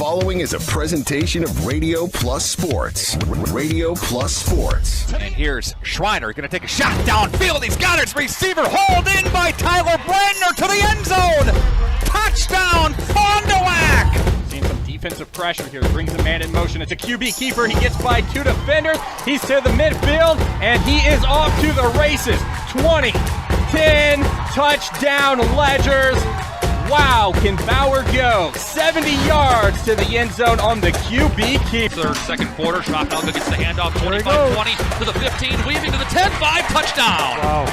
following is a presentation of Radio Plus Sports. Radio Plus Sports. And here's Schreiner going to take a shot downfield. He's got his receiver hauled in by Tyler Brenner to the end zone. Touchdown, Fond du Lac. Seeing some defensive pressure here. Brings a man in motion. It's a QB keeper. He gets by two defenders. He's to the midfield, and he is off to the races. 20, 10, touchdown Ledgers. Wow, can Bauer go 70 yards to the end zone on the QB keeper. Third, second quarter, Schrockhelga gets the handoff, 25-20 to the 15, weaving to the 10-5, touchdown. Wow.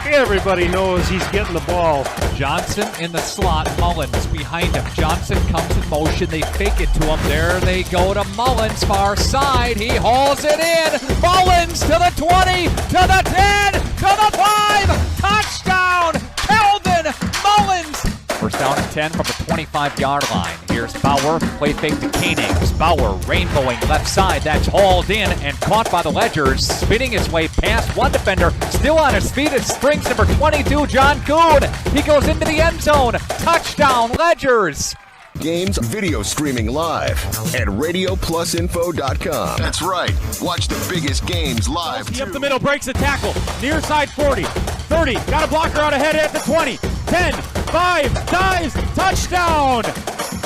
Everybody knows he's getting the ball. Johnson in the slot, Mullins behind him. Johnson comes in motion, they fake it to him. There they go to Mullins, far side. He hauls it in. Mullins to the 20, to the 10, to the 5. Touchdown, Kelvin Mullins. First down and 10 from the 25-yard line. Here's Bauer, play fake to Koenigs. Bauer rainbowing left side. That's hauled in and caught by the Ledgers. Spinning his way past one defender. Still on his feet. It springs number 22, John Kuhn. He goes into the end zone. Touchdown, Ledgers. Games video streaming live at RadioPlusInfo.com. That's right. Watch the biggest games live, He up the middle, breaks the tackle. Near side 40, 30. Got a blocker out ahead at the 20. 10, 5, dives, touchdown.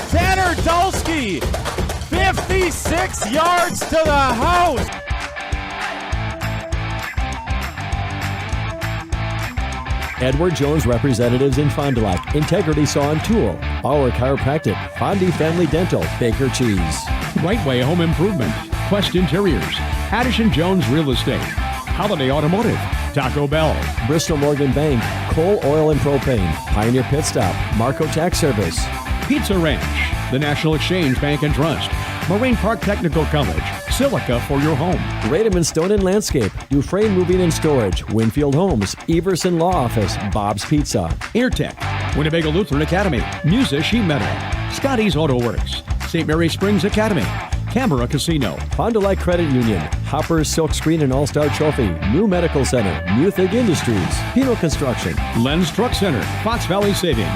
Tanner Dulski, 56 yards to the house. Edward Jones Representatives in Fond du Lac, Integrity Saw and Tool, Bauer Chiropractic, Fondi Family Dental, Baker Cheese. Right Way Home Improvement, Quest Interiors, Addison Jones Real Estate, Holiday Automotive, Taco Bell, Bristol Morgan Bank, Coal, Oil and Propane, Pioneer Pit Stop, Marco Tax Service, Pizza Ranch, the National Exchange Bank and Trust, Moraine Park Technical College, Silica for your home. Rademan Stone and Landscape, Dufresne Moving and Storage, Winfield Homes, Everson Law Office, Bob's Pizza, Airtech, Winnebago Lutheran Academy, Musa Sheet Metal, Scotty's Auto Works, St. Mary Springs Academy, Camera Casino, Fond du Lac Credit Union, Hopper's Silk Screen and All-Star Trophy, New Medical Center, Muthig Industries, Pino Construction, Len's Truck Center, Fox Valley Savings,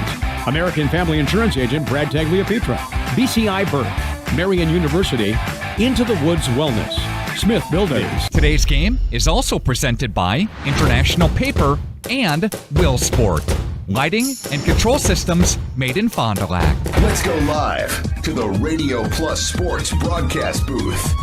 American Family Insurance Agent Brad Tagliapietra, BCI Burke, Marian University, Into the Woods Wellness, Smith Builders. Today's game is also presented by International Paper and Willsport. Lighting and control systems made in Fond du Lac. Let's go live to the Radio Plus Sports broadcast booth.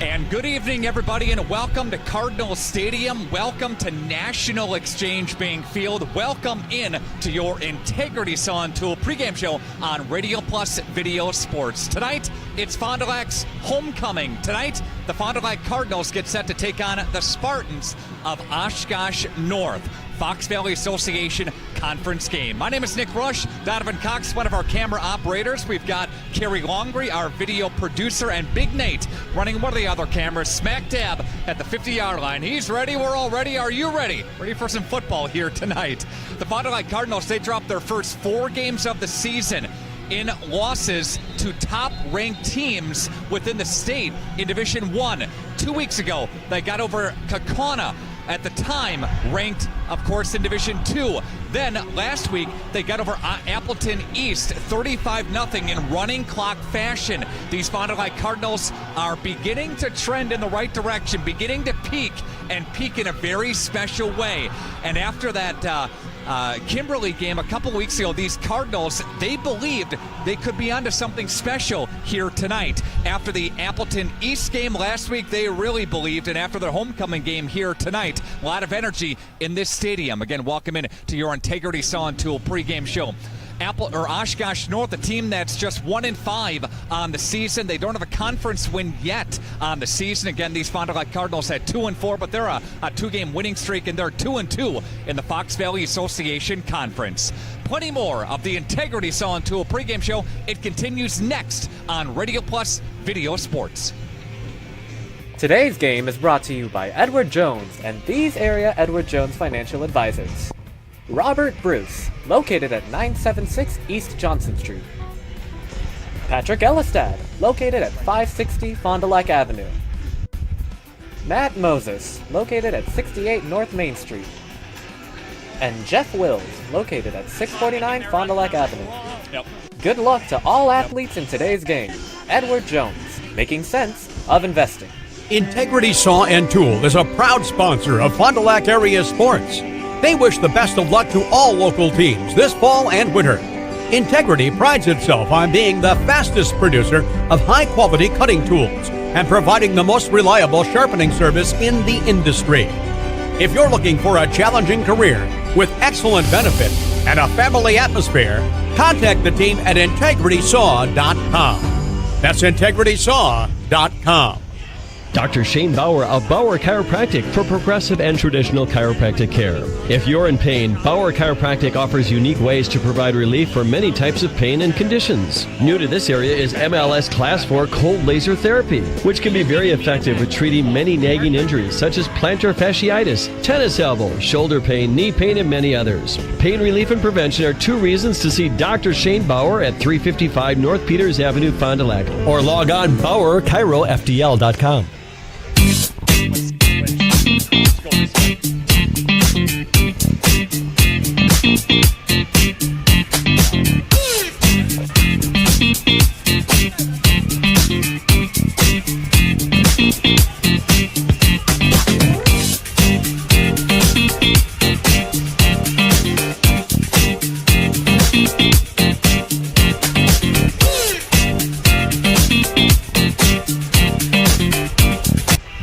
And good evening, everybody, and welcome to Cardinal Stadium. Welcome to National Exchange Bank Field. Welcome in to your Integrity Saw and Tool pregame show on Radio Plus Video Sports. Tonight, it's Fond du Lac's homecoming. Tonight, the Fond du Lac Cardinals get set to take on the Spartans of Oshkosh North. Fox Valley Association conference game. My name is Nick Rush. Donovan Cox, one of our camera operators. We've got Kerry Longley, our video producer, and Big Nate running one of the other cameras smack dab at the 50-yard line. He's ready. We're all ready. Are you ready? Ready for some football here tonight. The Fond du Lac Cardinals, they dropped their first 4 games of the season in losses to top-ranked teams within the state in Division I. 2 weeks ago, they got over Kaukauna, at the time ranked, of course, in Division II. Then last week, they got over Appleton East 35-0 in running clock fashion. These Fond du Lac Cardinals are beginning to trend in the right direction, beginning to peak, and peak in a very special way. And after that Kimberly game a couple weeks ago, these Cardinals, they believed they could be onto something special here tonight. After the Appleton East game last week, they really believed, and after their homecoming game here tonight, a lot of energy in this stadium. Again, welcome in to your Integrity Saw and Tool pregame show. Oshkosh North, a team that's just 1-5 on the season. They don't have a conference win yet on the season. Again, these Fond du Lac Cardinals had 2-4, but they're a 2-game winning streak, and they're 2-2 in the Fox Valley Association Conference. Plenty more of the Integrity Saw and Tool pregame show. It continues next on Radio Plus Video Sports. Today's game is brought to you by Edward Jones and these area Edward Jones financial advisors. Robert Bruce, located at 976 East Johnson Street. Patrick Ellistad, located at 560 Fond du Lac Avenue. Matt Moses, located at 68 North Main Street. and Jeff Wills, located at 649 Fond du Lac Avenue. Yep. Good luck to all athletes in today's game. Edward Jones, making sense of investing. Integrity Saw and Tool is a proud sponsor of Fond du Lac area sports. They wish the best of luck to all local teams this fall and winter. Integrity prides itself on being the fastest producer of high-quality cutting tools and providing the most reliable sharpening service in the industry. If you're looking for a challenging career with excellent benefits and a family atmosphere, contact the team at integritysaw.com. That's integritysaw.com. Dr. Shane Bauer of Bauer Chiropractic for progressive and traditional chiropractic care. If you're in pain, Bauer Chiropractic offers unique ways to provide relief for many types of pain and conditions. New to this area is MLS Class 4 cold laser therapy, which can be very effective with treating many nagging injuries such as plantar fasciitis, tennis elbow, shoulder pain, knee pain, and many others. Pain relief and prevention are 2 reasons to see Dr. Shane Bauer at 355 North Peters Avenue, Fond du Lac, or log on BauerChiroFDL.com.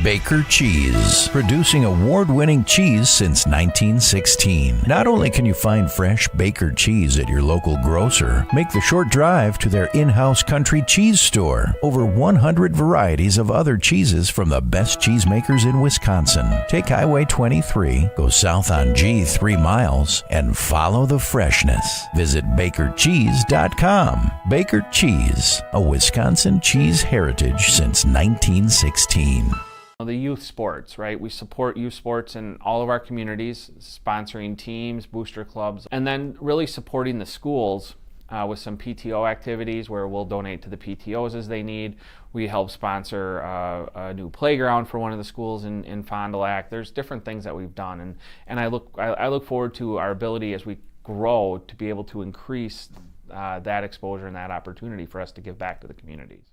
Baker Cheese, producing award-winning cheese since 1916. Not only can you find fresh Baker cheese at your local grocer, make the short drive to their in-house country cheese store. Over 100 varieties of other cheeses from the best cheesemakers in Wisconsin. Take Highway 23, go south on G 3 miles, and follow the freshness. Visit BakerCheese.com. Baker Cheese, a Wisconsin cheese heritage since 1916. The youth sports, right? We support youth sports in all of our communities, sponsoring teams, booster clubs, and then really supporting the schools with some PTO activities where we'll donate to the PTOs as they need. We help sponsor a new playground for one of the schools in Fond du Lac. There's different things that we've done, and I look forward to our ability as we grow to be able to increase that exposure and that opportunity for us to give back to the communities.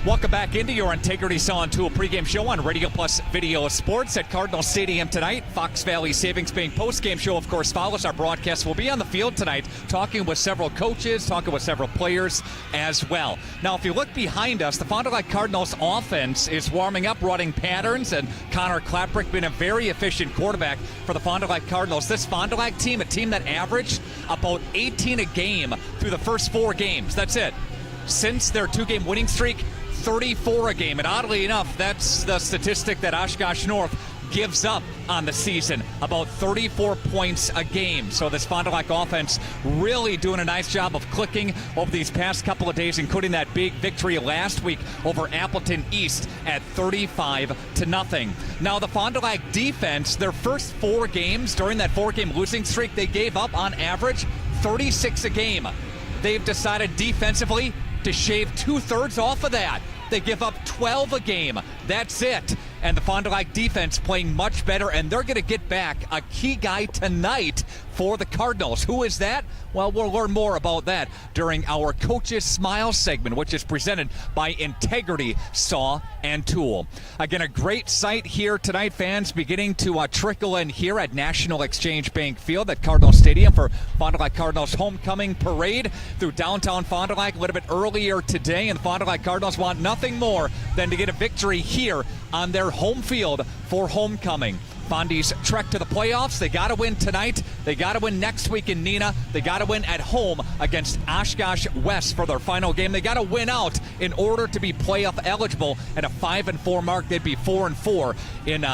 Welcome back into your Integrity Saw and Tool pregame show on Radio Plus Video Sports at Cardinal Stadium tonight. Fox Valley Savings Bank postgame show, of course, follows our broadcast. We'll be on the field tonight talking with several coaches, talking with several players as well. Now, if you look behind us, the Fond du Lac Cardinals offense is warming up, running patterns, and Connor Klaprick been a very efficient quarterback for the Fond du Lac Cardinals. This Fond du Lac team, a team that averaged about 18 a game through the first 4 games. That's it. Since their 2-game winning streak, 34 a game, and oddly enough, that's the statistic that Oshkosh North gives up on the season, about 34 points a game. So this Fond du Lac offense really doing a nice job of clicking over these past couple of days, including that big victory last week over Appleton East at 35-0. Now the Fond du Lac defense, their first 4 games during that 4-game losing streak, they gave up on average 36 a game. They've decided defensively to shave 2/3 off of that. They give up 12 a game. That's it. And the Fond du Lac defense playing much better, and they're going to get back a key guy tonight for the Cardinals. Who is that? Well, we'll learn more about that during our Coaches Smile segment, which is presented by Integrity Saw and Tool. Again, a great sight here tonight, fans beginning to trickle in here at National Exchange Bank Field at Cardinal Stadium for Fond du Lac Cardinals homecoming parade through downtown Fond du Lac a little bit earlier today, and the Fond du Lac Cardinals want nothing more than to get a victory here on their home field for homecoming. Fondy's trek to the playoffs. They got to win tonight. They got to win next week in Neenah. They got to win at home against Oshkosh West for their final game. They got to win out in order to be playoff eligible. At a 5-4 mark, they'd be 4-4 in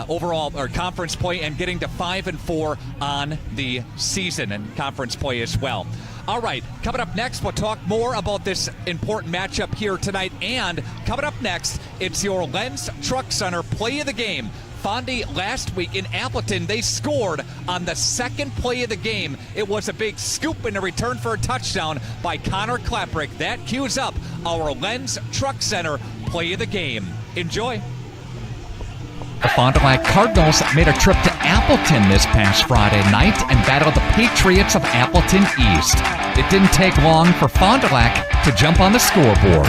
overall or conference play, and getting to 5-4 on the season and conference play as well. All right, coming up next, we'll talk more about this important matchup here tonight. And coming up next, it's your Lenz Truck Center play of the game. Fondy last week in Appleton, they scored on the second play of the game. It was a big scoop in a return for a touchdown by Connor Klaprick. That cues up our Lenz Truck Center play of the game. Enjoy. The Fond du Lac Cardinals made a trip to Appleton this past Friday night and battled the Patriots of Appleton East. It didn't take long for Fond du Lac to jump on the scoreboard.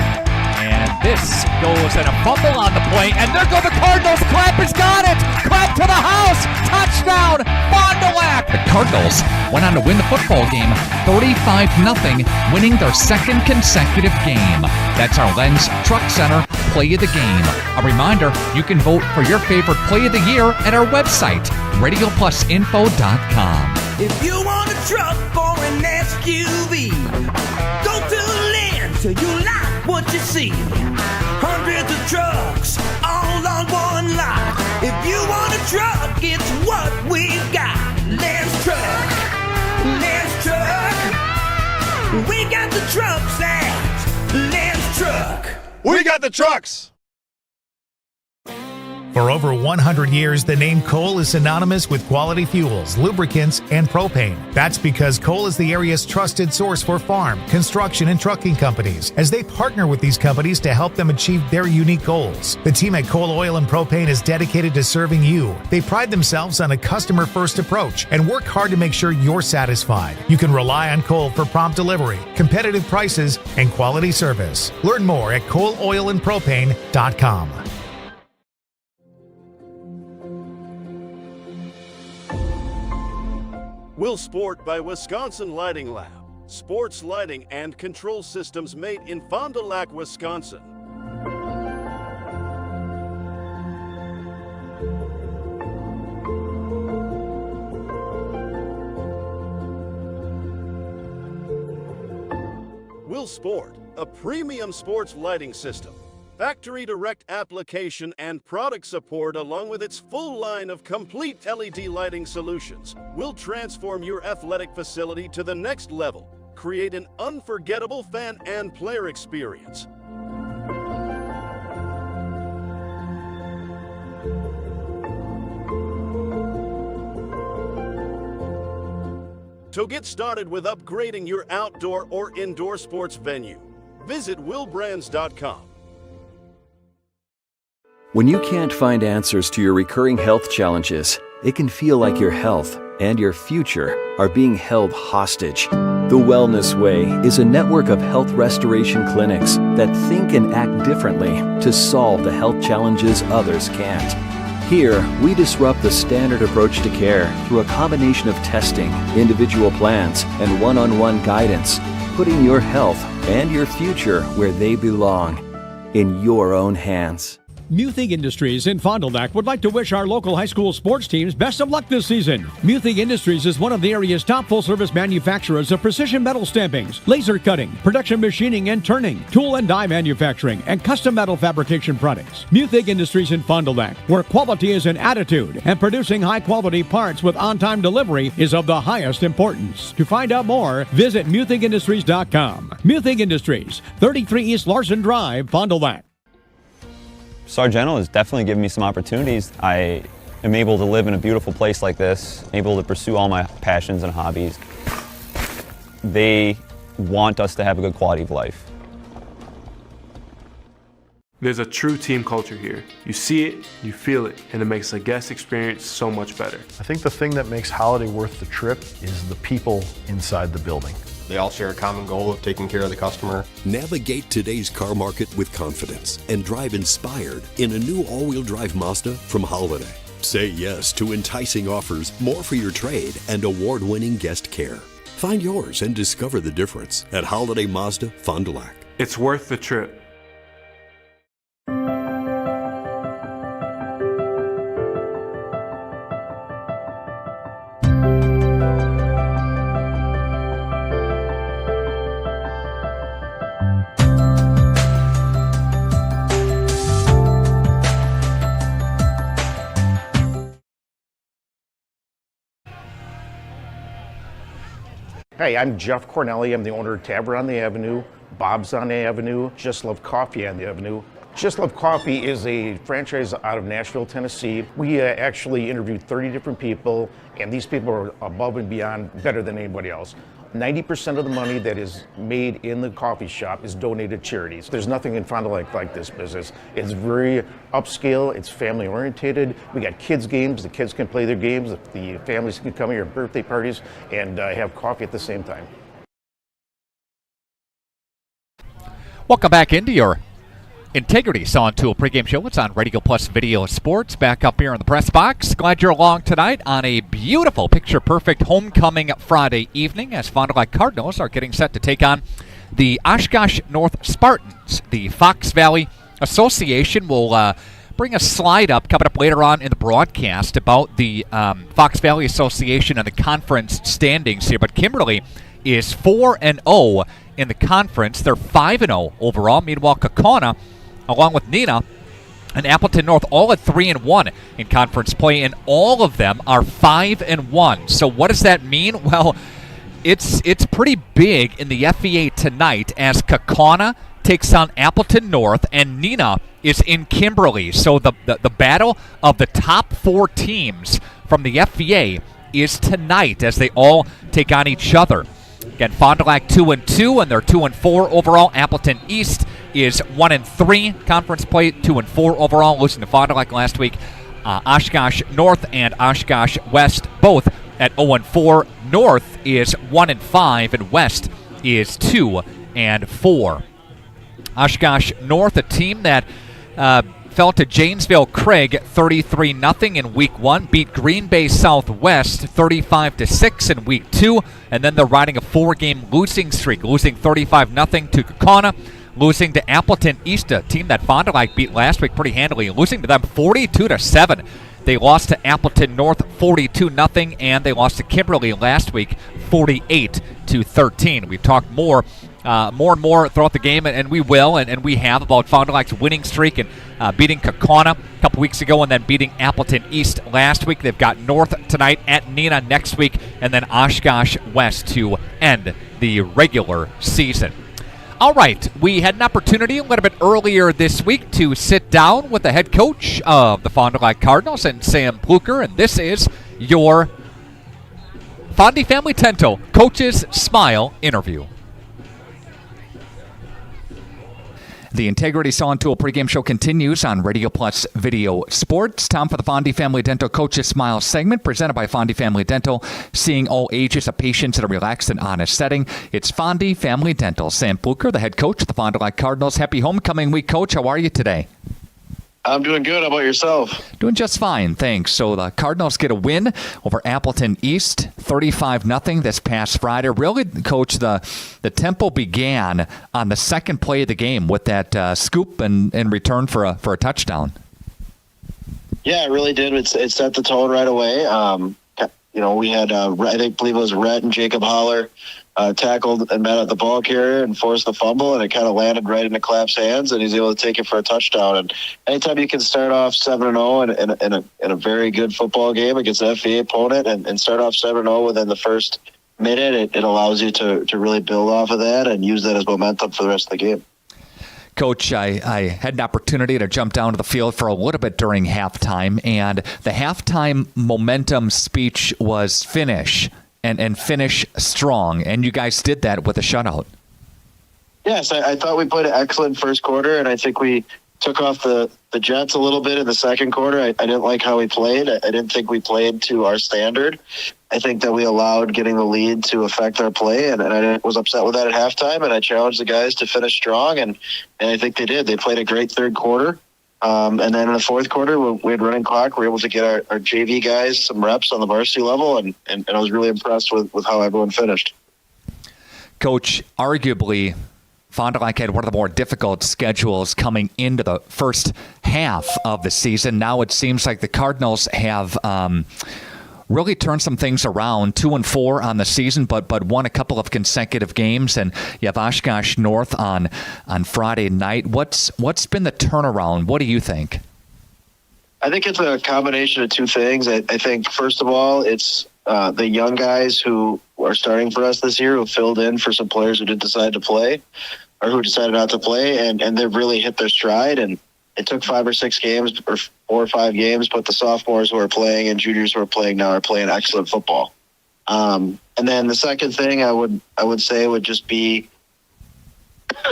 And this goes in a fumble on the play, and there go the Cardinals. Clapp has got it. Clapp to the house. Touchdown, Fond du Lac. The Cardinals went on to win the football game 35-0, winning their second consecutive game. That's our Lens Truck Center Play of the Game. A reminder, you can vote for your favorite Play of the Year at our website, radioplusinfo.com. If you want a truck or an SUV, go to Lens till you like what you see. Hundreds of trucks all on one lot. If you want a truck, it's what we've got. Lens Truck, Lens Truck. We got the trucks at Lens Truck. We got the trucks. For over 100 years, the name Cole is synonymous with quality fuels, lubricants, and propane. That's because Cole is the area's trusted source for farm, construction, and trucking companies, as they partner with these companies to help them achieve their unique goals. The team at Cole Oil and Propane is dedicated to serving you. They pride themselves on a customer-first approach and work hard to make sure you're satisfied. You can rely on Cole for prompt delivery, competitive prices, and quality service. Learn more at coleoilandpropane.com. Will Sport by Wisconsin Lighting Lab. Sports lighting and control systems made in Fond du Lac, Wisconsin. Will Sport, a premium sports lighting system. Factory direct application and product support, along with its full line of complete LED lighting solutions, will transform your athletic facility to the next level. Create an unforgettable fan and player experience. To get started with upgrading your outdoor or indoor sports venue, visit willbrands.com. When you can't find answers to your recurring health challenges, it can feel like your health and your future are being held hostage. The Wellness Way is a network of health restoration clinics that think and act differently to solve the health challenges others can't. Here, we disrupt the standard approach to care through a combination of testing, individual plans, and one-on-one guidance, putting your health and your future where they belong, in your own hands. Muthig Industries in Fond du Lac would like to wish our local high school sports teams best of luck this season. Muthig Industries is one of the area's top full-service manufacturers of precision metal stampings, laser cutting, production machining and turning, tool and die manufacturing, and custom metal fabrication products. Muthig Industries in Fond du Lac, where quality is an attitude and producing high-quality parts with on-time delivery is of the highest importance. To find out more, visit MuthigIndustries.com. Muthig Industries, 33 East Larson Drive, Fond du Lac. Sargento has definitely given me some opportunities. I am able to live in a beautiful place like this, able to pursue all my passions and hobbies. They want us to have a good quality of life. There's a true team culture here. You see it, you feel it, and it makes the guest experience so much better. I think the thing that makes Holiday worth the trip is the people inside the building. They all share a common goal of taking care of the customer. Navigate today's car market with confidence and drive inspired in a new all-wheel drive Mazda from Holiday. Say yes to enticing offers, more for your trade, and award-winning guest care. Find yours and discover the difference at Holiday Mazda, Fond du Lac. It's worth the trip. Hey, I'm Jeff Cornelli. I'm the owner of Tavern on the Avenue, Bob's on the Avenue, Just Love Coffee on the Avenue. Just Love Coffee is a franchise out of Nashville, Tennessee. We actually interviewed 30 different people, and these people are above and beyond better than anybody else. 90% of the money that is made in the coffee shop is donated to charities. There's nothing in Fond du Lac like this business. It's very upscale, it's family oriented. We got kids games, the kids can play their games, the families can come here at birthday parties and have coffee at the same time. Welcome back into your Integrity Sawn Tool pregame show. It's on Radio Plus Video Sports. Back up here in the press box. Glad you're along tonight on a beautiful, picture-perfect homecoming Friday evening as Fond du Lac Cardinals are getting set to take on the Oshkosh North Spartans. The Fox Valley Association will bring a slide up coming up later on in the broadcast about the Fox Valley Association and the conference standings here. But Kimberly is 4-0 in the conference. They're 5-0 overall. Meanwhile, Kaukauna, along with Neenah and Appleton North, all at 3-1 in conference play, and all of them are 5-1. So what does that mean? Well, it's pretty big in the FVA tonight as Kaukauna takes on Appleton North and Neenah is in Kimberly. So the battle of the top 4 teams from the FVA is tonight as they all take on each other. Again, Fond du Lac 2-2, and they're 2-4 overall. Appleton East is 1-3 conference play, 2-4 overall, losing to Fond du Lac last week. Oshkosh North and Oshkosh West both at 0-4. North is 1-5, and West is 2-4. Oshkosh North, a team that fell to Janesville Craig 33-0 in Week 1, beat Green Bay Southwest 35-6 in Week 2, and then they're riding a 4-game losing streak, losing 35-0 to Kaukauna, losing to Appleton East, a team that Fond du Lac beat last week pretty handily, losing to them 42-7. They lost to Appleton North 42-0, and they lost to Kimberly last week 48-13. We've talked more and more throughout the game, and we will, and we have, about Fond du Lac's winning streak and beating Kaukauna a couple weeks ago and then beating Appleton East last week. They've got North tonight, at Neenah next week, and then Oshkosh West to end the regular season. All right, we had an opportunity a little bit earlier this week to sit down with the head coach of the Fond du Lac Cardinals, and Sam Pluer, and this is your Fondy Family Tento Coach's Smile interview. The Integrity Sawn Tool pregame show continues on Radio Plus Video Sports. Time for the Fondy Family Dental Coach's Smile segment, presented by Fondy Family Dental, seeing all ages of patients in a relaxed and honest setting. It's Fondy Family Dental. Sam Pluer, the head coach of the Fond du Lac Cardinals. Happy homecoming week, Coach. How are you today? I'm doing good. How about yourself? Doing just fine, thanks. So the Cardinals get a win over Appleton East, 35-0 this past Friday. Really, Coach, the tempo began on the second play of the game with that scoop and in return for a touchdown. Yeah, it really did. It set the tone right away. We had, I believe it was Rhett and Jacob Holler tackled and met at the ball carrier and forced the fumble, and it kind of landed right into Clapp's hands, and he's able to take it for a touchdown. And anytime you can start off 7-0 in a very good football game against an FVA opponent and start off 7-0 within the first minute, it allows you to really build off of that and use that as momentum for the rest of the game. Coach, I had an opportunity to jump down to the field for a little bit during halftime, and the halftime momentum speech was finish and finish strong, and you guys did that with a shutout. Yes, I thought we played an excellent first quarter, and I think we took off the Jets a little bit in the second quarter. I didn't like how we played. I didn't think we played to our standard. I think that we allowed getting the lead to affect our play, and I was upset with that at halftime, and I challenged the guys to finish strong, and I think they did. They played a great third quarter. And then in the fourth quarter, we had running clock. We were able to get our JV guys some reps on the varsity level, and I was really impressed with how everyone finished. Coach, arguably, Fond du Lac had one of the more difficult schedules coming into the first half of the season. Now it seems like the Cardinals have really turned some things around, 2-4 on the season, but won a couple of consecutive games, and you have Oshkosh North on Friday night. What's been the turnaround? What do you think? I think it's a combination of two things. I think, first of all, it's the young guys who are starting for us this year who filled in for some players who didn't decide to play or who decided not to play, and they've really hit their stride. And it took 5 or 6 games or 4 or 5 games, but the sophomores who are playing and juniors who are playing now are playing excellent football. And then the second thing I would say would just be,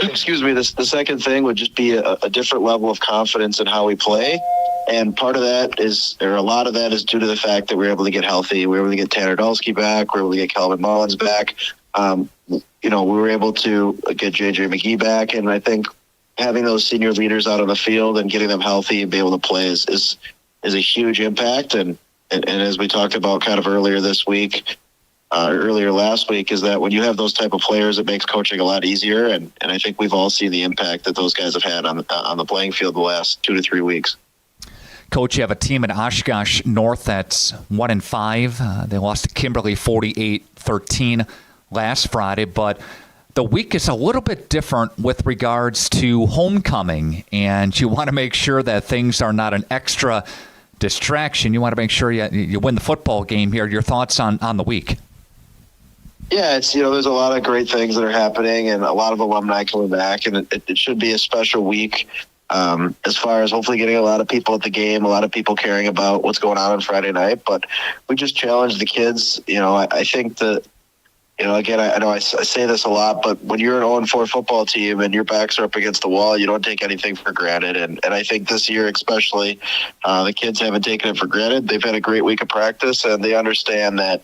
excuse me, the second thing would just be a different level of confidence in how we play. And part of that is, or a lot of that is due to the fact that we're able to get healthy. We were able to get Tanner Dulski back. We were able to get Calvin Mullins back. We were able to get JJ McGee back. And I think having those senior leaders out on the field and getting them healthy and be able to play is a huge impact. And as we talked about kind of earlier last week, is that when you have those type of players, it makes coaching a lot easier. And I think we've all seen the impact that those guys have had on the playing field the last 2 to 3 weeks. Coach, you have a team in Oshkosh North that's 1-5. They lost to Kimberly 48-13 last Friday, but the week is a little bit different with regards to homecoming, and you want to make sure that things are not an extra distraction. You want to make sure you win the football game here. Your thoughts on the week? Yeah, it's there's a lot of great things that are happening, and a lot of alumni coming back, and it should be a special week. As far as hopefully getting a lot of people at the game, a lot of people caring about what's going on Friday night. But we just challenge the kids. I think that, again, I know I say this a lot, but when you're an 0-4 football team and your backs are up against the wall, you don't take anything for granted. And I think this year especially, the kids haven't taken it for granted. They've had a great week of practice, and they understand that,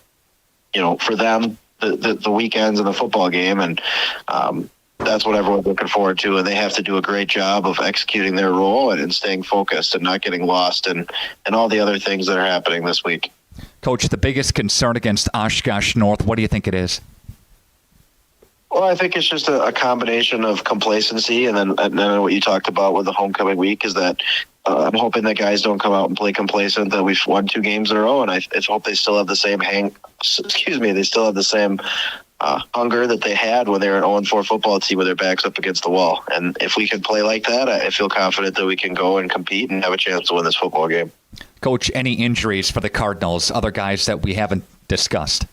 for them, the weekends and the football game, and that's what everyone's looking forward to, and they have to do a great job of executing their role and staying focused and not getting lost and all the other things that are happening this week. Coach, the biggest concern against Oshkosh North, what do you think it is? Well, I think it's just a combination of complacency and then what you talked about with the homecoming week is that I'm hoping that guys don't come out and play complacent, that we've won 2 games in a row, and I hope they still have the same hunger that they had when they were an 0-4 football team with their backs up against the wall. And if we can play like that, I feel confident that we can go and compete and have a chance to win this football game. Coach, any injuries for the Cardinals, other guys that we haven't discussed?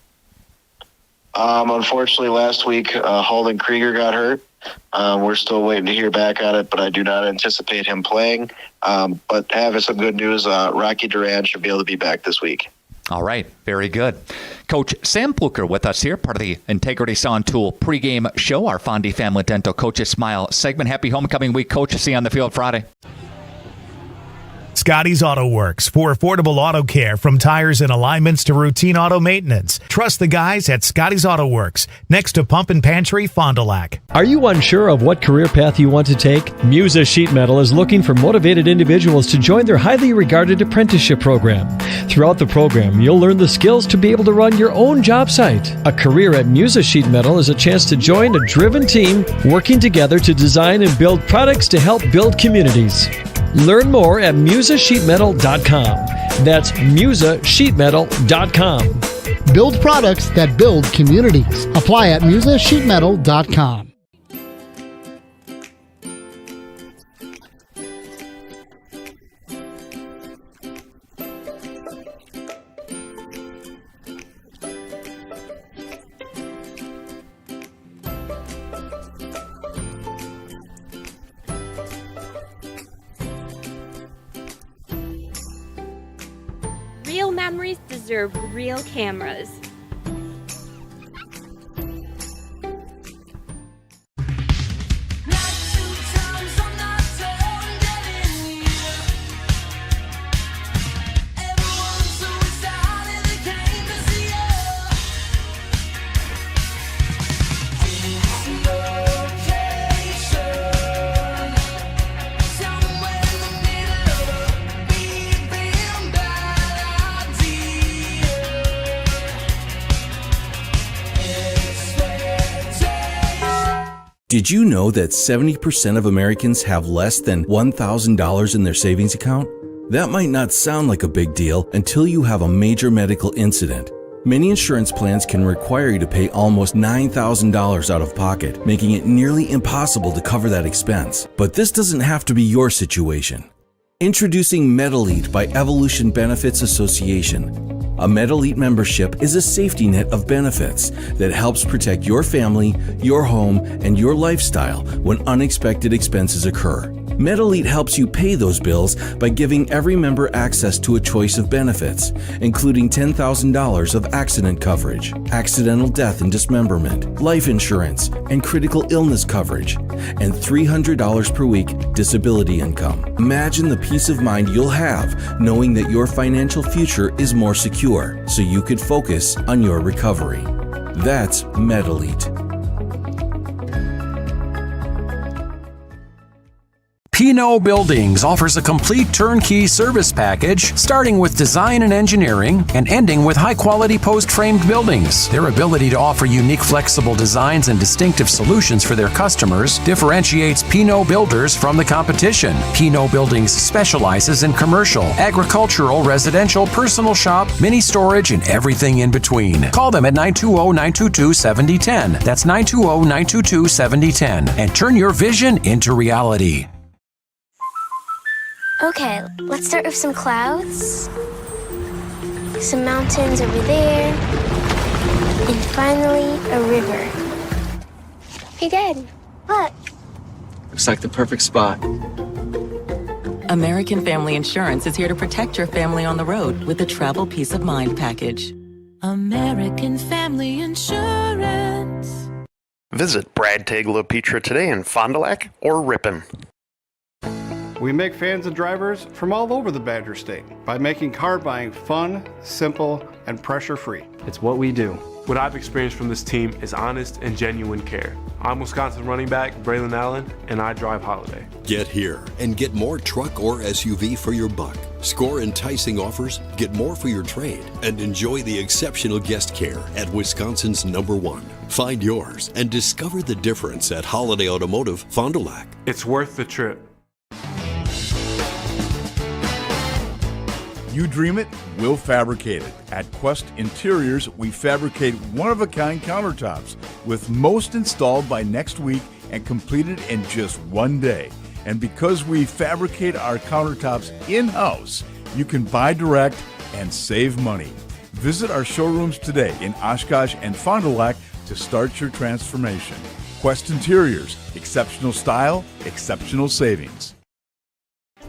Unfortunately, last week, Holden Krieger got hurt. We're still waiting to hear back on it, but I do not anticipate him playing. But having some good news, Rocky Duran should be able to be back this week. All right, very good. Coach Sam Pluer with us here, part of the Integrity Saw and Tool pregame show, our Fondy Family Dental Coaches Smile segment. Happy homecoming week, Coach. See you on the field Friday. Scotty's Auto Works for affordable auto care, from tires and alignments to routine auto maintenance. Trust the guys at Scotty's Auto Works, next to Pump and Pantry, Fond du Lac. Are you unsure of what career path you want to take? Musa Sheet Metal is looking for motivated individuals to join their highly regarded apprenticeship program. Throughout the program, you'll learn the skills to be able to run your own job site. A career at Musa Sheet Metal is a chance to join a driven team working together to design and build products to help build communities. Learn more at musasheetmetal.com. That's musasheetmetal.com. Build products that build communities. Apply at musasheetmetal.com. Real memories deserve real cameras. Did you know that 70% of Americans have less than $1,000 in their savings account? That might not sound like a big deal until you have a major medical incident. Many insurance plans can require you to pay almost $9,000 out of pocket, making it nearly impossible to cover that expense. But this doesn't have to be your situation. Introducing MedElite by Evolution Benefits Association. A MedElite membership is a safety net of benefits that helps protect your family, your home, and your lifestyle when unexpected expenses occur. MedElite helps you pay those bills by giving every member access to a choice of benefits, including $10,000 of accident coverage, accidental death and dismemberment, life insurance, and critical illness coverage, and $300 per week disability income. Imagine the peace of mind you'll have knowing that your financial future is more secure, so you could focus on your recovery. That's MedElite. P&O Buildings offers a complete turnkey service package, starting with design and engineering and ending with high-quality post-framed buildings. Their ability to offer unique, flexible designs and distinctive solutions for their customers differentiates P&O Builders from the competition. P&O Buildings specializes in commercial, agricultural, residential, personal shop, mini storage, and everything in between. Call them at 920-922-7010. That's 920-922-7010. And turn your vision into reality. Okay, let's start with some clouds, some mountains over there, and finally a river. Hey, Dad, look. Looks like the perfect spot. American Family Insurance is here to protect your family on the road with the Travel Peace of Mind package. American Family Insurance. Visit Brad Tagle Pizza today in Fond du Lac or Ripon. We make fans and drivers from all over the Badger State by making car buying fun, simple, and pressure-free. It's what we do. What I've experienced from this team is honest and genuine care. I'm Wisconsin running back Braylon Allen, and I drive Holiday. Get here and get more truck or SUV for your buck. Score enticing offers, get more for your trade, and enjoy the exceptional guest care at Wisconsin's #1. Find yours and discover the difference at Holiday Automotive, Fond du Lac. It's worth the trip. You dream it, we'll fabricate it. At Quest Interiors, we fabricate one-of-a-kind countertops, with most installed by next week and completed in just one day. And because we fabricate our countertops in-house, you can buy direct and save money. Visit our showrooms today in Oshkosh and Fond du Lac to start your transformation. Quest Interiors, exceptional style, exceptional savings.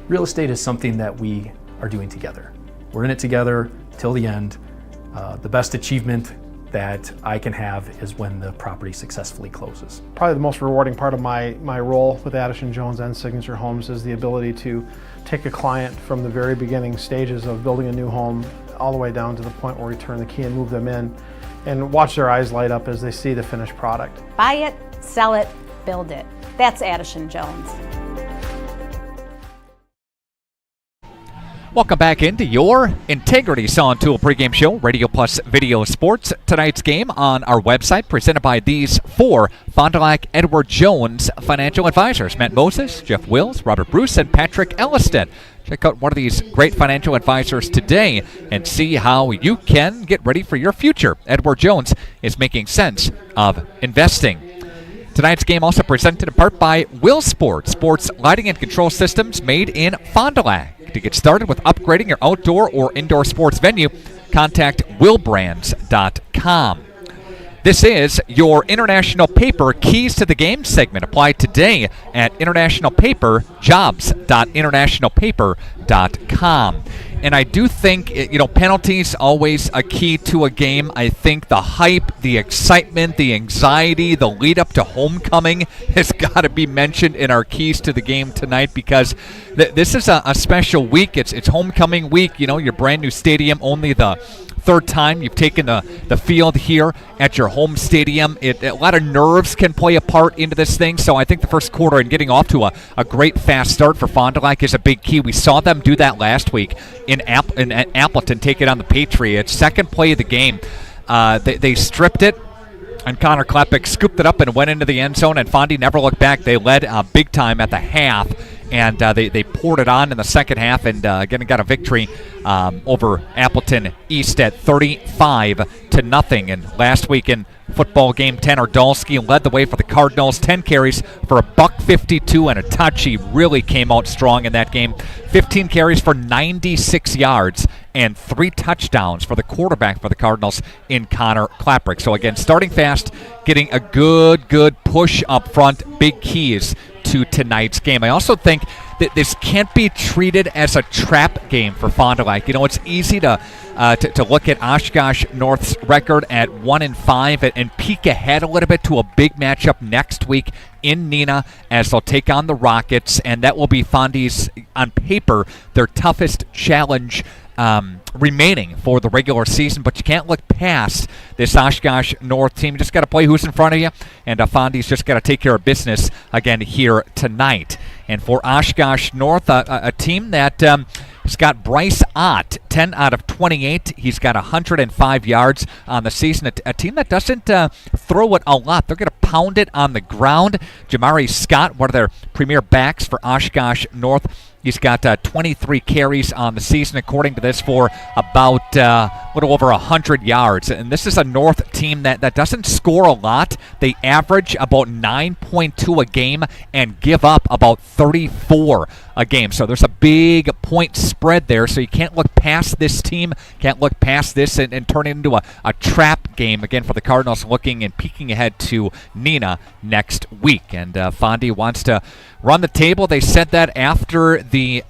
Real estate is something that we are doing together. We're in it together till the end. The best achievement that I can have is when the property successfully closes. Probably the most rewarding part of my role with Addison Jones and Signature Homes is the ability to take a client from the very beginning stages of building a new home all the way down to the point where we turn the key and move them in and watch their eyes light up as they see the finished product. Buy it, sell it, build it. That's Addison Jones. Welcome back into your Integrity Saw and Tool pregame show, Radio Plus Video Sports. Tonight's game on our website, presented by these four Fond du Lac Edward Jones financial advisors: Matt Moses, Jeff Wills, Robert Bruce, and Patrick Elliston. Check out one of these great financial advisors today and see how you can get ready for your future. Edward Jones is making sense of investing. Tonight's game also presented in part by Will Sports, sports lighting and control systems made in Fond du Lac. To get started with upgrading your outdoor or indoor sports venue, contact willbrands.com. This is your International Paper Keys to the Game segment. Apply today at International Paper, jobs.internationalpaper.com. And I do think, penalties always a key to a game. I think the hype, the excitement, the anxiety, the lead up to homecoming has got to be mentioned in our keys to the game tonight, because this is a special week. It's homecoming week. Your brand new stadium, only the third time you've taken the field here at your home stadium. A lot of nerves can play a part into this thing, so I think the first quarter and getting off to a great fast start for Fond du Lac is a big key. We saw them do that last week in Appleton, take it on the Patriots. Second play of the game, they stripped it, and Connor Klepek scooped it up and went into the end zone, and Fondy never looked back. They led big time at the half, and they poured it on in the second half, and again got a victory over Appleton East at 35-0. And last week in football game, Tanner Dolsky led the way for the Cardinals, 10 carries for $152 and a touch. He really came out strong in that game. 15 carries for 96 yards and 3 touchdowns for the quarterback for the Cardinals in Connor Klepek. So again, starting fast, getting a good push up front, big keys to tonight's game. I also think that this can't be treated as a trap game for Fond du Lac. It's easy to look at Oshkosh North's record at 1-5 and peek ahead a little bit to a big matchup next week in Neenah as they'll take on the Rockets, and that will be Fondy's, on paper, their toughest challenge remaining for the regular season. But you can't look past this Oshkosh North team. You just got to play who's in front of you, and Fondy's just got to take care of business again here tonight. And for Oshkosh North, a team that has got Bryce Ott, 10 out of 28. He's got 105 yards on the season. A team that doesn't throw it a lot. They're going to pound it on the ground. Jamari Scott, one of their premier backs for Oshkosh North, he's got 23 carries on the season, according to this, for about a little over 100 yards. And this is a North team that doesn't score a lot. They average about 9.2 a game and give up about 34 a game. So there's a big point spread there. So you can't look past this team, can't look past this and turn it into a trap game again for the Cardinals, looking and peeking ahead to Neenah next week. And Fondy wants to run the table. They said that after the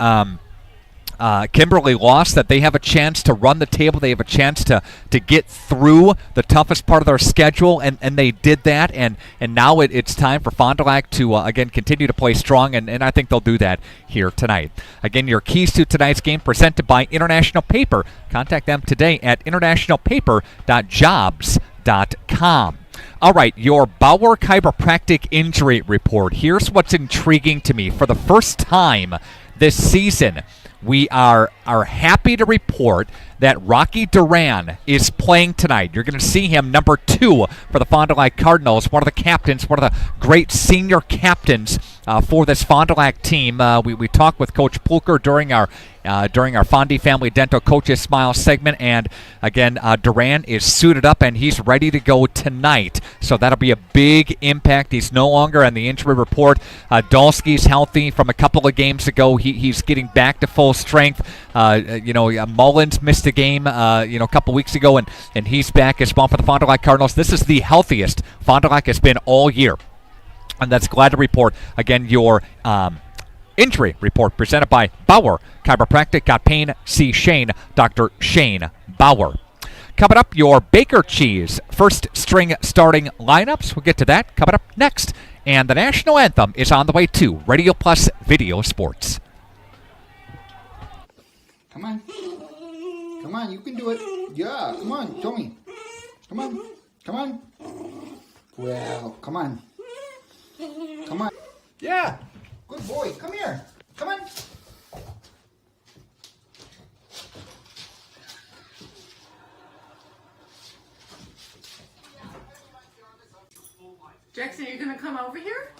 Kimberly loss, that they have a chance to run the table. They have a chance to get through the toughest part of their schedule, and they did that. And now it's time for Fond du Lac to, again, continue to play strong, and I think they'll do that here tonight. Again, your keys to tonight's game presented by International Paper. Contact them today at internationalpaper.jobs.com. All right, your Bauer Chiropractic injury report. Here's what's intriguing to me. For the first time this season, we are happy to report that Rocky Duran is playing tonight. You're going to see him, number 2 for the Fond du Lac Cardinals, one of the captains, one of the great senior captains for this Fond du Lac team. We talked with Coach Pluer during our Fondy Family Dental Coaches Smile segment, and again, Duran is suited up and he's ready to go tonight. So that'll be a big impact. He's no longer on the injury report. Dolsky's healthy from a couple of games ago. He's getting back to full strength. Mullins missed a game a couple weeks ago, and he's back as well for the Fond du Lac Cardinals. This is the healthiest Fond du Lac has been all year, and that's glad to report. Again, your injury report presented by Bauer Chiropractic. Got pain? See Shane, Dr. Shane Bauer. Coming up, your Baker Cheese first string starting lineups. We'll get to that coming up next. And the national anthem is on the way too. Radio Plus Video Sports. Come on. Come on, you can do it. Yeah, come on, Tommy. Come on. Come on. Well, come on. Come on. Yeah. Good boy. Come here. Come on. Jackson, are you going to come over here?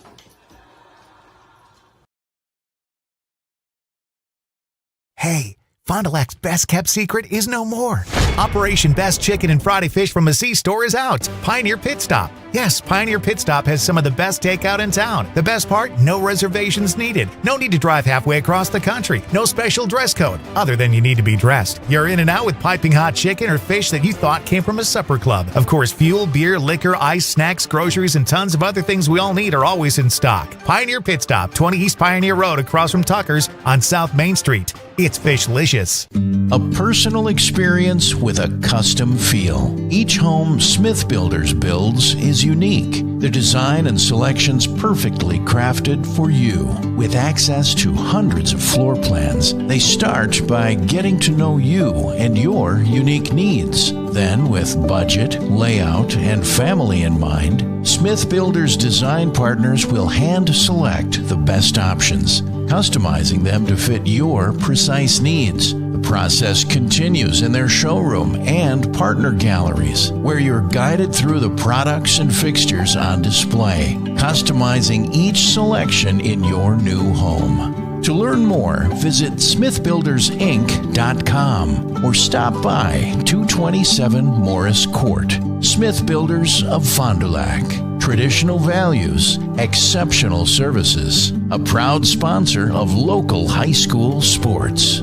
Hey, Fond du Lac's best kept secret is no more. Operation Best Chicken and Friday Fish from a C-Store is out. Pioneer Pit Stop. Yes, Pioneer Pit Stop has some of the best takeout in town. The best part, no reservations needed. No need to drive halfway across the country. No special dress code, other than you need to be dressed. You're in and out with piping hot chicken or fish that you thought came from a supper club. Of course, fuel, beer, liquor, ice, snacks, groceries, and tons of other things we all need are always in stock. Pioneer Pit Stop, 20 East Pioneer Road across from Tucker's on South Main Street. It's Fishlicious. A personal experience with a custom feel. Each home Smith Builders builds is unique. Their design and selections perfectly crafted for you. With access to hundreds of floor plans, they start by getting to know you and your unique needs. Then, with budget, layout, and family in mind, Smith Builders design partners will hand select the best options, customizing them to fit your precise needs. The process continues in their showroom and partner galleries, where you're guided through the products and fixtures on display, customizing each selection in your new home. To learn more, visit smithbuildersinc.com or stop by 227 Morris Court. Smith Builders of Fond du Lac. Traditional values, exceptional services. A proud sponsor of local high school sports.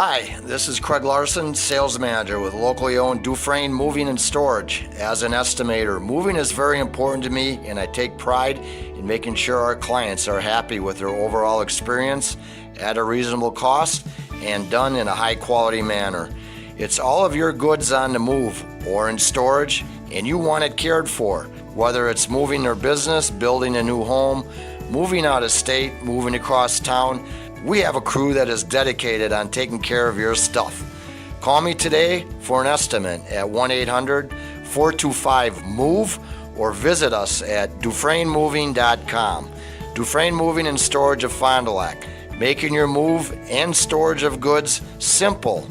Hi, this is Craig Larson, sales manager with locally owned Dufresne Moving and Storage. As an estimator, moving is very important to me, and I take pride in making sure our clients are happy with their overall experience at a reasonable cost and done in a high quality manner. It's all of your goods on the move or in storage, and you want it cared for, whether it's moving their business, building a new home, moving out of state, moving across town. We have a crew that is dedicated on taking care of your stuff. Call me today for an estimate at 1-800-425-MOVE or visit us at DufresneMoving.com. Dufresne Moving and Storage of Fond du Lac, making your move and storage of goods simple.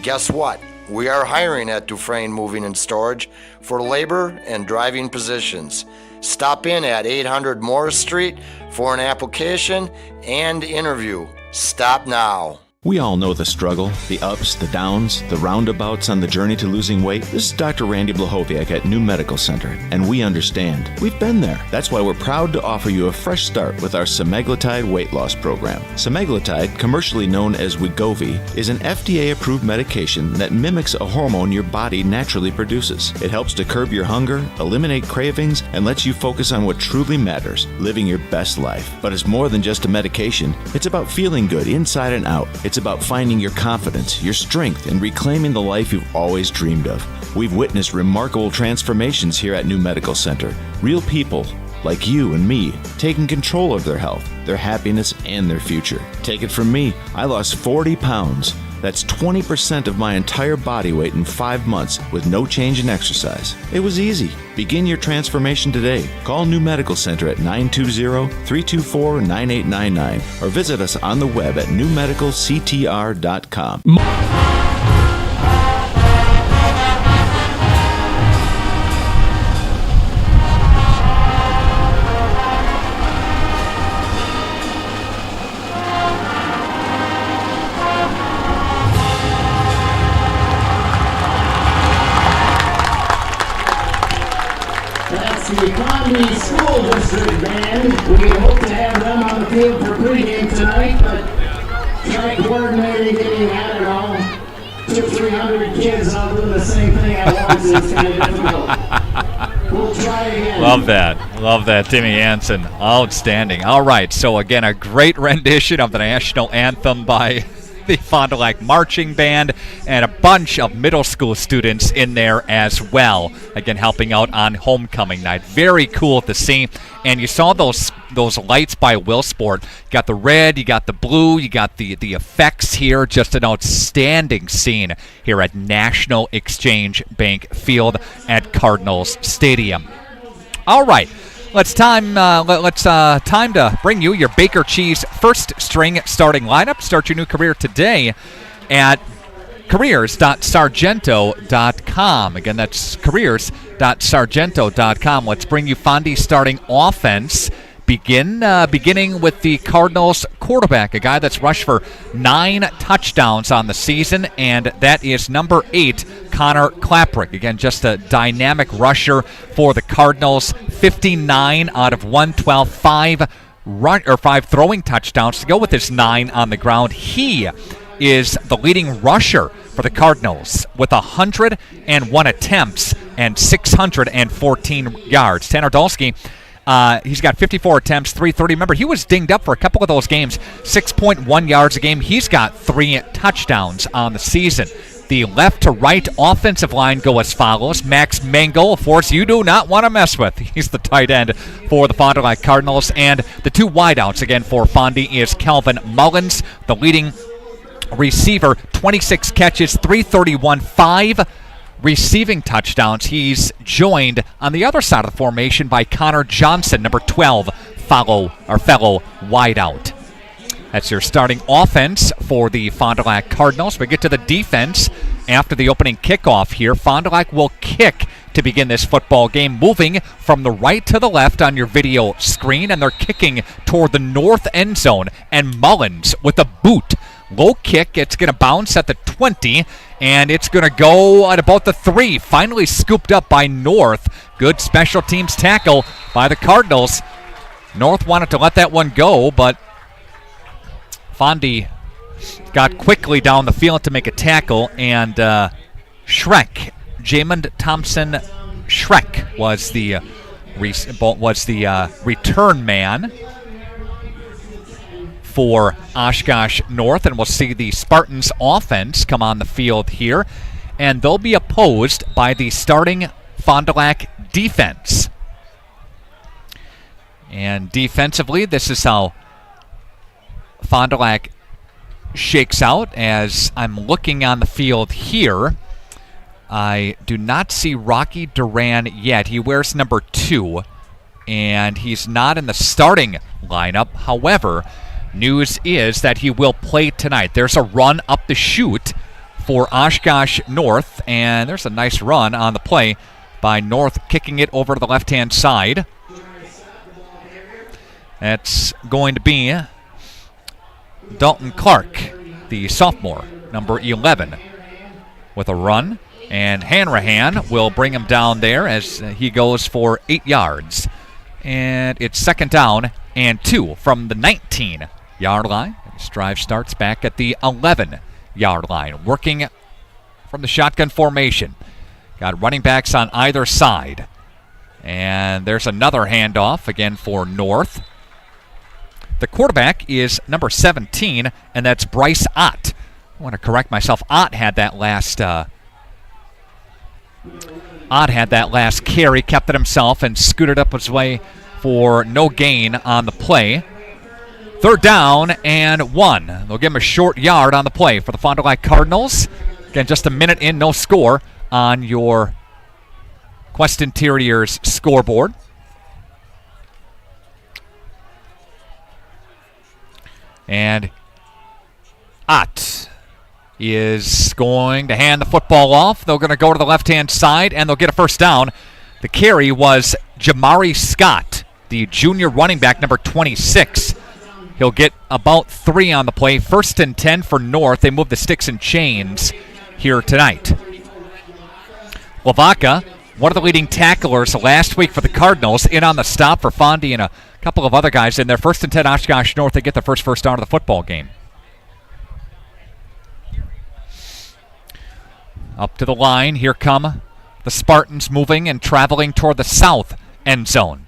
Guess what? We are hiring at Dufresne Moving and Storage for labor and driving positions. Stop in at 800 Morris Street for an application and interview. Stop now. We all know the struggle, the ups, the downs, the roundabouts on the journey to losing weight. This is Dr. Randy Blahoviak at New Medical Center, and we understand. We've been there. That's why we're proud to offer you a fresh start with our semaglutide weight loss program. Semaglutide, commercially known as Wegovy, is an FDA-approved medication that mimics a hormone your body naturally produces. It helps to curb your hunger, eliminate cravings, and lets you focus on what truly matters, living your best life. But it's more than just a medication. It's about feeling good inside and out. It's about finding your confidence, your strength, and reclaiming the life you've always dreamed of. We've witnessed remarkable transformations here at New Medical Center. Real people, like you and me, taking control of their health, their happiness, and their future. Take it from me, I lost 40 pounds. That's 20% of my entire body weight in 5 months with no change in exercise. It was easy. Begin your transformation today. Call New Medical Center at 920-324-9899 or visit us on the web at newmedicalctr.com. The Economy School District Band. We hope to have them on the field for pregame tonight, but try coordinating, getting, I don't know, 200-300 kids all doing the same thing at once is kind of difficult. We'll try again. Love that. Love that, Timmy Hansen. Outstanding. All right, so again, a great rendition of the national anthem by the Fond du Lac Marching Band, and a bunch of middle school students in there as well, again helping out on homecoming night. Very cool to see. And you saw those lights by Willsport. You got the red, you got the blue, you got the effects here. Just an outstanding scene here at National Exchange Bank Field at Cardinals Stadium. All right. Time to bring you your Baker Cheese first string starting lineup. Start your new career today at careers.sargento.com. Again, that's careers.sargento.com. Let's bring you Fondy's starting offense. Beginning with the Cardinals quarterback, a guy that's rushed for 9 touchdowns on the season, and that is number 8, Connor Klaprick. Again, just a dynamic rusher for the Cardinals. 59 out of 112, 5 throwing touchdowns to go with his 9 on the ground. He is the leading rusher for the Cardinals with 101 attempts and 614 yards. Tanner Dolsky, he's got 54 attempts, 330. Remember, he was dinged up for a couple of those games. 6.1 yards a game. He's got 3 touchdowns on the season. The left to right offensive line go as follows. Max Mango, a force you do not want to mess with. He's the tight end for the Fond du Lac Cardinals. And the 2 wideouts again for Fondy is Calvin Mullins, the leading receiver, 26 catches, 331, 5 receiving touchdowns. He's joined on the other side of the formation by Connor Johnson, number 12, fellow wideout. That's your starting offense for the Fond du Lac Cardinals. We get to the defense after the opening kickoff here. Fond du Lac will kick to begin this football game, moving from the right to the left on your video screen, and they're kicking toward the north end zone. And Mullins with a boot. Low kick, it's going to bounce at the 20, and it's going to go at about the 3. Finally scooped up by North. Good special teams tackle by the Cardinals. North wanted to let that one go, but Fondy got quickly down the field to make a tackle, and Shrek, Jamond Thompson Shrek was the return man for Oshkosh North, and we'll see the Spartans offense come on the field here, and they'll be opposed by the starting Fond du Lac defense. And defensively, this is how Fond du Lac shakes out. As I'm looking on the field here, I do not see Rocky Duran yet. He wears number 2, and he's not in the starting lineup. However, news is that he will play tonight. There's a run up the chute for Oshkosh North, and there's a nice run on the play by North, kicking it over to the left-hand side. That's going to be Dalton Clark, the sophomore, number 11, with a run. And Hanrahan will bring him down there as he goes for 8 yards. And it's second down and 2 from the 19-yard line. This drive starts back at the 11-yard line, working from the shotgun formation. Got running backs on either side. And there's another handoff again for North. The quarterback is number 17, and that's Bryce Ott. I want to correct myself. Ott had that last carry, kept it himself, and scooted up his way for no gain on the play. Third down and 1. They'll give him a short yard on the play for the Fond du Lac Cardinals. Again, just a minute in, no score on your Quest Interiors scoreboard. And Ott is going to hand the football off. They're going to go to the left-hand side, and they'll get a first down. The carry was Jamari Scott, the junior running back, number 26. He'll get about 3 on the play. First and 10 for North. They move the sticks and chains here tonight. Lavaca, one of the leading tacklers last week for the Cardinals, in on the stop for Fondy and a couple of other guys in there. First and 10, Oshkosh North. They get their first down of the football game. Up to the line. Here come the Spartans, moving and traveling toward the south end zone.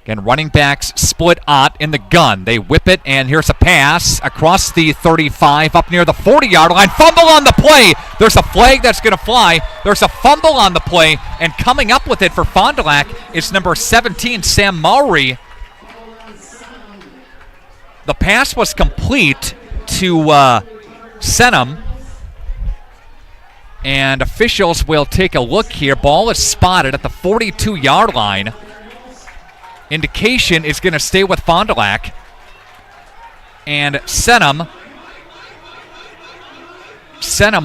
Again, running backs split Ott in the gun. They whip it, and here's a pass across the 35 up near the 40-yard line. Fumble on the play. There's a flag that's going to fly. There's a fumble on the play, and coming up with it for Fond du Lac is number 17, Sam Mowry. The pass was complete to Senum, and officials will take a look here. Ball is spotted at the 42-yard line. Indication is going to stay with Fond du Lac. And Senum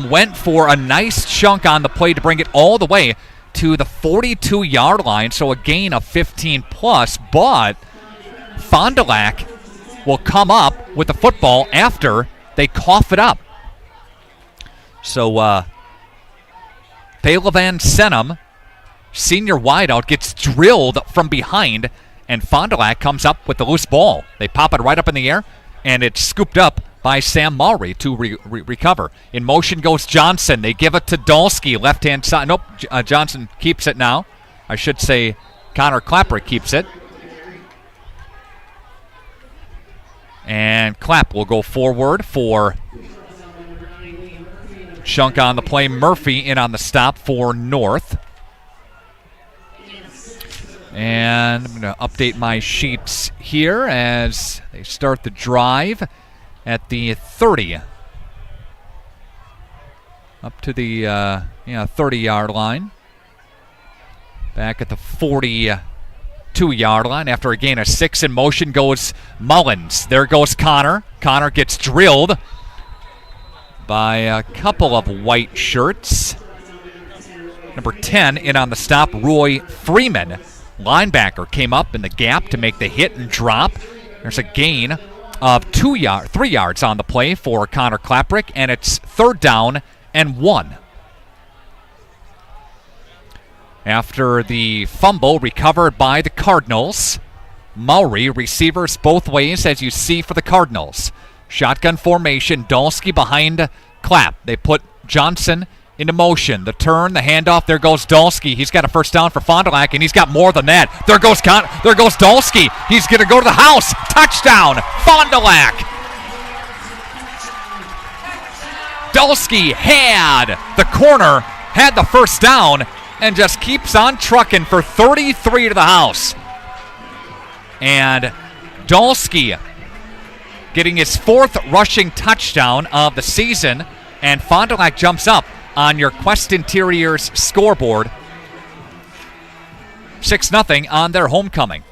went for a nice chunk on the play to bring it all the way to the 42-yard line, so a gain of 15+, but Fond du Lac will come up with the football after they cough it up. So Palavan Senum, senior wideout, gets drilled from behind, and Fond du Lac comes up with the loose ball. They pop it right up in the air, and it's scooped up by Sam Mowry to recover. In motion goes Johnson. They give it to Dolsky, left-hand side. Nope, Johnson keeps it now. I should say Connor Clapper keeps it. And Clapp will go forward for chunk on the play. Murphy in on the stop for North. And I'm going to update my sheets here as they start the drive at the 30. Up to the 30-yard line. Back at the 42-yard line. After a gain of 6, in motion goes Mullins. There goes Connor. Connor gets drilled by a couple of white shirts. Number 10 in on the stop, Roy Freeman. Linebacker came up in the gap to make the hit and drop. There's a gain of 3 yards on the play for Connor Klaprick, and it's third down and 1. After the fumble recovered by the Cardinals, Mowry, receivers both ways as you see for the Cardinals. Shotgun formation. Dolsky behind Clapp. They put Johnson into motion. The turn, the handoff. There goes Dolsky. He's got a first down for Fond du Lac, and he's got more than that. There goes Dolsky. He's going to go to the house. Touchdown, Fond du Lac. Dolsky had the corner, had the first down, and just keeps on trucking for 33 to the house. And Dolsky getting his 4th rushing touchdown of the season, and Fond du Lac jumps up on your Quest Interiors scoreboard. 6-0 on their homecoming.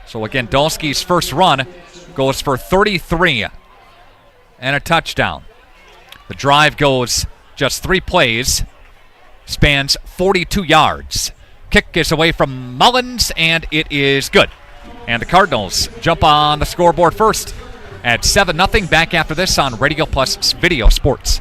So again, Dolsky's first run goes for 33 and a touchdown. The drive goes just 3 plays, spans 42 yards. Kick is away from Mullins, and it is good. And the Cardinals jump on the scoreboard first at 7-0. Back after this on Radio Plus Video Sports.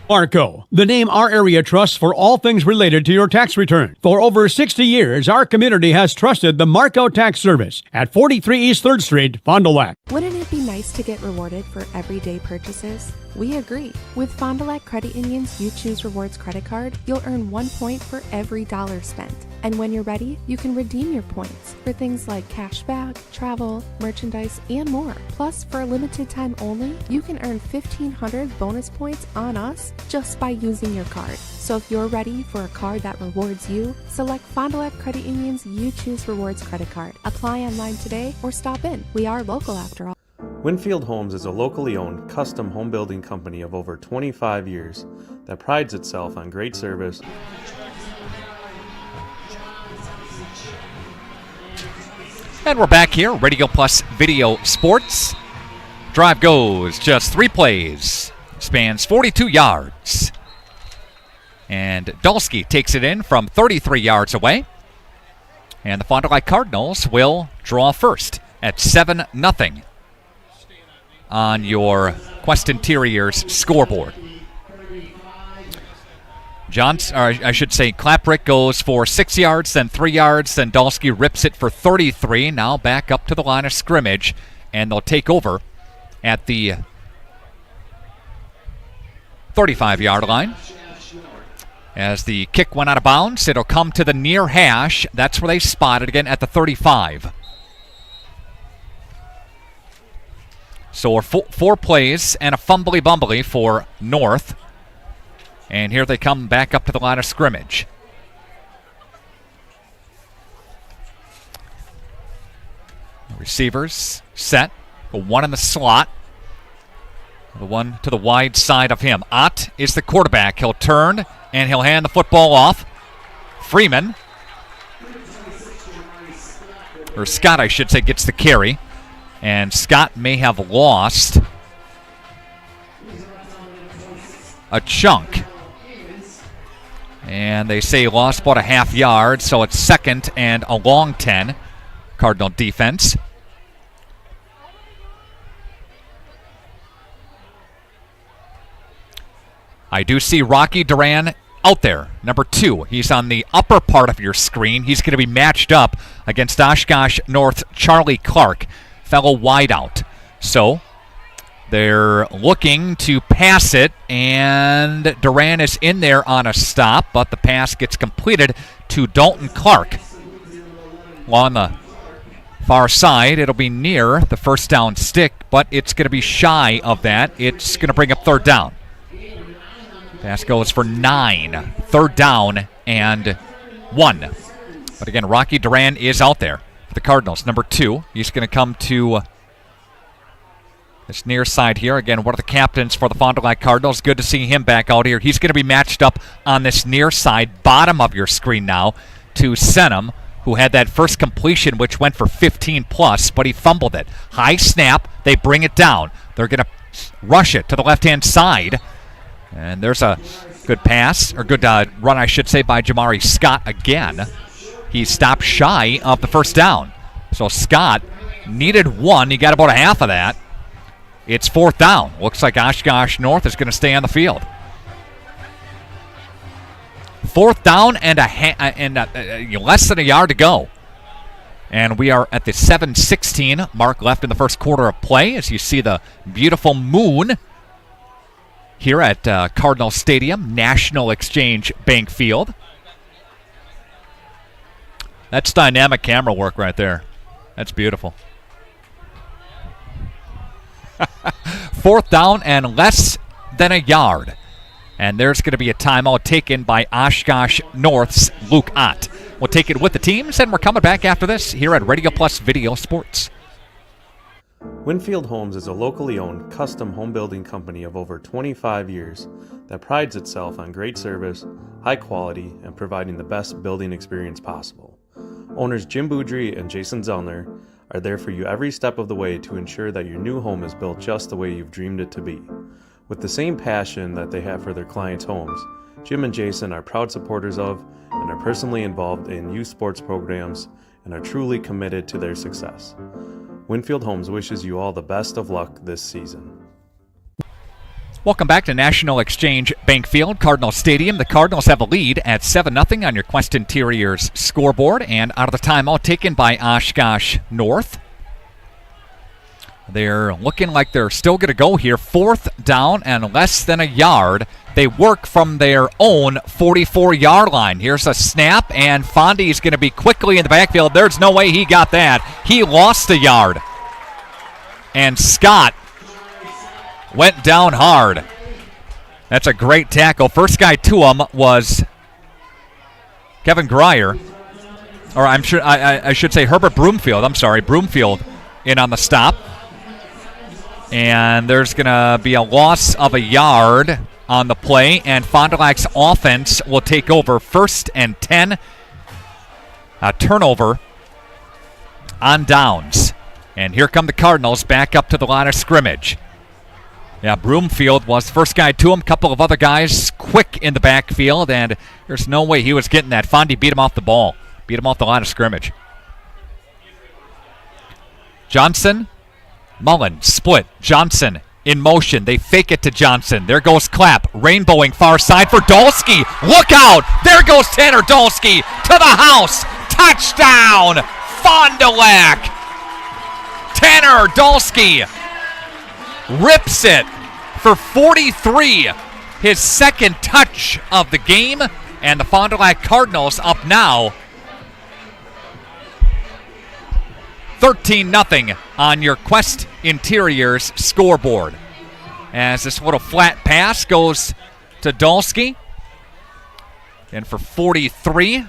Marco, the name our area trusts for all things related to your tax return. For over 60 years, our community has trusted the Marco Tax Service at 43 East 3rd Street, Fond du Lac. Wouldn't it be nice to get rewarded for everyday purchases? We agree. With Fond du Lac Credit Union's You Choose Rewards credit card, you'll earn 1 point for every dollar spent. And when you're ready, you can redeem your points for things like cashback, travel, merchandise, and more. Plus, for a limited time only, you can earn 1,500 bonus points on us just by using your card. So if you're ready for a card that rewards you, select Fond du Lac Credit Union's You Choose Rewards credit card. Apply online today or stop in. We are local after all. Winfield Homes is a locally owned custom home building company of over 25 years that prides itself on great service. And we're back here, Radio Plus Video Sports. Drive goes just 3 plays, spans 42 yards. And Dolsky takes it in from 33 yards away. And the Fond du Lac Cardinals will draw first at 7-0 on your Quest Interiors scoreboard. Clapprick goes for 6 yards, then 3 yards, then Dolsky rips it for 33. Now back up to the line of scrimmage, and they'll take over at the 35-yard line. As the kick went out of bounds, it'll come to the near hash. That's where they spot it again at the 35. So 4 plays and a fumbly-bumbly for North. And here they come back up to the line of scrimmage. Receivers set. The one in the slot. The one to the wide side of him. Ott is the quarterback. He'll turn and he'll hand the football off. Freeman, or Scott I should say, gets the carry. And Scott may have lost a chunk. And they say lost about a half yard, so it's 2nd and a long 10. Cardinal defense. I do see Rocky Duran out there, number 2. He's on the upper part of your screen. He's going to be matched up against Oshkosh North Charlie Clark, fellow wideout. So they're looking to pass it, and Duran is in there on a stop, but the pass gets completed to Dalton Clark. On the far side, it'll be near the first down stick, but it's going to be shy of that. It's going to bring up 3rd down. Pass goes for 9. 3rd down and 1. But again, Rocky Duran is out there for the Cardinals. Number 2, he's going to come to this near side here. Again, one of the captains for the Fond du Lac Cardinals. Good to see him back out here. He's going to be matched up on this near side, bottom of your screen now, to Senum, who had that first completion, which went for 15+, but he fumbled it. High snap. They bring it down. They're going to rush it to the left-hand side. And there's a good pass, or good run, I should say, by Jamari Scott again. He stopped shy of the first down. So Scott needed 1. He got about a half of that. It's 4th down. Looks like Oshkosh North is going to stay on the field. 4th down and less than a yard to go. And we are at the 7:16 mark left in the first quarter of play as you see the beautiful moon here at Cardinal Stadium, National Exchange Bank Field. That's dynamic camera work right there. That's beautiful. 4th down and less than a yard. And there's going to be a timeout taken by Oshkosh North's Luke Ott. We'll take it with the teams, and we're coming back after this here at Radio Plus Video Sports. Winfield Homes is a locally owned custom home building company of over 25 years that prides itself on great service, high quality, and providing the best building experience possible. Owners Jim Boudry and Jason Zellner are there for you every step of the way to ensure that your new home is built just the way you've dreamed it to be. With the same passion that they have for their clients' homes, Jim and Jason are proud supporters of and are personally involved in youth sports programs and are truly committed to their success. Winfield Homes wishes you all the best of luck this season. Welcome back to National Exchange Bank Field, Cardinal Stadium. The Cardinals have a lead at 7-0 on your Quest Interiors scoreboard, and out of the timeout taken by Oshkosh North. They're looking like they're still going to go here. 4th down and less than a yard. They work from their own 44-yard line. Here's a snap, and Fondy's going to be quickly in the backfield. There's no way he got that. He lost a yard. And Scott went down hard. That's a great tackle. First guy to him was Kevin Grier. Or I should say Herbert Broomfield. I'm sorry, Broomfield in on the stop. And there's going to be a loss of a yard on the play, and Fond du Lac's offense will take over 1st and 10. A turnover on downs. And here come the Cardinals back up to the line of scrimmage. Yeah, Broomfield was the first guy to him. Couple of other guys quick in the backfield, and there's no way he was getting that. Fondy beat him off the ball. Beat him off the line of scrimmage. Johnson, Mullen, split. Johnson in motion. They fake it to Johnson. There goes Clapp. Rainbowing far side for Dolsky. Look out! There goes Tanner Dolsky to the house. Touchdown! Fond du Lac. Tanner Dolsky rips it for 43. His second touch of the game. And the Fond du Lac Cardinals up now 13-0 on your Quest Interiors scoreboard. As this little flat pass goes to Dolsky. And for 43,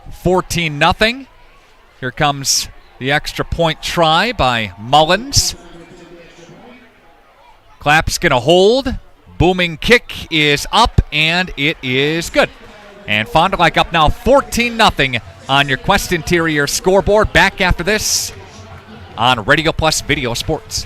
14-0. Here comes the extra point try by Mullins. Clapp's going to hold. Booming kick is up, and it is good. And Fond du Lac up now 14-0 on your Quest Interior scoreboard. Back after this on Radio Plus Video Sports.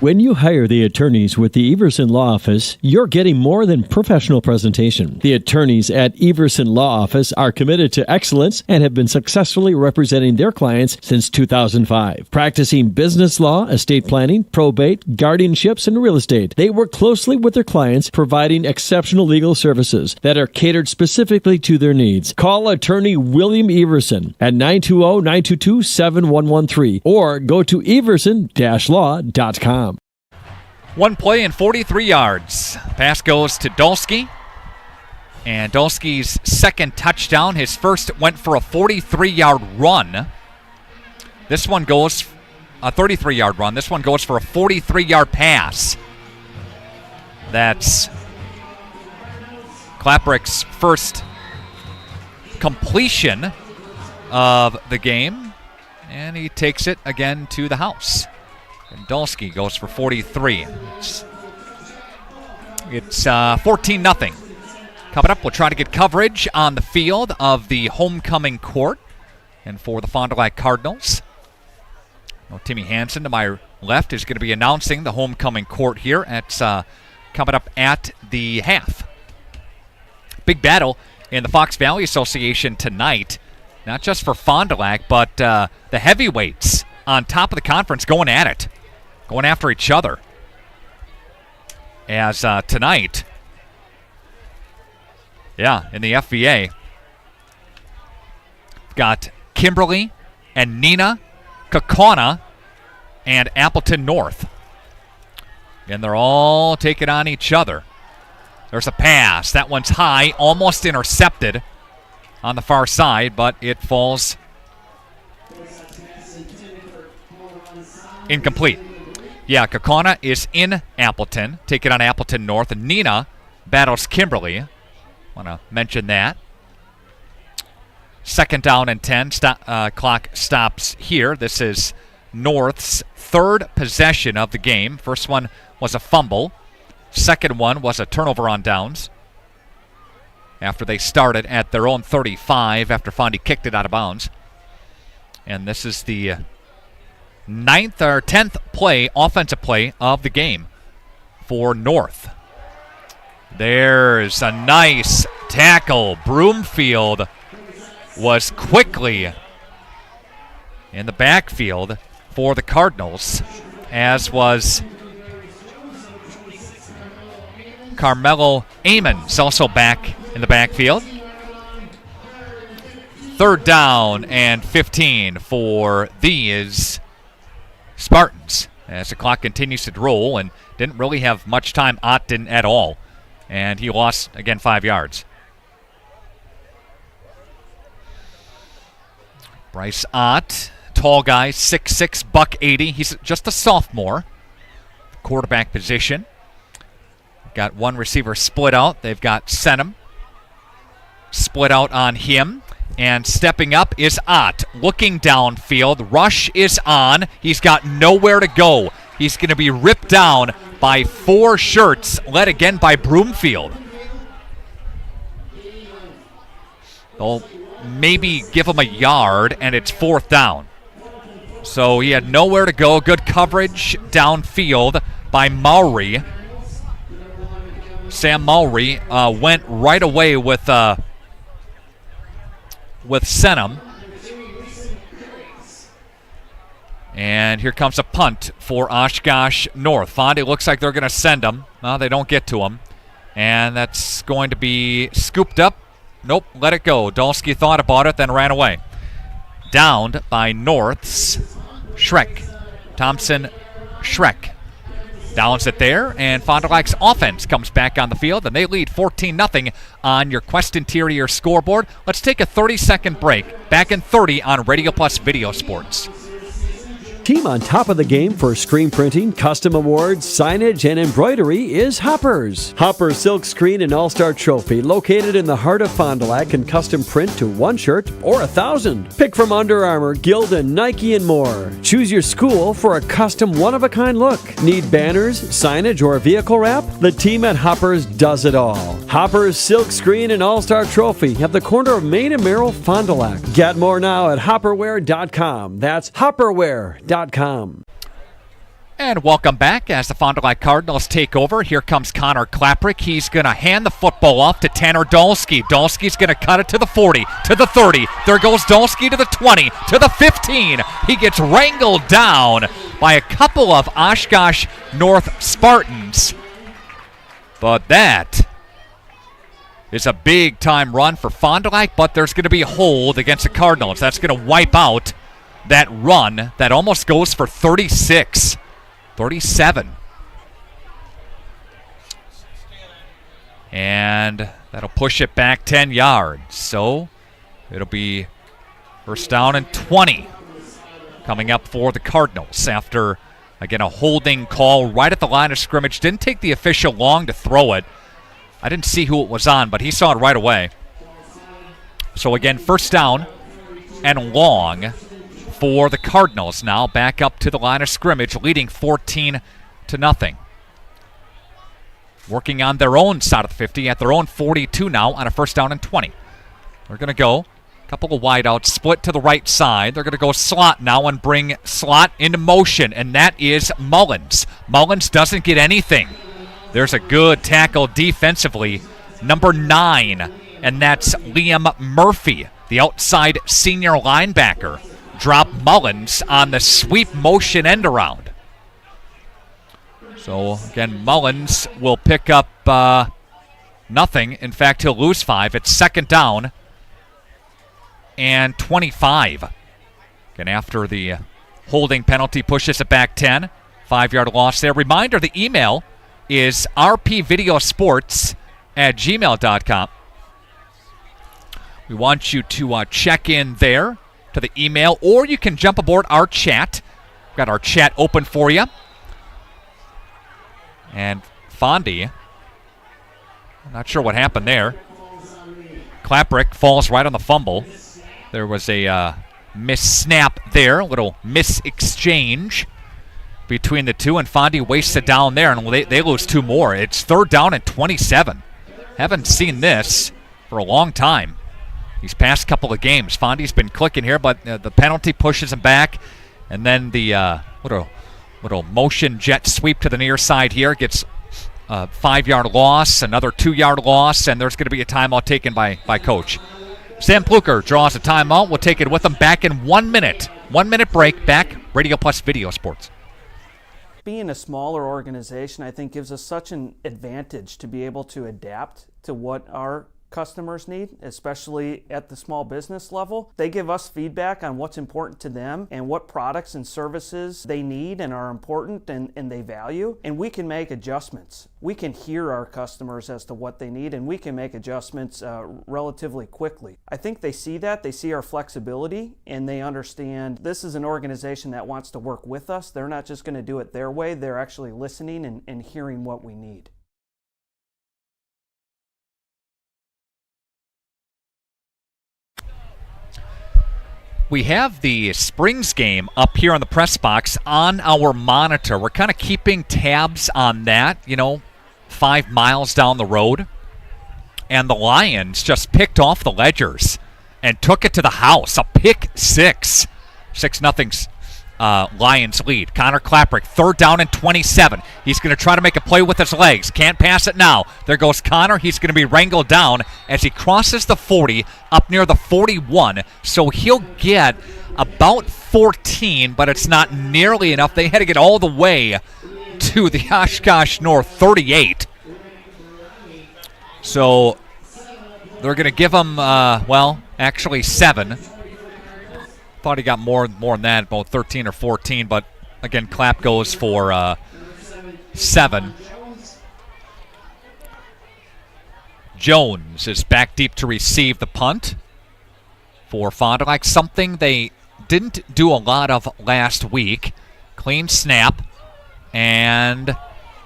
When you hire the attorneys with the Everson Law Office, you're getting more than professional presentation. The attorneys at Everson Law Office are committed to excellence and have been successfully representing their clients since 2005. Practicing business law, estate planning, probate, guardianships, and real estate, they work closely with their clients, providing exceptional legal services that are catered specifically to their needs. Call attorney William Everson at 920-922-7113 or go to everson-law.com. One play and 43 yards. Pass goes to Dolsky. And Dolsky's second touchdown. His first went for a 43-yard run. This one goes a 33-yard run. This one goes for a 43-yard pass. That's Klaprick's first completion of the game. And he takes it again to the house. And Dolsky goes for 43. It's 14-0. Coming up, we'll try to get coverage on the field of the homecoming court. And for the Fond du Lac Cardinals, Timmy Hansen to my left is going to be announcing the homecoming court here. It's coming up at the half. Big battle in the Fox Valley Association tonight. Not just for Fond du Lac, but the heavyweights on top of the conference going at it. Going after each other. As tonight, in the FVA, got Kimberly and Neenah, Kaukauna, and Appleton North. And they're all taking on each other. There's a pass. That one's high, almost intercepted on the far side, but it falls incomplete. Yeah, Kaukauna is in Appleton, taking on Appleton North, and Neenah battles Kimberly. Want to mention that. 2nd down and 10. Clock stops here. This is North's 3rd possession of the game. First one was a fumble. Second one was a turnover on downs after they started at their own 35 after Fondy kicked it out of bounds. And this is the 9th or 10th play, offensive play of the game for North. There's a nice tackle. Broomfield was quickly in the backfield for the Cardinals, as was Carmelo Amons, also back in the backfield. 3rd down and 15 for these Spartans as the clock continues to roll, and didn't really have much time, Ott didn't at all, and he lost, again, 5 yards. Bryce Ott, tall guy, 6'6", $180. He's just a sophomore. Quarterback position. Got one receiver split out. They've got Senham split out on him. And stepping up is Ott. Looking downfield. Rush is on. He's got nowhere to go. He's going to be ripped down by 4 shirts, led again by Broomfield. They'll maybe give him a yard, and it's 4th down. So he had nowhere to go. Good coverage downfield by Mowry. Sam Mowry went right away with Senham. And here comes a punt for Oshkosh North. Fondy looks like they're going to send him. No, they don't get to him. And that's going to be scooped up. Nope, let it go. Dolsky thought about it, then ran away. Downed by North's Schreck. Thompson Schreck downs it there, and Fond du Lac's offense comes back on the field, and they lead 14-0 on your Quest Interior scoreboard. Let's take a 30-second break. Back in 30 on Radio Plus Video Sports. Team on top of the game for screen printing, custom awards, signage, and embroidery is Hoppers. Hoppers Silk Screen and All-Star Trophy, located in the heart of Fond du Lac, can custom print to 1 shirt or 1,000. Pick from Under Armour, Gildan, Nike, and more. Choose your school for a custom one-of-a-kind look. Need banners, signage, or vehicle wrap? The team at Hoppers does it all. Hoppers Silk Screen and All-Star Trophy at the corner of Main and Merrill, Fond du Lac. Get more now at hopperware.com. That's hopperware.com. And welcome back as the Fond du Lac Cardinals take over. Here comes Connor Klaprick. He's going to hand the football off to Tanner Dolsky. Dolsky's going to cut it to the 40, to the 30. There goes Dolsky to the 20, to the 15. He gets wrangled down by a couple of Oshkosh North Spartans. But that is a big-time run for Fond du Lac, but there's going to be a hold against the Cardinals. That's going to wipe out that run that almost goes for 36, 37. And that'll push it back 10 yards. So it'll be 1st down and 20 coming up for the Cardinals after, again, a holding call right at the line of scrimmage. Didn't take the official long to throw it. I didn't see who it was on, but he saw it right away. So again, 1st down and long for the Cardinals now, back up to the line of scrimmage, leading 14-0. Working on their own side of the 50 at their own 42 now on a 1st down and 20. They're going to go a couple of wideouts, split to the right side. They're going to go slot now and bring slot into motion, and that is Mullins. Mullins doesn't get anything. There's a good tackle defensively, number 9, and that's Liam Murphy, the outside senior linebacker. Drop Mullins on the sweep motion end around. So, again, Mullins will pick up nothing. In fact, he'll lose 5. It's 2nd down and 25. Again, after the holding penalty, pushes it back 10. 5-yard loss there. Reminder, the email is rpvideosports@gmail.com. We want you to check in there to the email, or you can jump aboard our chat. We've got our chat open for you. And Fondy, I'm not sure what happened there. Klaprick falls right on the fumble. There was a miss-snap there, a little miss-exchange between the two, and Fondy wastes it down there, and they lose 2 more. It's 3rd down and 27. Haven't seen this for a long time these past couple of games. Fondy's been clicking here, but the penalty pushes him back, and then the little motion jet sweep to the near side here gets a 5-yard loss, another 2-yard loss, and there's going to be a timeout taken by Coach. Sam Pluer draws a timeout. We'll take it with him back in 1 minute. 1 minute break. Back, Radio Plus Video Sports. Being a smaller organization, I think, gives us such an advantage to be able to adapt to what our customers need, especially at the small business level. They give us feedback on what's important to them and what products and services they need and are important and they value, and we can make adjustments. We can hear our customers as to what they need, and we can make adjustments relatively quickly. I think they see that, they see our flexibility, and they understand this is an organization that wants to work with us. They're not just going to do it their way, they're actually listening and hearing what we need. We have the Springs game up here on the press box on our monitor. We're kind of keeping tabs on that, 5 miles down the road. And the Lions just picked off the Ledgers and took it to the house. A pick 6. 6-0 Lions lead. Connor Klaprick, 3rd down and 27. He's going to try to make a play with his legs. Can't pass it now. There goes Connor. He's going to be wrangled down as he crosses the 40 up near the 41. So he'll get about 14, but it's not nearly enough. They had to get all the way to the Oshkosh North 38. So they're going to give him, actually 7. Thought he got more than that, about 13 or 14, but again, Clapp goes for 7. Jones is back deep to receive the punt for Fond du Lac, something they didn't do a lot of last week. Clean snap, and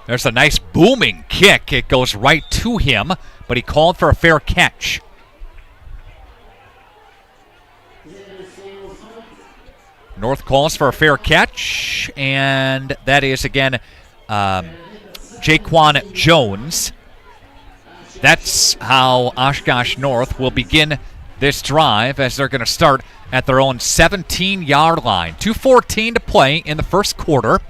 there's a nice booming kick. It goes right to him, but he called for a fair catch. North calls for a fair catch, and that is, again, Jaquan Jones. That's how Oshkosh North will begin this drive, as they're going to start at their own 17-yard line. 2:14 to play in the first quarter.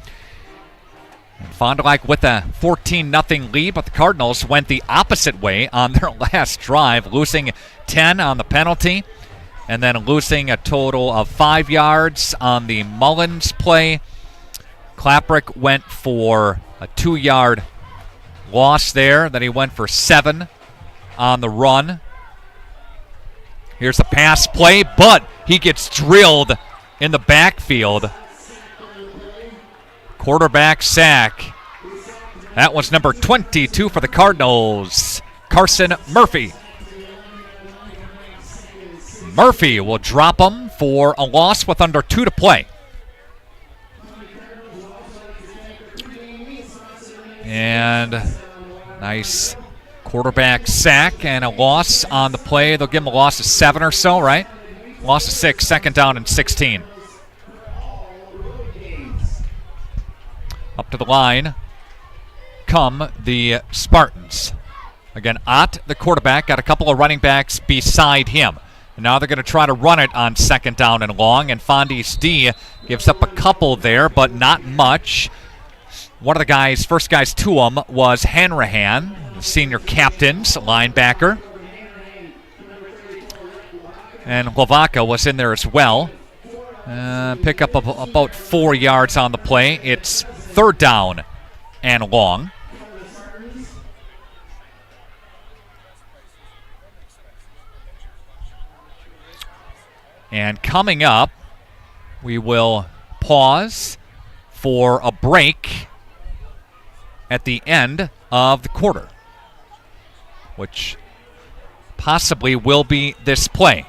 And Fond du Lac with a 14-0 lead, but the Cardinals went the opposite way on their last drive, losing 10 on the penalty, and then losing a total of 5 yards on the Mullins play. Klaprick went for a 2-yard loss there. Then he went for 7 on the run. Here's a pass play, but he gets drilled in the backfield. Quarterback sack. That was number 22 for the Cardinals, Carson Murphy. Murphy will drop him for a loss with under 2 to play. And nice quarterback sack and a loss on the play. They'll give him a loss of 7 or so, right? Loss of 6, 2nd down and 16. Up to the line come the Spartans. Again, Ott, the quarterback, got a couple of running backs beside him. Now they're going to try to run it on 2nd down and long, and Fondy's D gives up a couple there, but not much. One of the guys, first guys to him, was Hanrahan, the senior captain's linebacker. And Lavaca was in there as well. Pick up about 4 yards on the play. It's 3rd down and long. And coming up we will pause for a break at the end of the quarter, which possibly will be this play.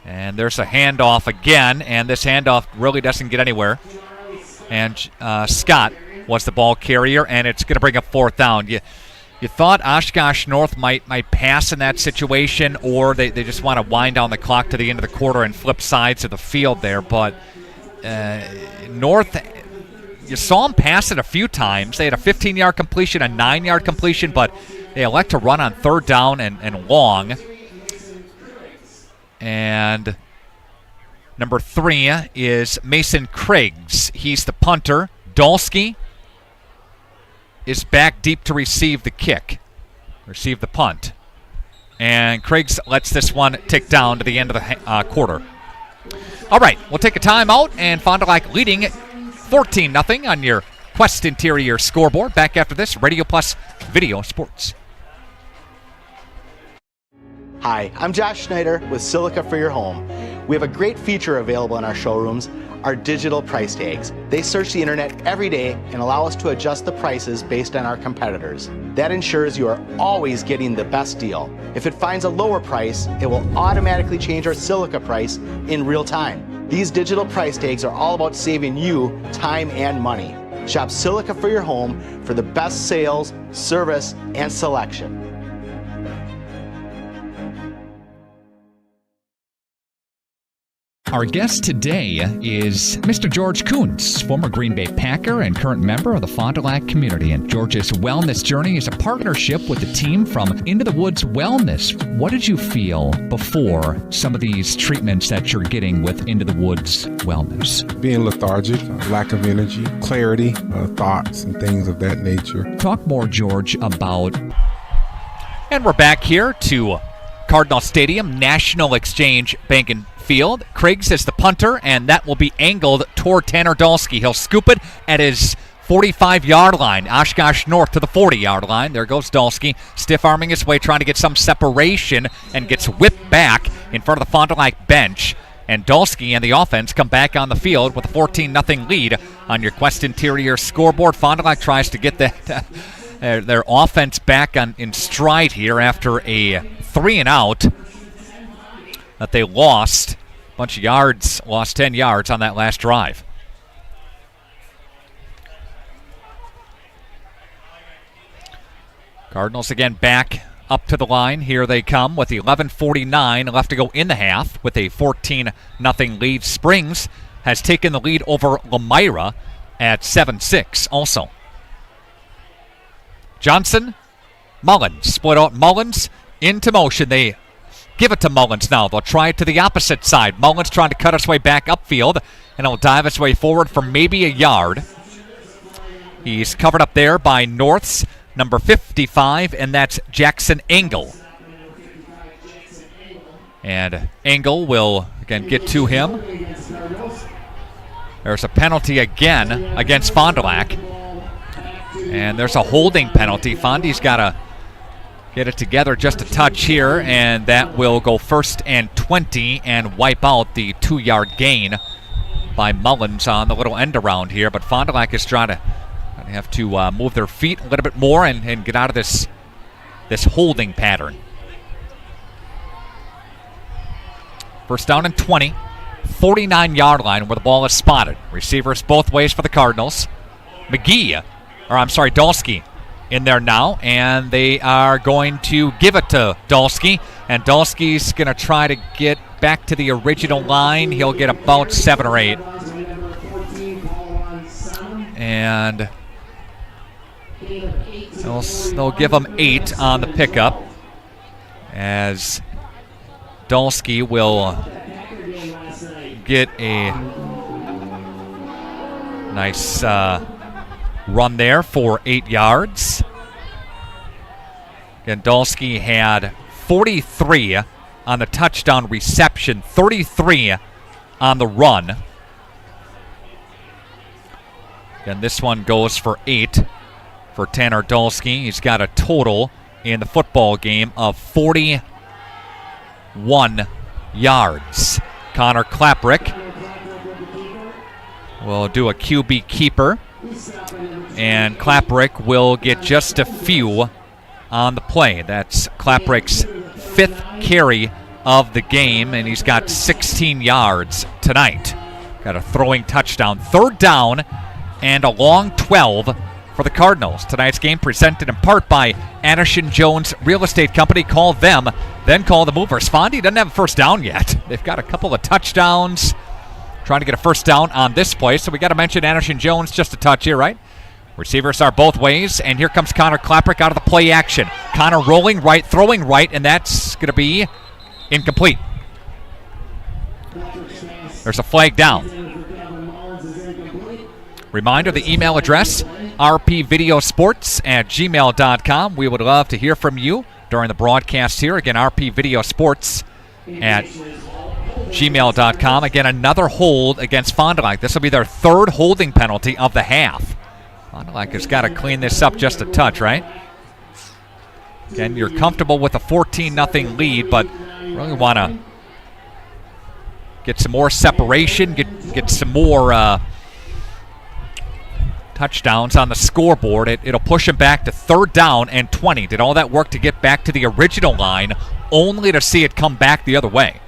And there's a handoff again, and this handoff really doesn't get anywhere. And Scott was the ball carrier, and it's going to bring up fourth down. You thought Oshkosh North might pass in that situation, or they just want to wind down the clock to the end of the quarter and flip sides of the field there. But North, you saw them pass it a few times. They had a 15-yard completion, a 9-yard completion, but they elect to run on third down and long. And number 3 is Mason Craigs. He's the punter. Dolsky is back deep to receive the punt. And Craigs lets this one tick down to the end of the quarter. All right, we'll take a timeout, and Fond du Lac leading 14-0 on your Quest Interior scoreboard. Back after this, Radio Plus Video Sports. Hi, I'm Josh Schneider with Silica for Your Home. We have a great feature available in our showrooms, our digital price tags. They search the internet every day and allow us to adjust the prices based on our competitors. That ensures you are always getting the best deal. If it finds a lower price, it will automatically change our Silica price in real time. These digital price tags are all about saving you time and money. Shop Silica for Your Home for the best sales, service, and selection. Our guest today is Mr. George Kuntz, former Green Bay Packer and current member of the Fond du Lac community. And George's wellness journey is a partnership with the team from Into the Woods Wellness. What did you feel before some of these treatments that you're getting with Into the Woods Wellness? Being lethargic, lack of energy, clarity, thoughts, and things of that nature. Talk more, George, about... And we're back here to Cardinal Stadium, National Exchange Bank and Field. Craigs is the punter, and that will be angled toward Tanner Dolsky. He'll scoop it at his 45-yard line. Oshkosh North to the 40-yard line. There goes Dolsky, stiff-arming his way, trying to get some separation, and gets whipped back in front of the Fond du Lac bench. And Dolsky and the offense come back on the field with a 14-0 lead on your Quest Interior scoreboard. Fond du Lac tries to get their offense back in stride here after a 3-and-out that they lost. A bunch of yards, lost 10 yards on that last drive. Cardinals again back up to the line. Here they come with 11:49 left to go in the half with a 14-0 lead. Springs has taken the lead over Lemira at 7-6 also. Johnson, Mullins, split out Mullins into motion. They give it to Mullins now. They'll try it to the opposite side. Mullins trying to cut his way back upfield, and he'll dive his way forward for maybe a yard. He's covered up there by North's number 55, and that's Jackson Engel. And Engel will again get to him. There's a penalty again against Fond du Lac. And there's a holding penalty. Fondy's got to get it together just a touch here, and that will go 1st and 20 and wipe out the 2-yard gain by Mullins on the little end around here. But Fond du Lac is trying to have to move their feet a little bit more and get out of this holding pattern. 1st down and 20, 49-yard line where the ball is spotted. Receivers both ways for the Cardinals. Dolsky in there now, and they are going to give it to Dolsky, and Dolsky's going to try to get back to the original line. He'll get about 7 or 8. And they'll give him 8 on the pickup, as Dolsky will get a nice run there for 8 yards. Again, Dolsky had 43 on the touchdown reception, 33 on the run. Again, this one goes for 8 for Tanner Dolsky. He's got a total in the football game of 41 yards. Connor Klaprick will do a QB keeper. And Klaprick will get just a few on the play. That's Klaprick's 5th carry of the game, and he's got 16 yards tonight. Got a throwing touchdown. 3rd down and a long 12 for the Cardinals. Tonight's game presented in part by Anderson Jones Real Estate Company. Call them, then call the Movers. Fondy doesn't have a first down yet. They've got a couple of touchdowns. Trying to get a first down on this play, so we got to mention Anderson Jones just a touch here, right? Receivers are both ways, and here comes Connor Klaprick out of the play action. Connor rolling right, throwing right, and that's going to be incomplete. There's a flag down. Reminder, the email address, rpvideosports@gmail.com. We would love to hear from you during the broadcast here. Again, rpvideosports@gmail.com. Again, another hold against Fond du Lac. This will be their 3rd holding penalty of the half. Fond du Lac has got to clean this up just a touch, right? Again, you're comfortable with a 14-0 lead, but really want to get some more separation, get some more touchdowns on the scoreboard. It'll push him back to 3rd down and 20. Did all that work to get back to the original line, only to see it come back the other way.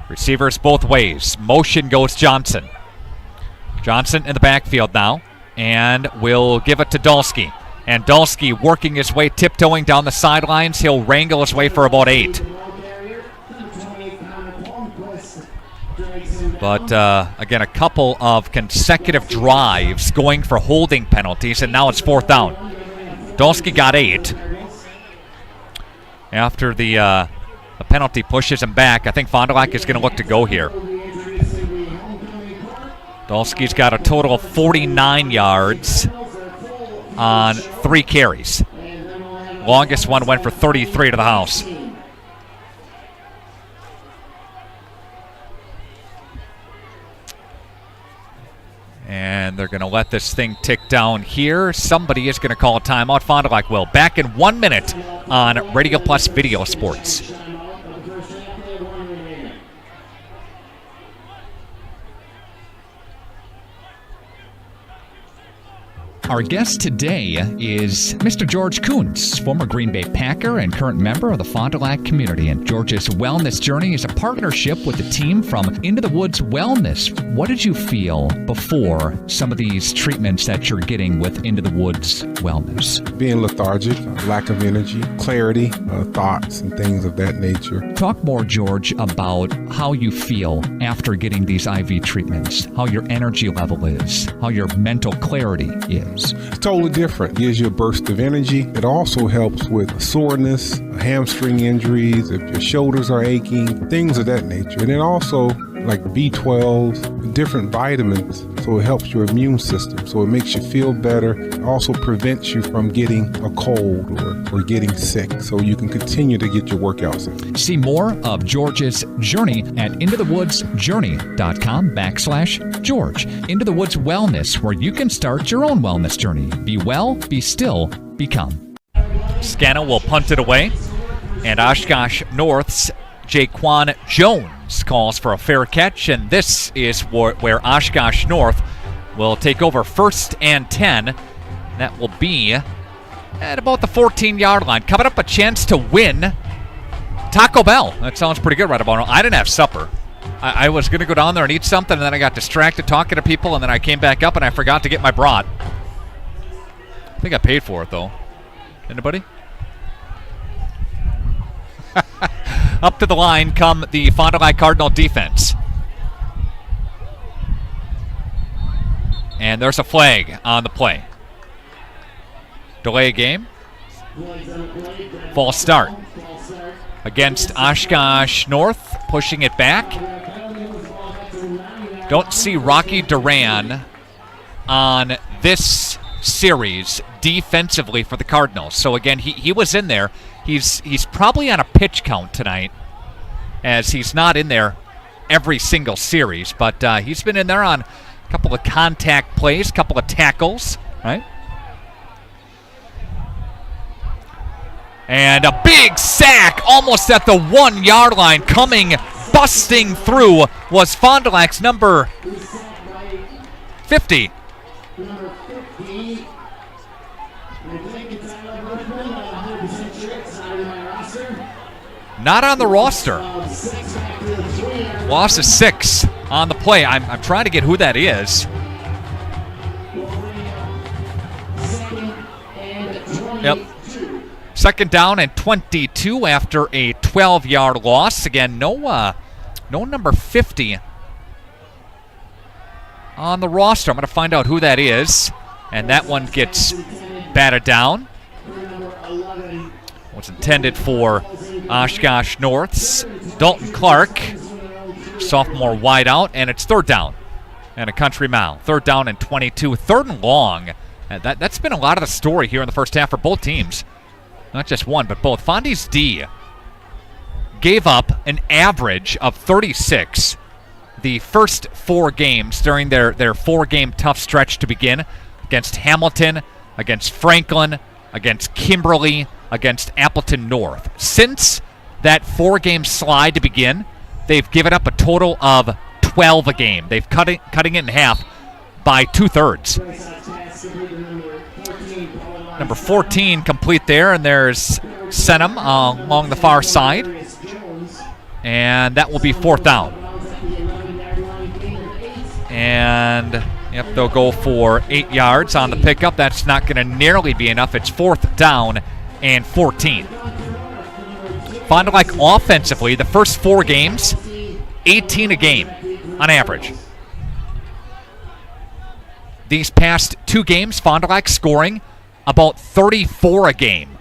Receivers both ways. Motion goes Johnson. Johnson in the backfield now, and will give it to Dulski. And Dulski working his way, tiptoeing down the sidelines. He'll wrangle his way for about 8. But, again, a couple of consecutive drives going for holding penalties, and now it's 4th down. Dulski got 8. After the penalty pushes him back, I think Fond du Lac is going to look to go here. Dulski's got a total of 49 yards on 3 carries. Longest one went for 33 to the house. And they're going to let this thing tick down here. Somebody is going to call a timeout. Fond du Lac will. Back in 1 minute on Radio Plus Video Sports. Our guest today is Mr. George Kuntz, former Green Bay Packer and current member of the Fond du Lac community. And George's wellness journey is a partnership with the team from Into the Woods Wellness. What did you feel before some of these treatments that you're getting with Into the Woods Wellness? Being lethargic, lack of energy, clarity, thoughts and things of that nature. Talk more, George, about how you feel after getting these IV treatments, how your energy level is, how your mental clarity is. It's totally different. It gives you a burst of energy. It also helps with soreness, hamstring injuries, if your shoulders are aching, things of that nature. And then also like B12, different vitamins, so it helps your immune system. So it makes you feel better. It also prevents you from getting a cold or getting sick, so you can continue to get your workouts in. See more of George's journey at intothewoodsjourney.com/George. Into the Woods Wellness, where you can start your own wellness journey. Be well, be still, become. Scannell will punt it away, and Oshkosh North's Jaquan Jones calls for a fair catch, and this is where Oshkosh North will take over 1st and 10. That will be at about the 14-yard line. Coming up, a chance to win Taco Bell. That sounds pretty good right about now. I didn't have supper. I was going to go down there and eat something, and then I got distracted talking to people, and then I came back up and I forgot to get my brat. I think I paid for it, though. Anybody? Up to the line come the Fond du Lac Cardinal defense. And there's a flag on the play. Delay game. False start against Oshkosh North, pushing it back. Don't see Rocky Duran on this series defensively for the Cardinals. So again, he was in there. He's probably on a pitch count tonight, as he's not in there every single series, but he's been in there on a couple of contact plays, a couple of tackles, right? And a big sack almost at the 1-yard line coming busting through was Fond du Lac's number 50. Not on the roster. Loss of 6 on the play. I'm trying to get who that is. Yep. Second down and 22 after a 12-yard loss. Again, no number 50 on the roster. I'm going to find out who that is. And that one gets batted down. Was intended for Oshkosh North's Dalton Clark. Sophomore wide out, and it's third down and a country mile. Third down and 22. Third and long. That's been a lot of the story here in the first half for both teams. Not just one, but both. Fondy's D gave up an average of 36 the first 4 games during their 4-game tough stretch to begin against Hamilton, against Franklin, against Kimberly, against Appleton North. Since that 4-game slide to begin, they've given up a total of 12 a game. They've cutting it in half by 2/3. Number 14 complete there, and there's Senham along the far side. And that will be fourth down. And yep, they'll go for 8 yards on the pickup. That's not going to nearly be enough. It's fourth down and 14. Fond du Lac offensively, the first 4 games, 18 a game on average. These past 2 games, Fond du Lac scoring about 34 a game.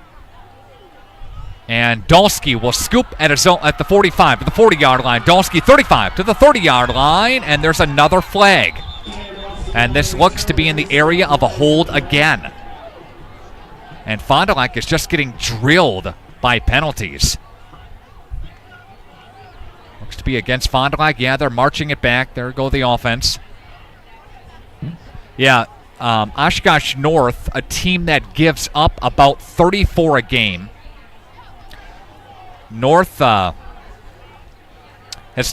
And Dolsky will scoop at the 45 to the 40-yard line. Dolsky 35 to the 30-yard line, and there's another flag. And this looks to be in the area of a hold again. And Fond du Lac is just getting drilled by penalties. Looks to be against Fond du Lac. Yeah, they're marching it back. There go the offense. Yeah, Oshkosh North, a team that gives up about 34 a game. North has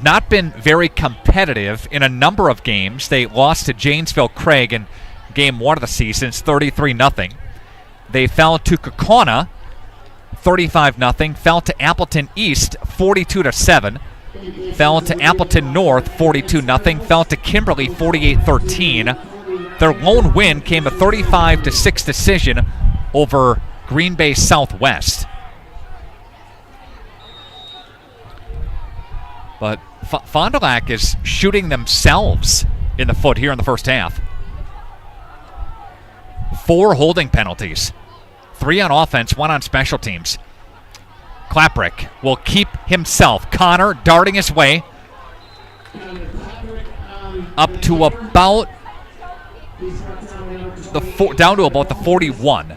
not been very competitive in a number of games. They lost to Janesville Craig in game 1 of the season, 33-0. They fell to Kaukauna, 35-0. Fell to Appleton East, 42-7. Fell to Appleton North, 42-0. Fell to Kimberly, 48-13. Their lone win came a 35-6 decision over Green Bay Southwest. But Fond du Lac is shooting themselves in the foot here in the first half. 4 holding penalties. 3 on offense, 1 on special teams. Klaprick will keep himself. Connor darting his way up to about down to about the 41.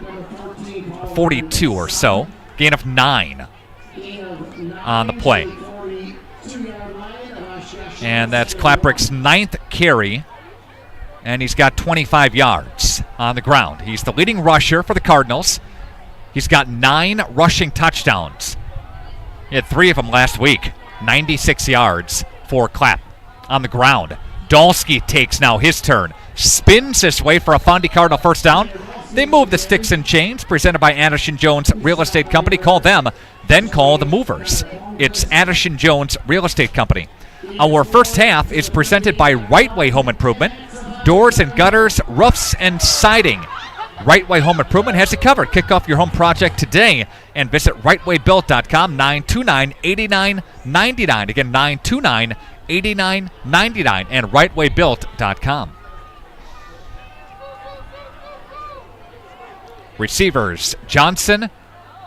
42 or so. Gain of 9 on the play. And that's Klaprick's 9th carry. And he's got 25 yards on the ground. He's the leading rusher for the Cardinals. He's got 9 rushing touchdowns. He had 3 of them last week. 96 yards for Clapp on the ground. Dolsky takes now his turn. Spins his way for a Fondy Cardinal first down. They move the sticks and chains, presented by Addison Jones Real Estate Company. Call them, then call the movers. It's Addison Jones Real Estate Company. Our first half is presented by Right Way Home Improvement. Doors and gutters, roofs and siding. Right Way Home Improvement has you covered. Kick off your home project today and visit rightwaybuilt.com, 929-8999. Again, 929-8999 and rightwaybuilt.com. Receivers, Johnson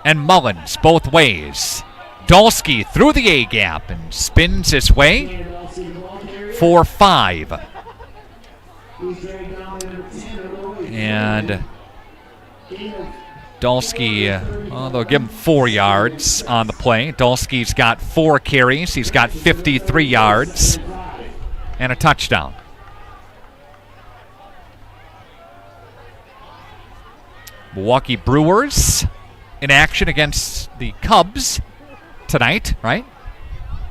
and Mullins both ways. Dolsky through the A-gap and spins his way for 5. And Dolsky, they'll give him 4 yards on the play. Dolsky's got 4 carries. He's got 53 yards and a touchdown. Milwaukee Brewers in action against the Cubs tonight, right?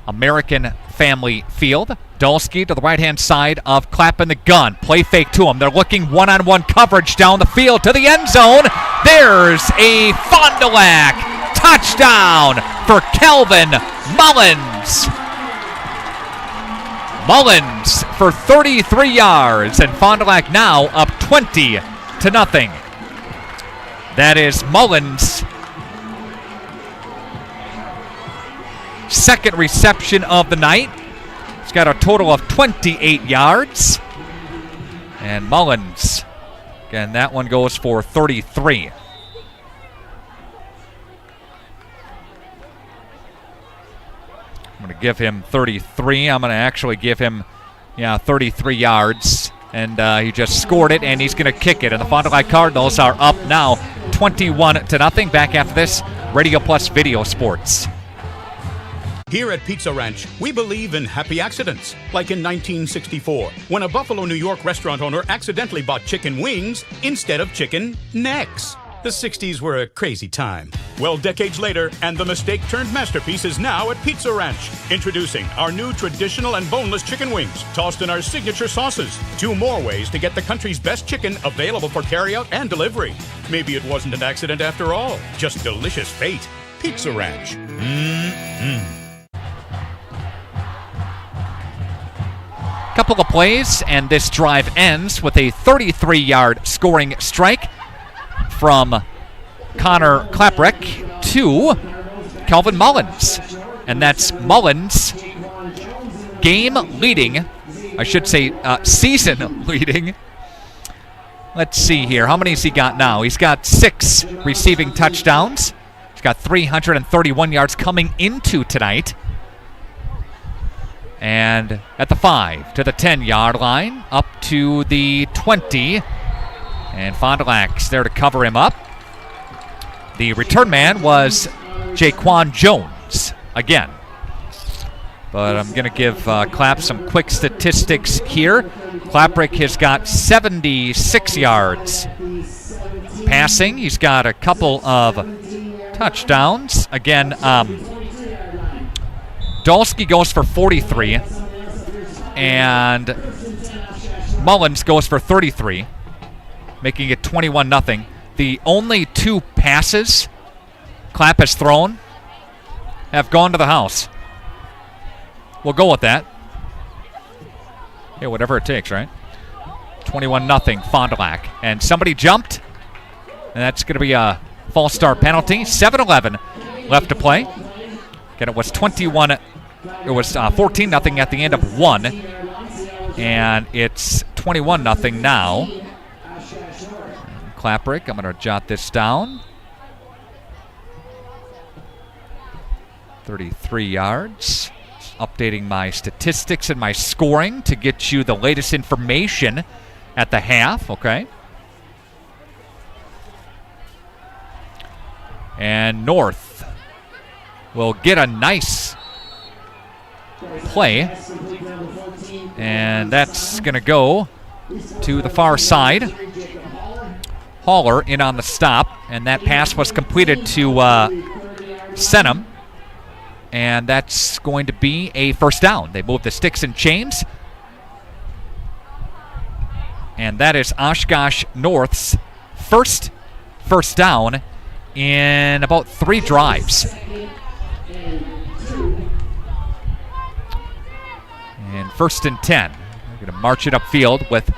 American family field. Dolsky to the right-hand side of Clapp in the gun. Play fake to him. They're looking one-on-one coverage down the field to the end zone. There's a Fond du Lac touchdown for Calvin Mullins. Mullins for 33 yards, and Fond du Lac now up 20-0. That is Mullins' second reception of the night. He's got a total of 28 yards. And Mullins, again, that one goes for 33. I'm going to give him 33. I'm going to actually give him, 33 yards. And he just scored it, and he's going to kick it. And the Fond du Lac Cardinals are up now 21-0. Back after this, Radio Plus Video Sports. Here at Pizza Ranch, we believe in happy accidents, like in 1964, when a Buffalo, New York restaurant owner accidentally bought chicken wings instead of chicken necks. The 60s were a crazy time. Well, decades later, and the mistake-turned masterpiece is now at Pizza Ranch. Introducing our new traditional and boneless chicken wings, tossed in our signature sauces. 2 more ways to get the country's best chicken available for carryout and delivery. Maybe it wasn't an accident after all, just delicious fate. Pizza Ranch. Couple of plays, and this drive ends with a 33-yard scoring strike from Connor Klaprick to Calvin Mullins. And that's Mullins' game-leading, I should say season-leading. Let's see here. How many has he got now? He's got 6 receiving touchdowns. He's got 331 yards coming into tonight. And at the 5 to the 10-yard line, up to the 20. And Fond du Lac's there to cover him up. The return man was Jaquan Jones again. But I'm going to give Clapp some quick statistics here. Klaprick has got 76 yards passing. He's got a couple of touchdowns. Again, Dolsky goes for 43, and Mullins goes for 33, making it 21-0. The only 2 passes Clapp has thrown have gone to the house. We'll go with that. Yeah, whatever it takes, right? 21-0 Fond du Lac. And somebody jumped, and that's going to be a false start penalty. 7-11 left to play. Again, it was 14-0 at the end of 1, and it's 21-0 now. Klaprick, I'm going to jot this down. 33 yards. Updating my statistics and my scoring to get you the latest information at the half, okay? And North will get a nice play, and that's going to go to the far side. Haller in on the stop, and that pass was completed to Senham, and that's going to be a first down. They move the sticks and chains, and that is Oshkosh North's first down in about 3 drives. And 1st and 10. We're going to march it upfield with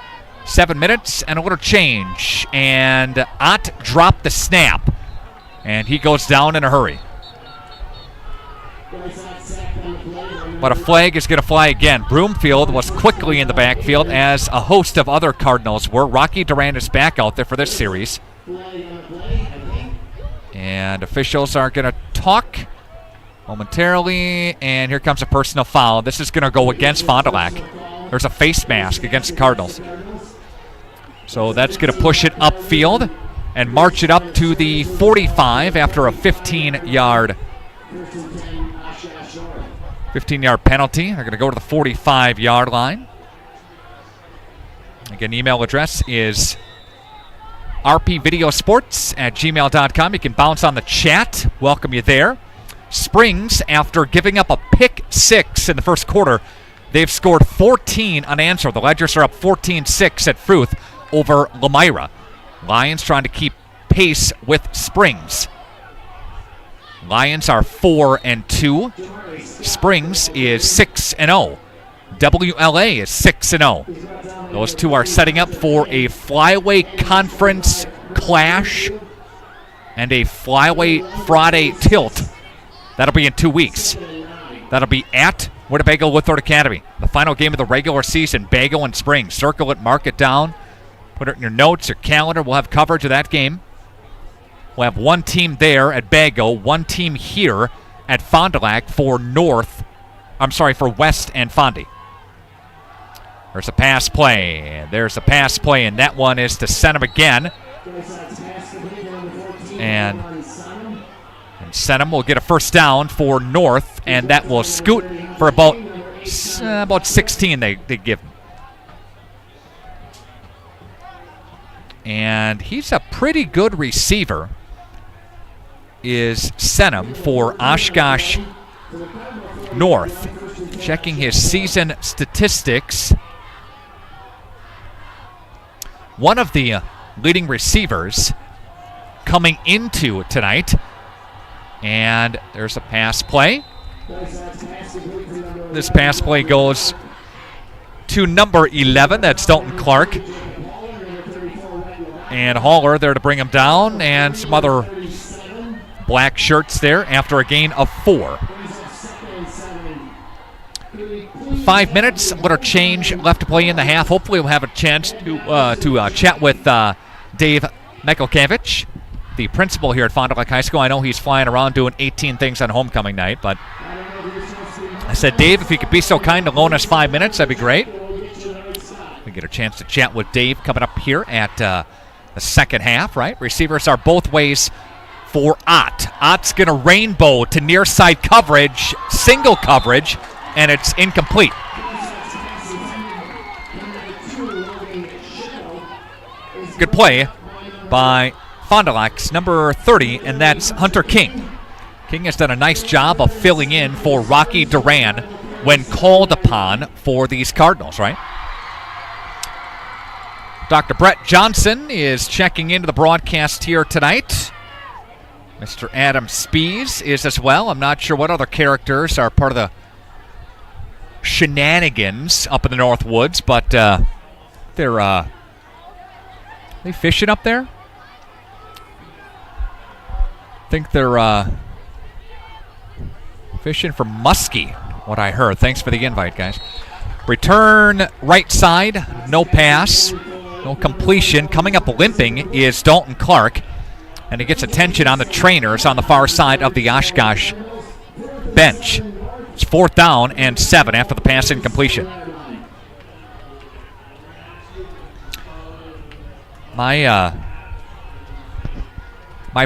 7 minutes and a little change. And Ott dropped the snap, and he goes down in a hurry. But a flag is going to fly again. Broomfield was quickly in the backfield, as a host of other Cardinals were. Rocky Durant is back out there for this series. And officials are going to talk momentarily, and here comes a personal foul. This is going to go against Fond du Lac. There's a face mask against the Cardinals. So that's going to push it upfield and march it up to the 45 after a 15-yard penalty. They're going to go to the 45-yard line. Again, email address is rpvideosports@gmail.com. You can bounce on the chat. Welcome you there. Springs, after giving up a pick 6 in the first quarter, they've scored 14 unanswered. The Ledgers are up 14-6 at Fruth over Lemira. Lions trying to keep pace with Springs. Lions are 4-2. Springs is 6-0. WLA is 6-0. Those two are setting up for a Flyway Conference clash and a Flyway Friday tilt. That'll be in 2 weeks. That'll be at Winnebago Lithord Academy. The final game of the regular season, Bago and Springs. Circle it, mark it down. Put it in your notes, your calendar. We'll have coverage of that game. We'll have one team there at Bago, one team here at Fond du Lac for West and Fondy. There's a pass play. There's a pass play, and that one is to Senum again. And Senum will get a first down for North, and that will scoot for about 16 they give him. And he's a pretty good receiver, is Senum for Oshkosh North. Checking his season statistics. One of the leading receivers coming into tonight. And there's a pass play. This pass play goes to number 11. That's Dalton Clark. And Haller there to bring him down. And some other black shirts there after a gain of 4. 5 minutes, a little change left to play in the half. Hopefully we'll have a chance to chat with Dave Mekelkevich, the principal here at Fond du Lac High School. I know he's flying around doing 18 things on homecoming night, but I said, Dave, if you could be so kind to loan us 5 minutes, that'd be great. We get a chance to chat with Dave coming up here at the second half, right? Receivers are both ways for Ott. Ott's going to rainbow to near side coverage, single coverage, and it's incomplete. Good play by Fond du Lac's number 30, and that's Hunter King. King has done a nice job of filling in for Rocky Duran when called upon for these Cardinals, right? Dr. Brett Johnson is checking into the broadcast here tonight. Mr. Adam Spees is as well. I'm not sure what other characters are part of the shenanigans up in the North Woods, but they're they fishing up there? I think they're fishing for muskie, what I heard. Thanks for the invite, guys. Return right side, no pass, no completion. Coming up limping is Dalton Clark, and he gets attention on the trainers on the far side of the Oshkosh bench. It's 4th down and 7 after the pass incompletion. My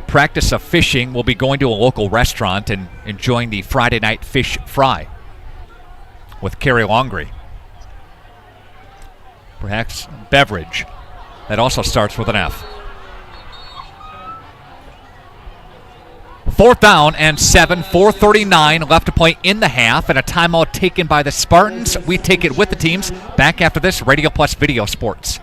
practice of fishing will be going to a local restaurant and enjoying the Friday night fish fry with Carrie Longree. Perhaps beverage that also starts with an F. 4th down and 7, 4:39 left to play in the half, and a timeout taken by the Spartans. We take it with the teams. Back after this, Radio Plus Video Sports.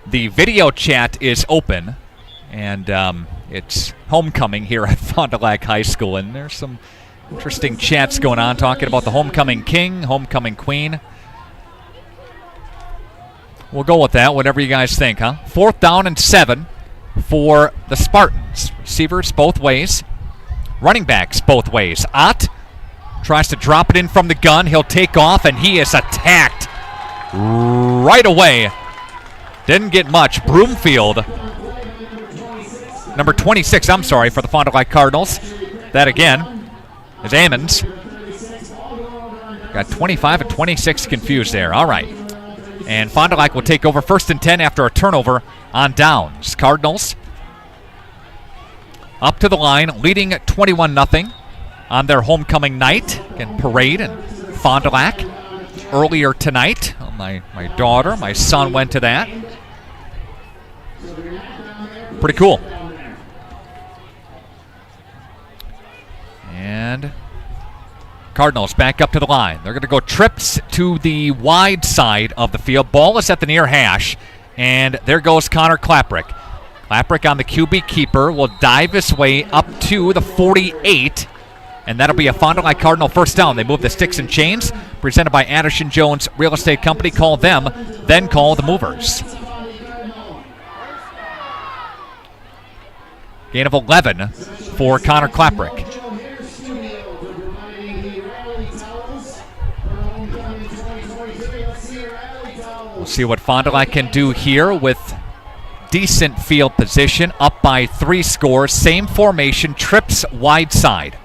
The video chat is open, and it's homecoming here at Fond du Lac High School, and there's some interesting chats going on talking about the homecoming king, homecoming queen. We'll go with that, whatever you guys think, huh? 4th down and 7 for the Spartans. Receivers both ways, running backs both ways. Ott tries to drop it in from the gun. He'll take off, and he is attacked right away. Didn't get much. Broomfield Number 26, I'm sorry, for the Fond du Lac Cardinals. That again is Ammons. Got 25 and 26 confused there. All right. And Fond du Lac will take over 1st and 10 after a turnover on downs. Cardinals up to the line, leading 21-0 on their homecoming night. Again, parade in Fond du Lac earlier tonight. My daughter, my son went to that. Pretty cool. And Cardinals back up to the line. They're going to go trips to the wide side of the field. Ball is at the near hash, and there goes Connor Klaprick. Klaprick on the QB keeper will dive his way up to the 48, and that'll be a Fond du Lac Cardinal first down. They move the sticks and chains, presented by Addison Jones Real Estate Company. Call them, then call the movers. Gain of 11 for Connor Klaprick. We'll see what Fond du Lac can do here with decent field position, up by 3 scores. Same formation, trips wide side.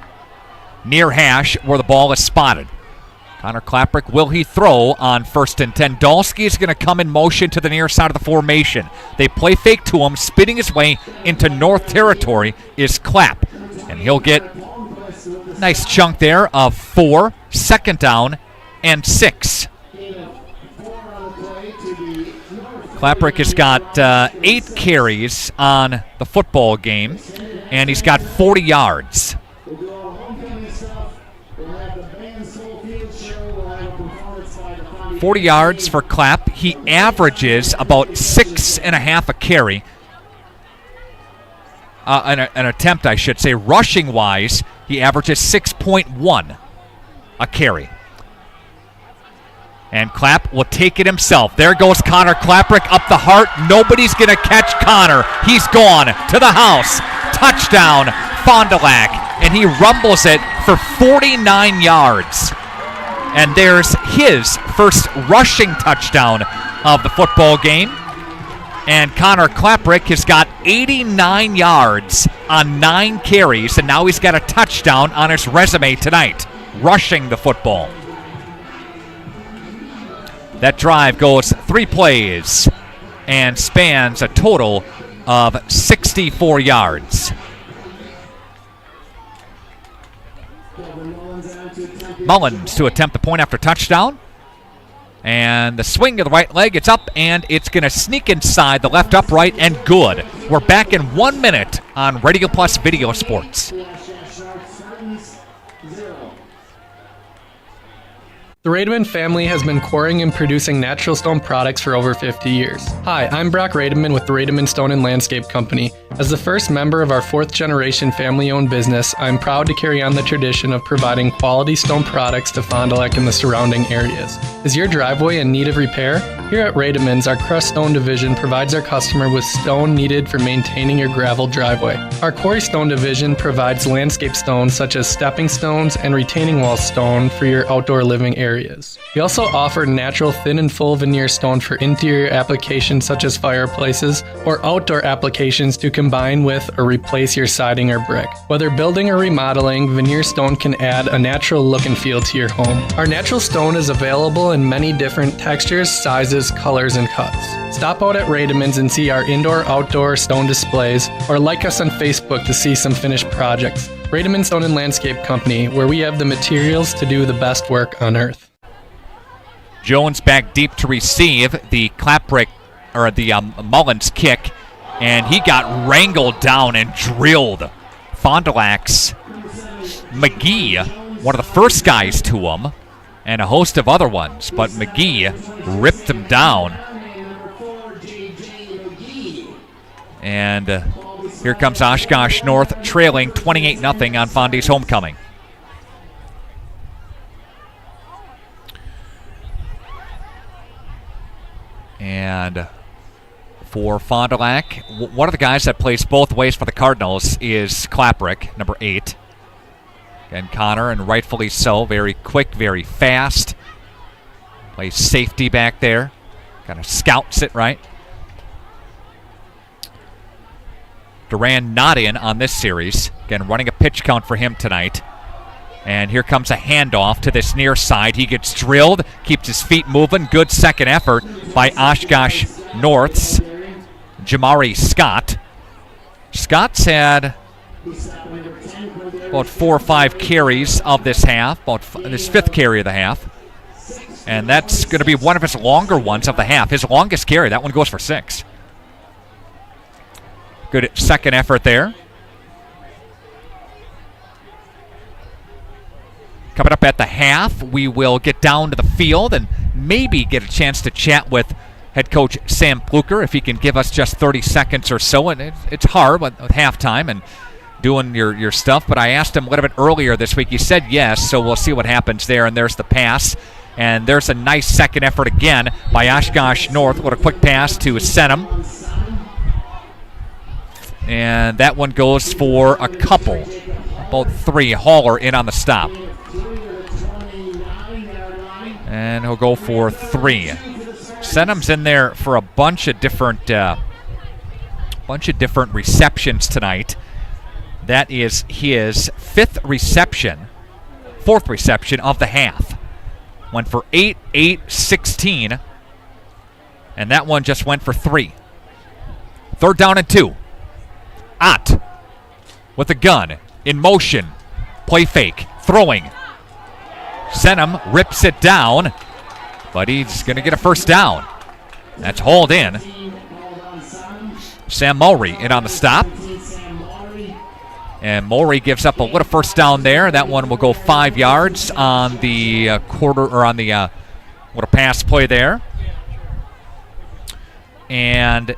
Near hash where the ball is spotted. Connor Klaprick, will he throw on 1st and 10? Dolsky is going to come in motion to the near side of the formation. They play fake to him. Spinning his way into North territory is Clapp. And he'll get a nice chunk there of 4, 2nd down, and 6. Klaprick has got 8 carries on the football game, and he's got 40 yards. 40 yards for Clapp. He averages about 6.5 a carry. An attempt, I should say. Rushing-wise, he averages 6.1 a carry. And Clapp will take it himself. There goes Connor Klaprick up the heart. Nobody's going to catch Connor. He's gone to the house. Touchdown, Fond du Lac. And he rumbles it for 49 yards. And there's his first rushing touchdown of the football game. And Connor Klaprick has got 89 yards on 9 carries, and now he's got a touchdown on his resume tonight, rushing the football. That drive goes 3 plays and spans a total of 64 yards. Mullins to attempt the point after touchdown. And the swing of the right leg, it's up, and it's going to sneak inside the left upright, and good. We're back in 1 minute on Radio Plus Video Sports. The Rademan family has been quarrying and producing natural stone products for over 50 years. Hi, I'm Brock Rademan with the Rademan Stone and Landscape Company. As the first member of our 4th generation family-owned business, I'm proud to carry on the tradition of providing quality stone products to Fond du Lac and the surrounding areas. Is your driveway in need of repair? Here at Rademan's, our crushed stone division provides our customer with stone needed for maintaining your gravel driveway. Our quarry stone division provides landscape stones such as stepping stones and retaining wall stone for your outdoor living areas. We also offer natural thin and full veneer stone for interior applications such as fireplaces or outdoor applications to combine with or replace your siding or brick. Whether building or remodeling, veneer stone can add a natural look and feel to your home. Our natural stone is available in many different textures, sizes, colors, and cuts. Stop out at Rademan's and see our indoor-outdoor stone displays, or like us on Facebook to see some finished projects. Rademan Stone and Landscape Company, where we have the materials to do the best work on earth. Jones back deep to receive the Klaprick, or the Mullins kick, and he got wrangled down and drilled. Fond du Lac's McGee, one of the first guys to him, and a host of other ones, but McGee ripped him down. And here comes Oshkosh North trailing 28-0 on Fondy's homecoming. And for Fond du Lac, one of the guys that plays both ways for the Cardinals is Klaprick, number 8. And Connor, and rightfully so, very quick, very fast. Plays safety back there. Kind of scouts it, right? Duran not in on this series. Again, running a pitch count for him tonight. And here comes a handoff to this near side. He gets drilled, keeps his feet moving. Good second effort by Oshkosh North's Jamari Scott. Scott's had about 4 or 5 carries of this half, this 5th carry of the half. And that's going to be one of his longer ones of the half. His longest carry, that one goes for 6. Good second effort there. Coming up at the half, we will get down to the field and maybe get a chance to chat with head coach Sam Pluer if he can give us just 30 seconds or so. And it's hard with halftime and doing your stuff, but I asked him a little bit earlier this week. He said yes, so we'll see what happens there. And there's the pass. And there's a nice second effort again by Oshkosh North. What a quick pass to Senum. And that one goes for a couple. About 3. Haller in on the stop. And he'll go for 3. Senum's in there for a bunch of different receptions tonight. That is his 4th reception of the half. Went for 8, 16. And that one just went for 3. 3rd down and 2. Ott with a gun in motion. Play fake. Throwing. Senum rips it down, but he's going to get a first down. That's hauled in. Sam Mulry in on the stop. And Mulry gives up a little first down there. That one will go 5 yards on the little pass play there. And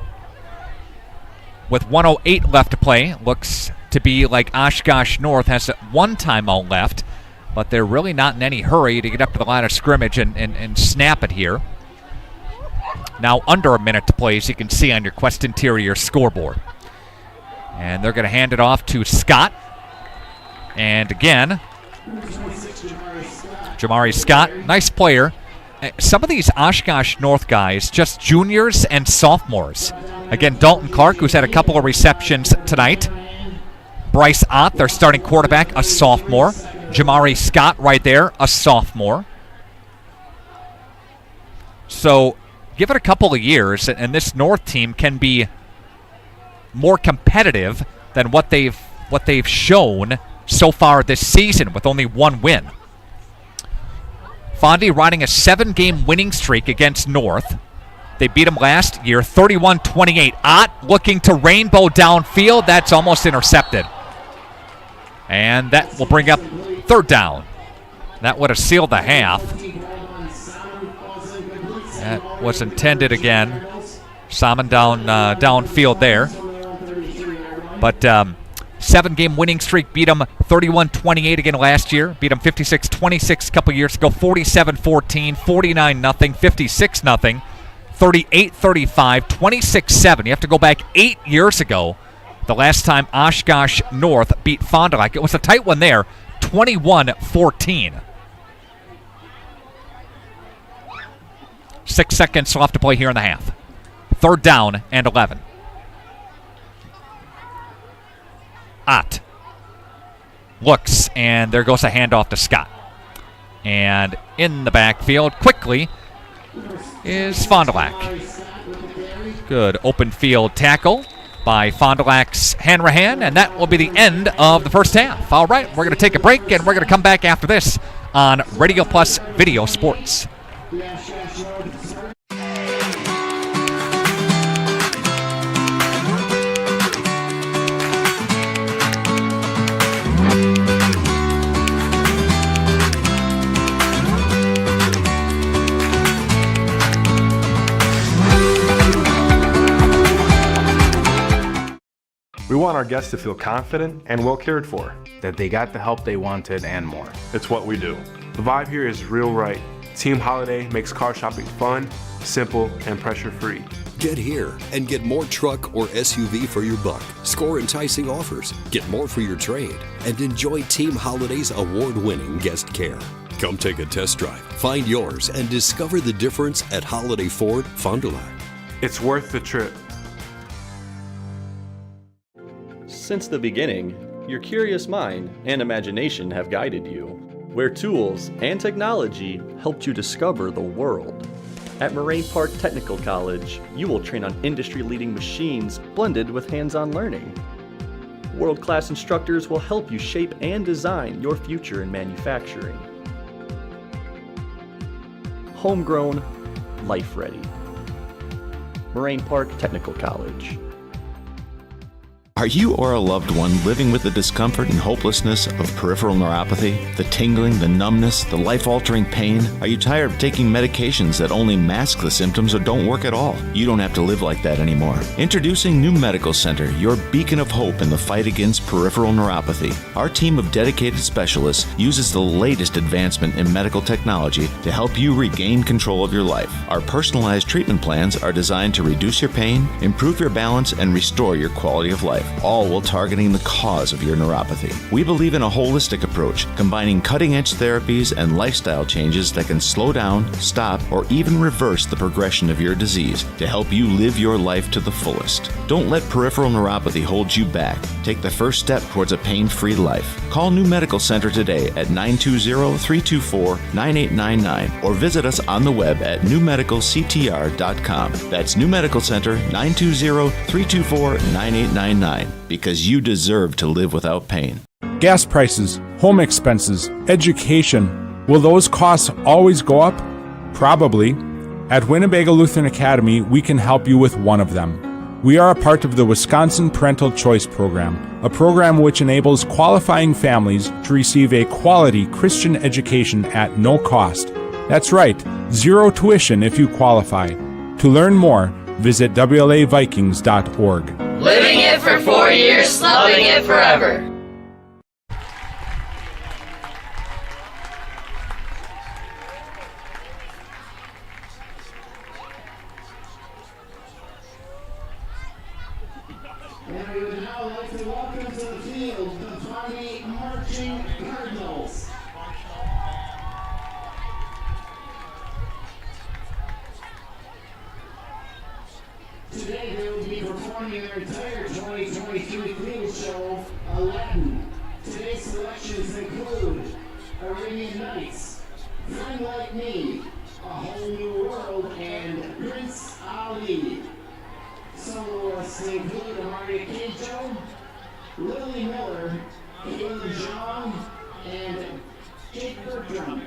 with 1:08 left to play, looks to be like Oshkosh North has 1 timeout left, but they're really not in any hurry to get up to the line of scrimmage and snap it here. Now under a minute to play, as you can see on your Quest Interior scoreboard. And they're going to hand it off to Scott. And again, Jamari Scott, nice player. Some of these Oshkosh North guys, just juniors and sophomores. Again, Dalton Clark, who's had a couple of receptions tonight. Bryce Ott, their starting quarterback, a sophomore. Jamari Scott right there, a sophomore. So give it a couple of years, and this North team can be more competitive than what they've shown so far this season with only 1 win. Fondy riding a 7-game winning streak against North. They beat them last year, 31-28. Ott looking to rainbow downfield. That's almost intercepted. And that will bring up 3rd down. That would have sealed the half. That was intended again. Salmon downfield there. But 7-game winning streak, beat them 31-28 again last year. Beat them 56-26 a couple years ago. 47-14, 49-0, 56-0, 38-35, 26-7. You have to go back 8 years ago. The last time Oshkosh North beat Fond du Lac. It was a tight one there, 21-14. 6 seconds left to play here in the half. 3rd down and 11. Ott looks, and there goes a handoff to Scott. And in the backfield, quickly, is Fond du Lac. Good open field tackle by Fond du Lac's Hanrahan, and that will be the end of the first half. All right, we're going to take a break, and we're going to come back after this on Radio Plus Video Sports. We want our guests to feel confident and well cared for. That they got the help they wanted and more. It's what we do. The vibe here is real right. Team Holiday makes car shopping fun, simple, and pressure-free. Get here and get more truck or SUV for your buck. Score enticing offers, get more for your trade, and enjoy Team Holiday's award-winning guest care. Come take a test drive, find yours, and discover the difference at Holiday Ford Fond du Lac. It's worth the trip. Since the beginning, your curious mind and imagination have guided you, where tools and technology helped you discover the world. At Moraine Park Technical College, you will train on industry-leading machines blended with hands-on learning. World-class instructors will help you shape and design your future in manufacturing. Homegrown, life-ready. Moraine Park Technical College. Are you or a loved one living with the discomfort and hopelessness of peripheral neuropathy? The tingling, the numbness, the life-altering pain? Are you tired of taking medications that only mask the symptoms or don't work at all? You don't have to live like that anymore. Introducing New Medical Center, your beacon of hope in the fight against peripheral neuropathy. Our team of dedicated specialists uses the latest advancement in medical technology to help you regain control of your life. Our personalized treatment plans are designed to reduce your pain, improve your balance, and restore your quality of life, all while targeting the cause of your neuropathy. We believe in a holistic approach, combining cutting-edge therapies and lifestyle changes that can slow down, stop, or even reverse the progression of your disease to help you live your life to the fullest. Don't let peripheral neuropathy hold you back. Take the first step towards a pain-free life. Call New Medical Center today at 920-324-9899 or visit us on the web at newmedicalctr.com. That's New Medical Center, 920-324-9899, because you deserve to live without pain. Gas prices, home expenses, education. Will those costs always go up? Probably. At Winnebago Lutheran Academy, we can help you with one of them. We are a part of the Wisconsin Parental Choice Program, a program which enables qualifying families to receive a quality Christian education at no cost. That's right, zero tuition if you qualify. To learn more, visit WLAVikings.org. Living it for 4 years, loving it forever. And we would now like to welcome to the field the Pawnee Marching Cardinals. Today they will be performing their entire 2023 field show, Aladdin. Today's selections include Arabian Nights, Friend Like Me, A Whole New World, and Prince Ali. Soloists include Amari Kinjo, Lily Miller, Kayla John, and Jake Bertram.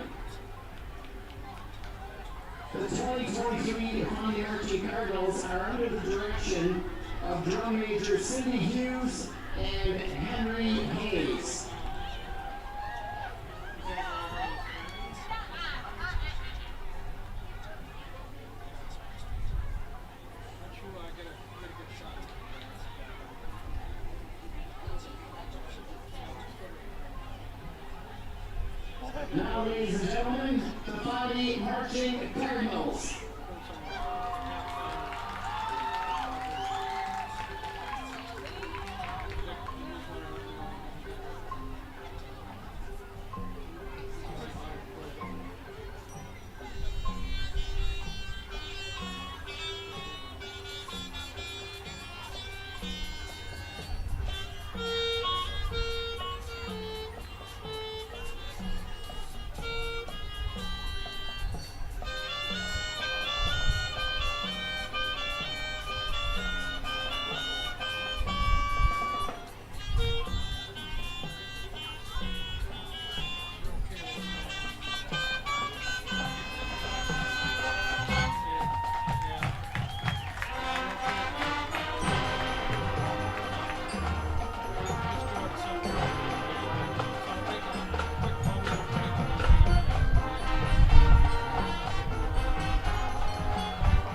The 2023 Pawnee Marching Cardinals are under the direction of drum major Sidney Hughes and Henry Hayes. Now, ladies and gentlemen, the Pawnee Marching Cardinals.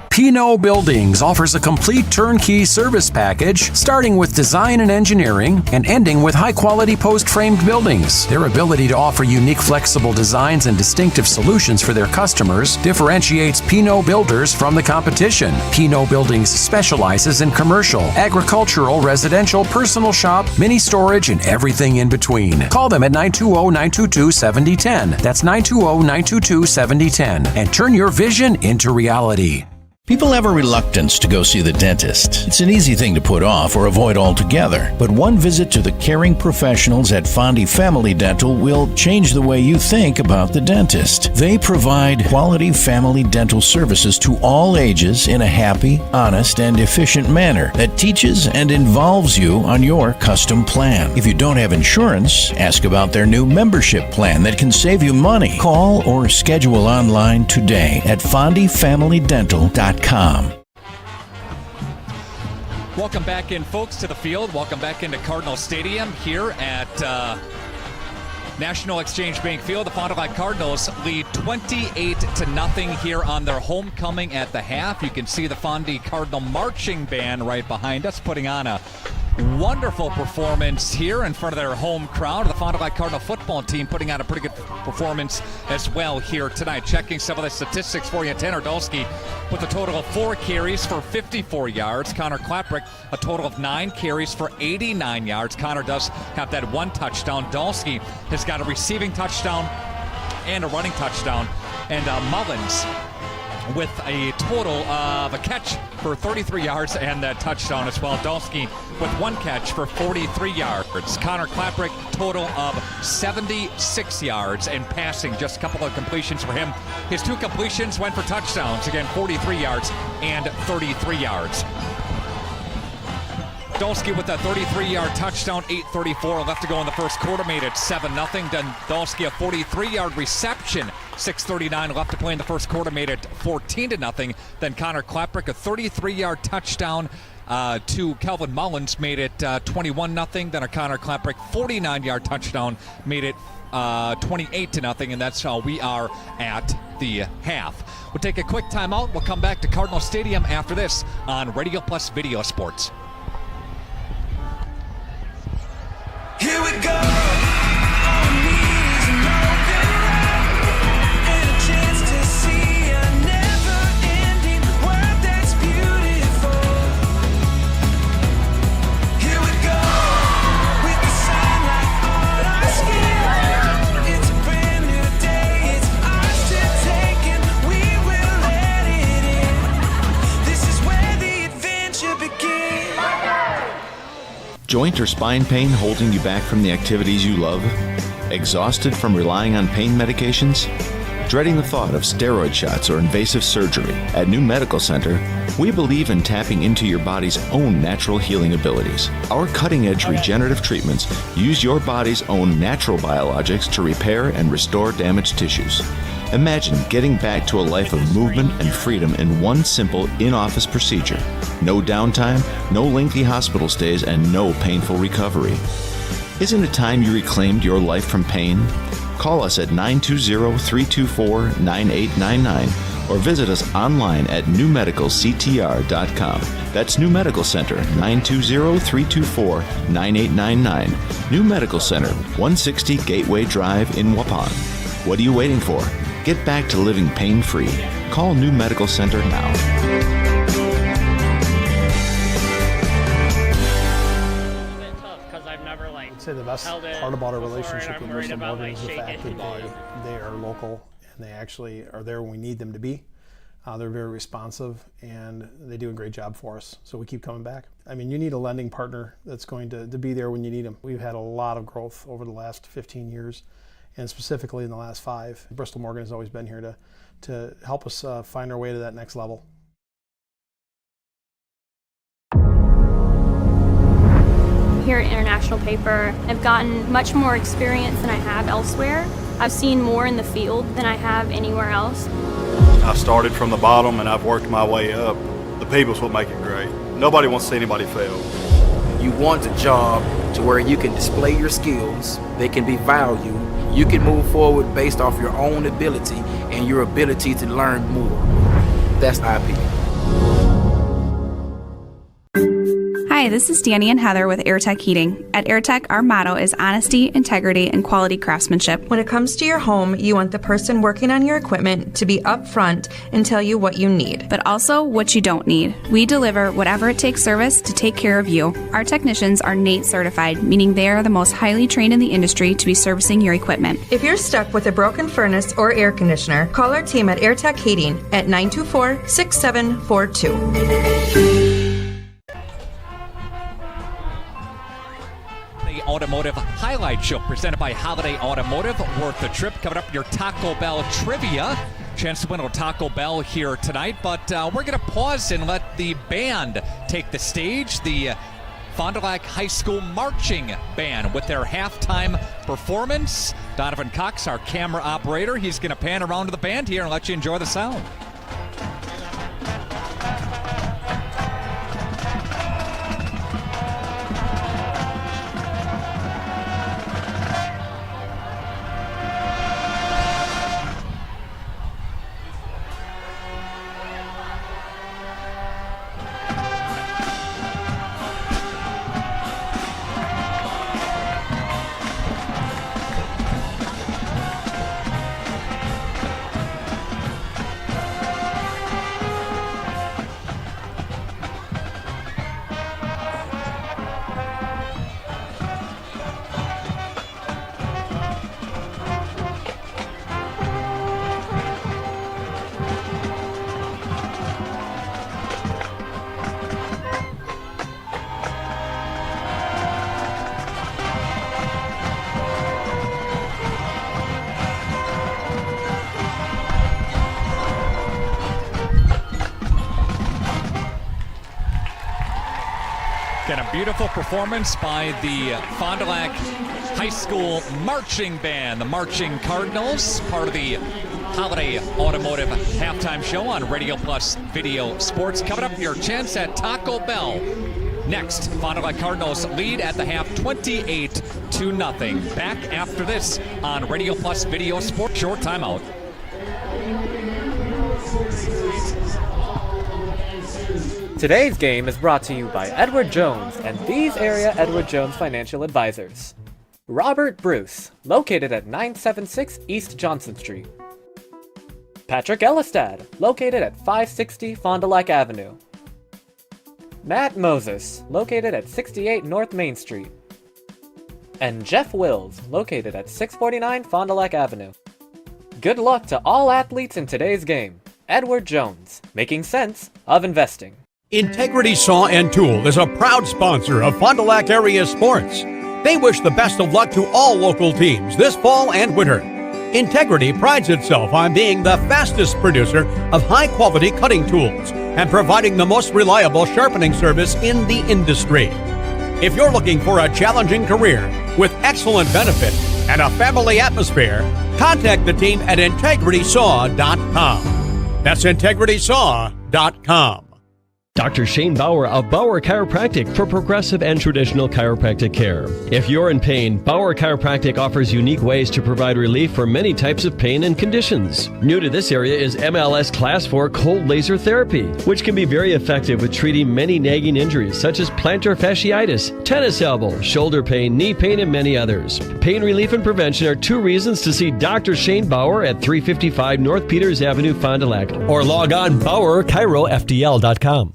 Pino Buildings offers a complete turnkey service package, starting with design and engineering and ending with high-quality post-framed buildings. Their ability to offer unique, flexible designs and distinctive solutions for their customers differentiates Pino Builders from the competition. Pino Buildings specializes in commercial, agricultural, residential, personal shop, mini storage, and everything in between. Call them at 920-922-7010. That's 920-922-7010. And turn your vision into reality. People have a reluctance to go see the dentist. It's an easy thing to put off or avoid altogether. But one visit to the caring professionals at Fondi Family Dental will change the way you think about the dentist. They provide quality family dental services to all ages in a happy, honest, and efficient manner that teaches and involves you on your custom plan. If you don't have insurance, ask about their new membership plan that can save you money. Call or schedule online today at FondiFamilyDental.com. Welcome back in, folks, to the field. Welcome back into Cardinal Stadium here at National Exchange Bank Field. The Fond du Lac Cardinals lead 28-0 here on their homecoming at the half. You can see the Fondi Cardinal Marching Band right behind us putting on a wonderful performance here in front of their home crowd. The Fond du Lac Cardinal football team putting on a pretty good performance as well here tonight. Checking some of the statistics for you. Tanner Dolsky with a total of 4 carries for 54 yards. Connor Klaprick a total of 9 carries for 89 yards. Connor does have that 1 touchdown. Dolsky has got a receiving touchdown and a running touchdown. And Mullins with a total of a catch for 33 yards and that touchdown as well. Dolsky with 1 catch for 43 yards. Connor Klaprick, total of 76 yards and passing. Just a couple of completions for him. His 2 completions went for touchdowns. Again, 43 yards and 33 yards. Dolsky with a 33-yard touchdown, 8:34 left to go in the first quarter, made it 7-0. Then Dolsky a 43-yard reception, 6:39 left to play in the first quarter, made it 14-0. Then Connor Klaprick a 33-yard touchdown to Kelvin Mullins, made it 21-0. Then a Connor Klaprick 49-yard touchdown made it 28-0, and that's how we are at the half. We'll take a quick timeout. We'll come back to Cardinal Stadium after this on Radio Plus Video Sports. Here we go. All we need is an open road and a chance to see a never-ending world that's beautiful. Here we go, with the sunlight on our skin. It's a brand new day, it's ours to take, and we will let it in. This is where the adventure begins. Joint or spine pain holding you back from the activities you love? Exhausted from relying on pain medications? Dreading the thought of steroid shots or invasive surgery? At New Medical Center, we believe in tapping into your body's own natural healing abilities. Our cutting-edge regenerative treatments use your body's own natural biologics to repair and restore damaged tissues. Imagine getting back to a life of movement and freedom in one simple in-office procedure. No downtime, no lengthy hospital stays, and no painful recovery. Isn't it time you reclaimed your life from pain? Call us at 920-324-9899 or visit us online at newmedicalctr.com. That's New Medical Center, 920-324-9899. New Medical Center, 160 Gateway Drive in Waupun. What are you waiting for? Get back to living pain-free. Call New Medical Center now. I'd say the best part about our relationship with Bristol Morgan is the fact that they are local and they actually are there when we need them to be. They're very responsive and they do a great job for us. So we keep coming back. I mean, you need a lending partner that's going to be there when you need them. We've had a lot of growth over the last 15 years. And specifically in the last 5, Bristol Morgan has always been here to help us find our way to that next level. Here at International Paper, I've gotten much more experience than I have elsewhere. I've seen more in the field than I have anywhere else. I started from the bottom and I've worked my way up. The people's what make it great. Nobody wants to see anybody fail. You want a job to where you can display your skills, they can be valued, you can move forward based off your own ability and your ability to learn more. That's IP. Hi, this is Danny and Heather with AirTech Heating. At AirTech, our motto is honesty, integrity, and quality craftsmanship. When it comes to your home, you want the person working on your equipment to be upfront and tell you what you need. But also what you don't need. We deliver whatever it takes service to take care of you. Our technicians are NATE certified, meaning they are the most highly trained in the industry to be servicing your equipment. If you're stuck with a broken furnace or air conditioner, call our team at AirTech Heating at 924-6742. Automotive Highlight Show presented by Holiday Automotive. Worth the trip. Coming up, your Taco Bell trivia. Chance to win a Taco Bell here tonight, but we're going to pause and let the band take the stage. The Fond du Lac High School Marching Band with their halftime performance. Donovan Cox, our camera operator, he's going to pan around to the band here and let you enjoy the sound. Got a beautiful performance by the Fond du Lac High School Marching Band, the Marching Cardinals, part of the Holiday Automotive Halftime Show on Radio Plus Video Sports. Coming up, your chance at Taco Bell. Next, Fond du Lac Cardinals lead at the half 28-0. Back after this on Radio Plus Video Sports. Short timeout. Today's game is brought to you by Edward Jones and these area Edward Jones financial advisors. Robert Bruce, located at 976 East Johnson Street. Patrick Ellistad, located at 560 Fond du Lac Avenue. Matt Moses, located at 68 North Main Street. And Jeff Wills, located at 649 Fond du Lac Avenue. Good luck to all athletes in today's game. Edward Jones, making sense of investing. Integrity Saw and Tool is a proud sponsor of Fond du Lac area sports. They wish the best of luck to all local teams this fall and winter. Integrity prides itself on being the fastest producer of high-quality cutting tools and providing the most reliable sharpening service in the industry. If you're looking for a challenging career with excellent benefits and a family atmosphere, contact the team at integritysaw.com. That's integritysaw.com. Dr. Shane Bauer of Bauer Chiropractic for progressive and traditional chiropractic care. If you're in pain, Bauer Chiropractic offers unique ways to provide relief for many types of pain and conditions. New to this area is MLS Class 4 cold laser therapy, which can be very effective with treating many nagging injuries such as plantar fasciitis, tennis elbow, shoulder pain, knee pain, and many others. Pain relief and prevention are two reasons to see Dr. Shane Bauer at 355 North Peters Avenue, Fond du Lac, or log on BauerChiroFDL.com.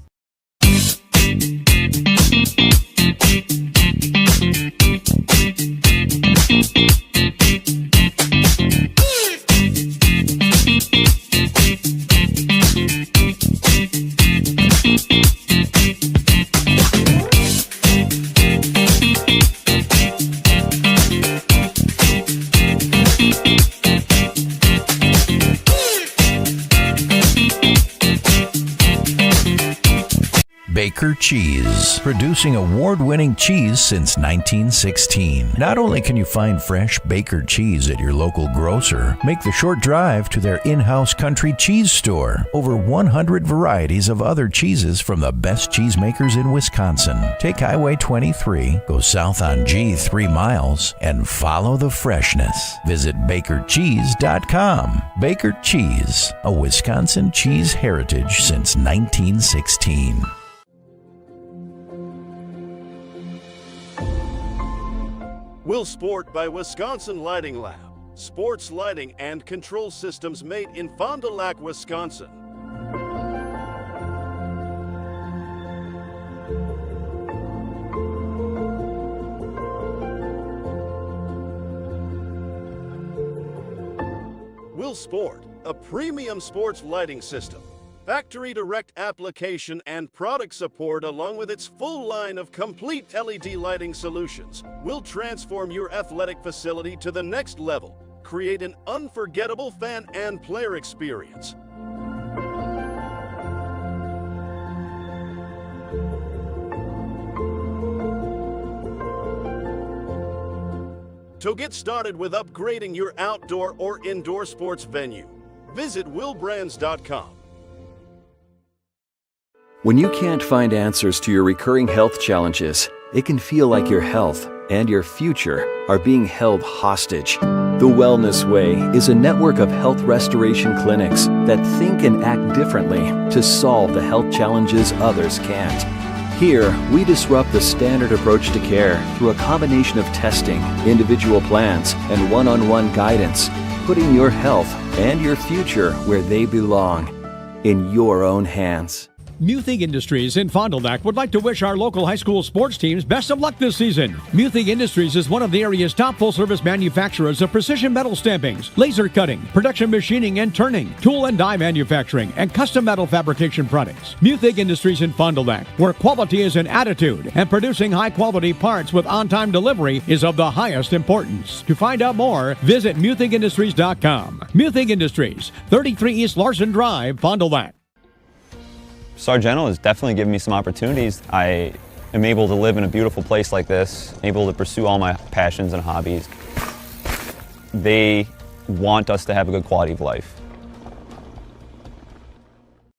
Baker Cheese, producing award-winning cheese since 1916. Not only can you find fresh Baker cheese at your local grocer, make the short drive to their in-house country cheese store. Over 100 varieties of other cheeses from the best cheesemakers in Wisconsin. Take Highway 23, go south on G 3 miles, and follow the freshness. Visit BakerCheese.com. Baker Cheese, a Wisconsin cheese heritage since 1916. Will Sport by Wisconsin Lighting Lab. Sports lighting and control systems made in Fond du Lac, Wisconsin. Will Sport, a premium sports lighting system. Factory direct application and product support, along with its full line of complete LED lighting solutions, will transform your athletic facility to the next level. Create an unforgettable fan and player experience. To get started with upgrading your outdoor or indoor sports venue, visit willbrands.com. When you can't find answers to your recurring health challenges, it can feel like your health and your future are being held hostage. The Wellness Way is a network of health restoration clinics that think and act differently to solve the health challenges others can't. Here, we disrupt the standard approach to care through a combination of testing, individual plans, and one-on-one guidance, putting your health and your future where they belong, in your own hands. Muthig Industries in Fond du Lac would like to wish our local high school sports teams best of luck this season. Muthig Industries is one of the area's top full-service manufacturers of precision metal stampings, laser cutting, production machining and turning, tool and die manufacturing, and custom metal fabrication products. Muthig Industries in Fond du Lac, where quality is an attitude and producing high-quality parts with on-time delivery is of the highest importance. To find out more, visit MuthigIndustries.com. Muthig Industries, 33 East Larson Drive, Fond du Lac. Sargento has definitely given me some opportunities. I am able to live in a beautiful place like this, able to pursue all my passions and hobbies. They want us to have a good quality of life.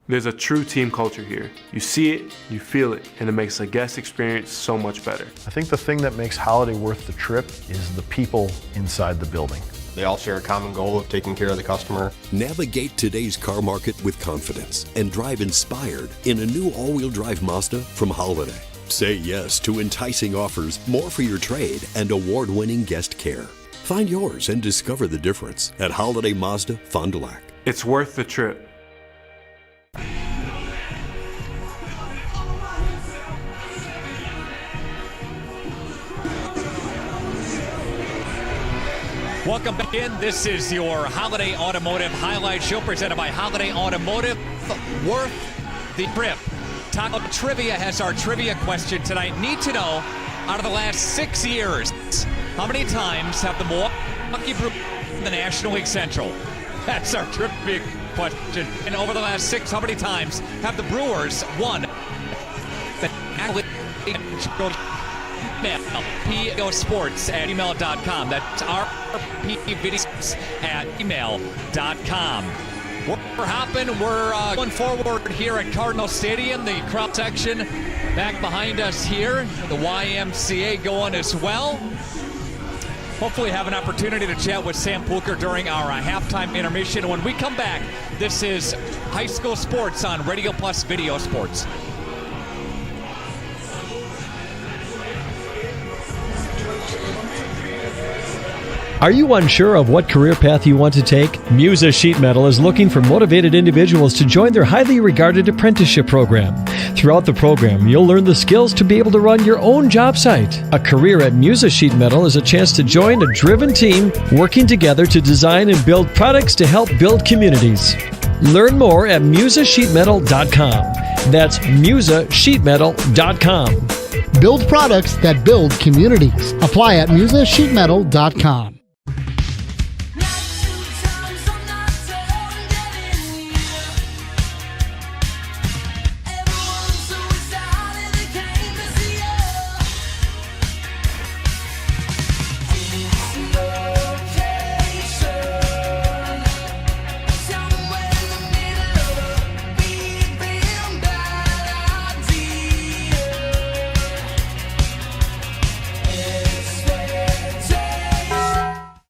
There's a true team culture here. You see it, you feel it, and it makes the guest experience so much better. I think the thing that makes Holiday worth the trip is the people inside the building. They all share a common goal of taking care of the customer. Navigate today's car market with confidence and drive inspired in a new all-wheel drive Mazda from Holiday. Say yes to enticing offers, more for your trade, and award-winning guest care. Find yours and discover the difference at Holiday Mazda, Fond du Lac. It's worth the trip. Welcome back in. This is your Holiday Automotive Highlight Show presented by Holiday Automotive. Worth the trip. Taco Trivia has our trivia question tonight. Need to know, out of the last 6 years, how many times have the Milwaukee Brewers won the National League Central? That's our trivia question. And over the last 6, how many times have the Brewers won the National League Central? PGosports@email.com. That's rpvideos@email.com. We're hopping. We're going forward here at Cardinal Stadium. The crowd section back behind us here. The YMCA going as well. Hopefully have an opportunity to chat with Sam Pluer during our halftime intermission. When we come back, this is high school sports on Radio Plus Video Sports. Are you unsure of what career path you want to take? Musa Sheet Metal is looking for motivated individuals to join their highly regarded apprenticeship program. Throughout the program, you'll learn the skills to be able to run your own job site. A career at Musa Sheet Metal is a chance to join a driven team working together to design and build products to help build communities. Learn more at musasheetmetal.com. That's musasheetmetal.com. Build products that build communities. Apply at musasheetmetal.com.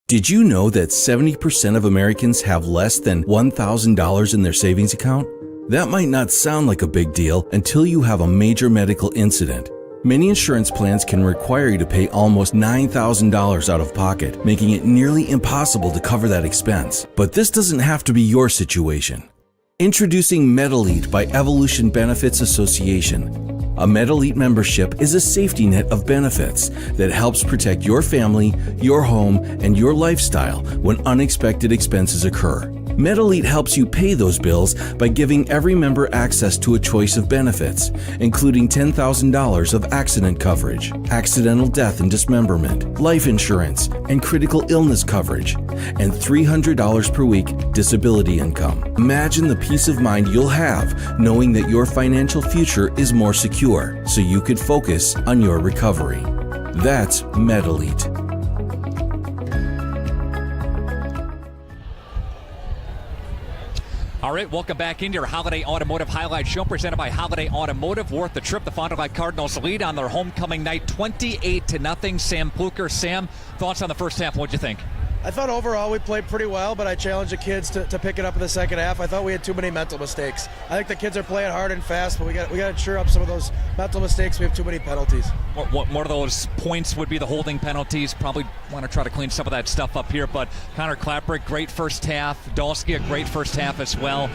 Did you know that 70% of Americans have less than $1,000 in their savings account? That might not sound like a big deal until you have a major medical incident. Many insurance plans can require you to pay almost $9,000 out of pocket, making it nearly impossible to cover that expense. But this doesn't have to be your situation. Introducing MedElite by Evolution Benefits Association. A MedElite membership is a safety net of benefits that helps protect your family, your home, and your lifestyle when unexpected expenses occur. MedElite helps you pay those bills by giving every member access to a choice of benefits, including $10,000 of accident coverage, accidental death and dismemberment, life insurance, and critical illness coverage, and $300 per week disability income. Imagine the peace of mind you'll have knowing that your financial future is more secure, so you could focus on your recovery. That's MedElite. All right, welcome back into your Holiday Automotive Highlight Show presented by Holiday Automotive. Worth the trip. The Fond du Lac Cardinals lead on their homecoming night 28-0. Sam Pluer. Sam, thoughts on the first half? What'd you think? I thought overall we played pretty well, but I challenged the kids to pick it up in the second half. I thought we had too many mental mistakes. I think the kids are playing hard and fast, but we got to cheer up some of those mental mistakes. We have too many penalties. What of those points would be the holding penalties? Probably want to try to clean some of that stuff up here, but Connor Claperick, great first half. Dolsky, a great first half as well.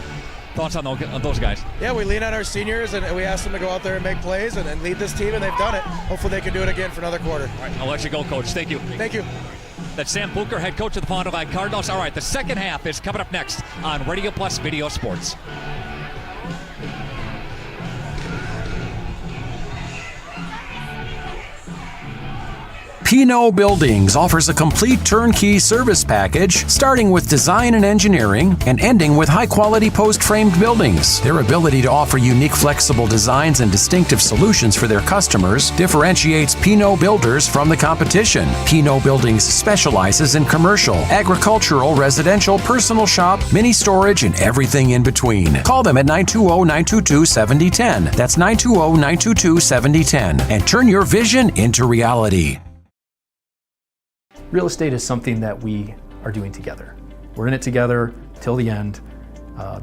Thoughts on those guys? Yeah, we lean on our seniors, and we ask them to go out there and make plays and lead this team, and they've done it. Hopefully they can do it again for another quarter. All right, I'll let you go, Coach. Thank you. Thank you. That's Sam Pluer, head coach of the Fond du Lac Cardinals. All right, the second half is coming up next on Radio Plus Video Sports. P&O Buildings offers a complete turnkey service package, starting with design and engineering and ending with high-quality post-framed buildings. Their ability to offer unique, flexible designs and distinctive solutions for their customers differentiates P&O Builders from the competition. P&O Buildings specializes in commercial, agricultural, residential, personal shop, mini storage, and everything in between. Call them at 920-922-7010. That's 920-922-7010. And turn your vision into reality. Real estate is something that we are doing together. We're in it together till the end.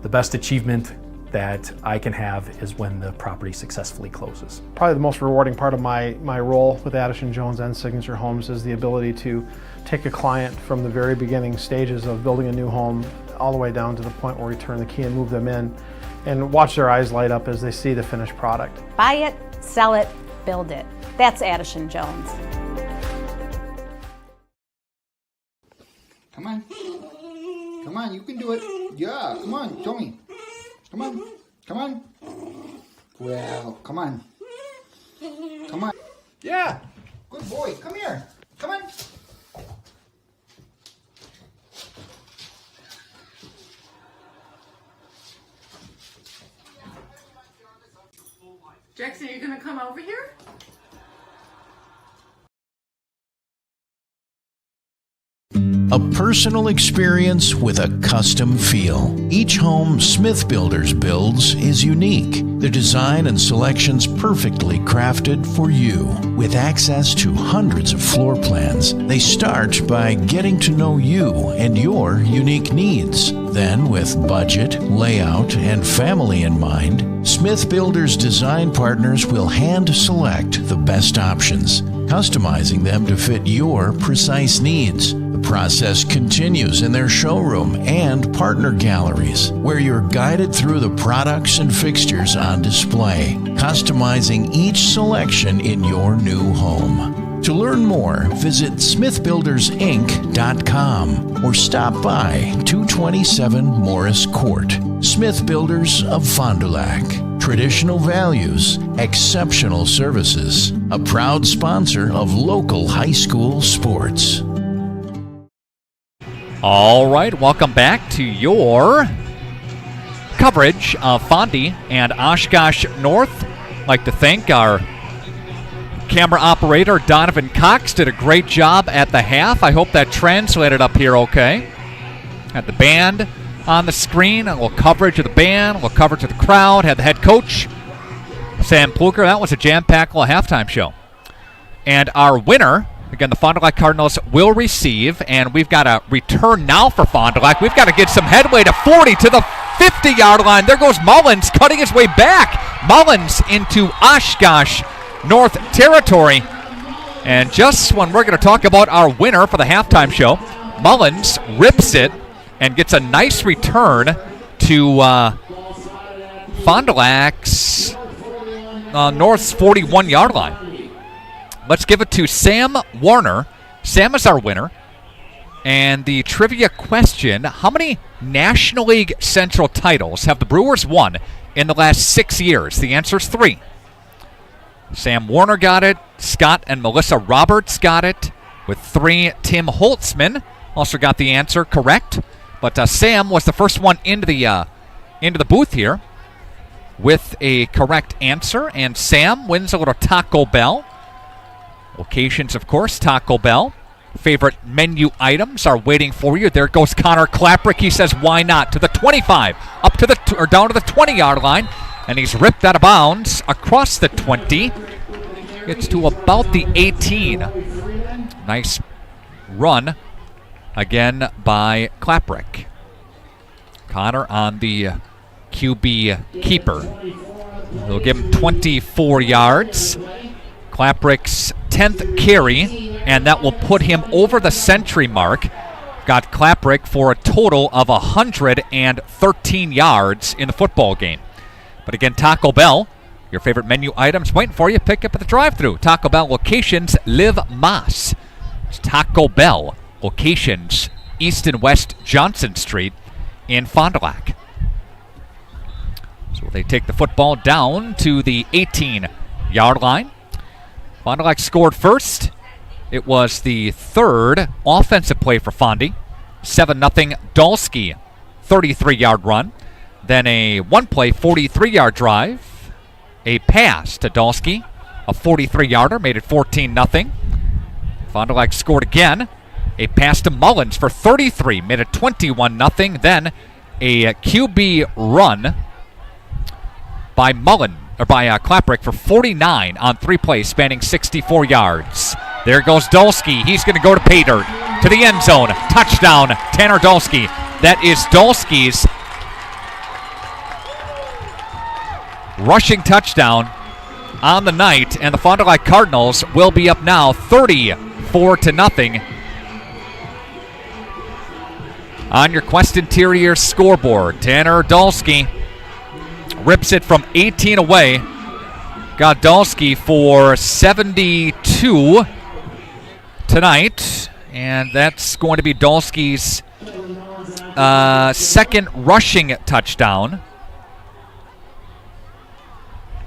The best achievement that I can have is when the property successfully closes. Probably the most rewarding part of my role with Addison Jones and Signature Homes is the ability to take a client from the very beginning stages of building a new home all the way down to the point where we turn the key and move them in and watch their eyes light up as they see the finished product. Buy it, sell it, build it. That's Addison Jones. Come on. Come on, you can do it. Yeah, come on, show me. Come on. Come on. Well, come on. Come on. Yeah. Good boy. Come here. Come on. Jackson, are you going to come over here? A personal experience with a custom feel. Each home Smith Builders builds is unique. Their design and selections perfectly crafted for you. With access to hundreds of floor plans, they start by getting to know you and your unique needs. Then, with budget, layout, and family in mind, Smith Builders design partners will hand select the best options, customizing them to fit your precise needs. The process continues in their showroom and partner galleries, where you're guided through the products and fixtures on display, customizing each selection in your new home. To learn more, visit smithbuildersinc.com or stop by 227 Morris Court. Smith Builders of Fond du Lac. Traditional values, exceptional services. A proud sponsor of local high school sports. All right, welcome back to your coverage of Fondy and Oshkosh North. I'd like to thank our camera operator, Donovan Cox, did a great job at the half. I hope that translated up here okay. Had the band on the screen, a little coverage of the band, a little coverage of the crowd. Had the head coach, Sam Pluer. That was a jam-packed little halftime show. And our winner, again, the Fond du Lac Cardinals will receive, and we've got a return now for Fond du Lac. We've got to get some headway to 40 to the 50-yard line. There goes Mullins cutting his way back. Mullins into Oshkosh North territory. And just when we're going to talk about our winner for the halftime show, Mullins rips it and gets a nice return to Fond du Lac's North's 41-yard line. Let's give it to Sam Warner. Sam is our winner. And the trivia question, how many National League Central titles have the Brewers won in the last 6 years? The answer is 3. Sam Warner got it. Scott and Melissa Roberts got it with 3. Tim Holtzman also got the answer correct. But Sam was the first one into the booth here with a correct answer. And Sam wins a little Taco Bell. Locations, of course, Taco Bell. Favorite menu items are waiting for you. There goes Connor Klaprick. He says, why not? To the 25, up to or down to the 20-yard line. And he's ripped out of bounds across the 20. Gets to about the 18. Nice run again by Klaprick. Connor on the QB keeper. They'll give him 24 yards. Klaprick's 10th carry, and that will put him over the century mark. Got Klaprick for a total of 113 yards in the football game. But again, Taco Bell, your favorite menu items waiting for you. Pick up at the drive-thru. Taco Bell locations, Liv Mas. It's Taco Bell locations, East and West Johnson Street in Fond du Lac. So they take the football down to the 18-yard line. Fond du Lac scored first. It was the 3rd offensive play for Fondy. 7-0 Dolsky, 33-yard run. Then a one-play 43-yard drive. A pass to Dolsky, a 43-yarder, made it 14-0. Fond du Lac scored again. A pass to Mullins for 33, made it 21-0. Then a QB run by Klaprick for 49 on 3 plays, spanning 64 yards. There goes Dolsky. He's going to go to pay dirt, to the end zone. Touchdown, Tanner Dolsky. That is Dolsky's rushing touchdown on the night, and the Fond du Lac Cardinals will be up now 34-0 on your Quest Interior scoreboard. Tanner Dolsky rips it from 18 away. Got Dolsky for 72 tonight, and that's going to be Dolsky's 2nd rushing touchdown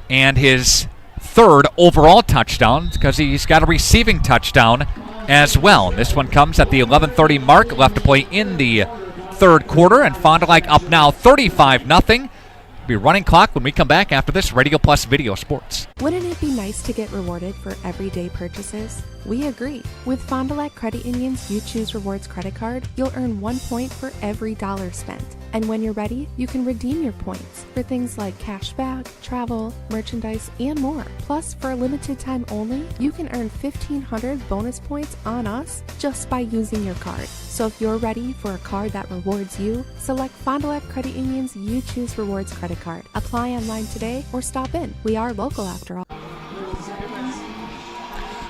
and his 3rd overall touchdown, because he's got a receiving touchdown as well. This one comes at the 11:30 mark, left to play in the 3rd quarter, and Fond du Lac up now 35-0. Be running clock when we come back after this Radio Plus Video Sports. Wouldn't it be nice to get rewarded for everyday purchases? We agree. With Fond du Lac Credit Union's You Choose Rewards credit card, you'll earn 1 point for every dollar spent. And when you're ready, you can redeem your points for things like cash back, travel, merchandise, and more. Plus, for a limited time only, you can earn 1,500 bonus points on us just by using your card. So if you're ready for a card that rewards you, select Fond du Lac Credit Union's You Choose Rewards credit card. Apply online today or stop in. We are local after all.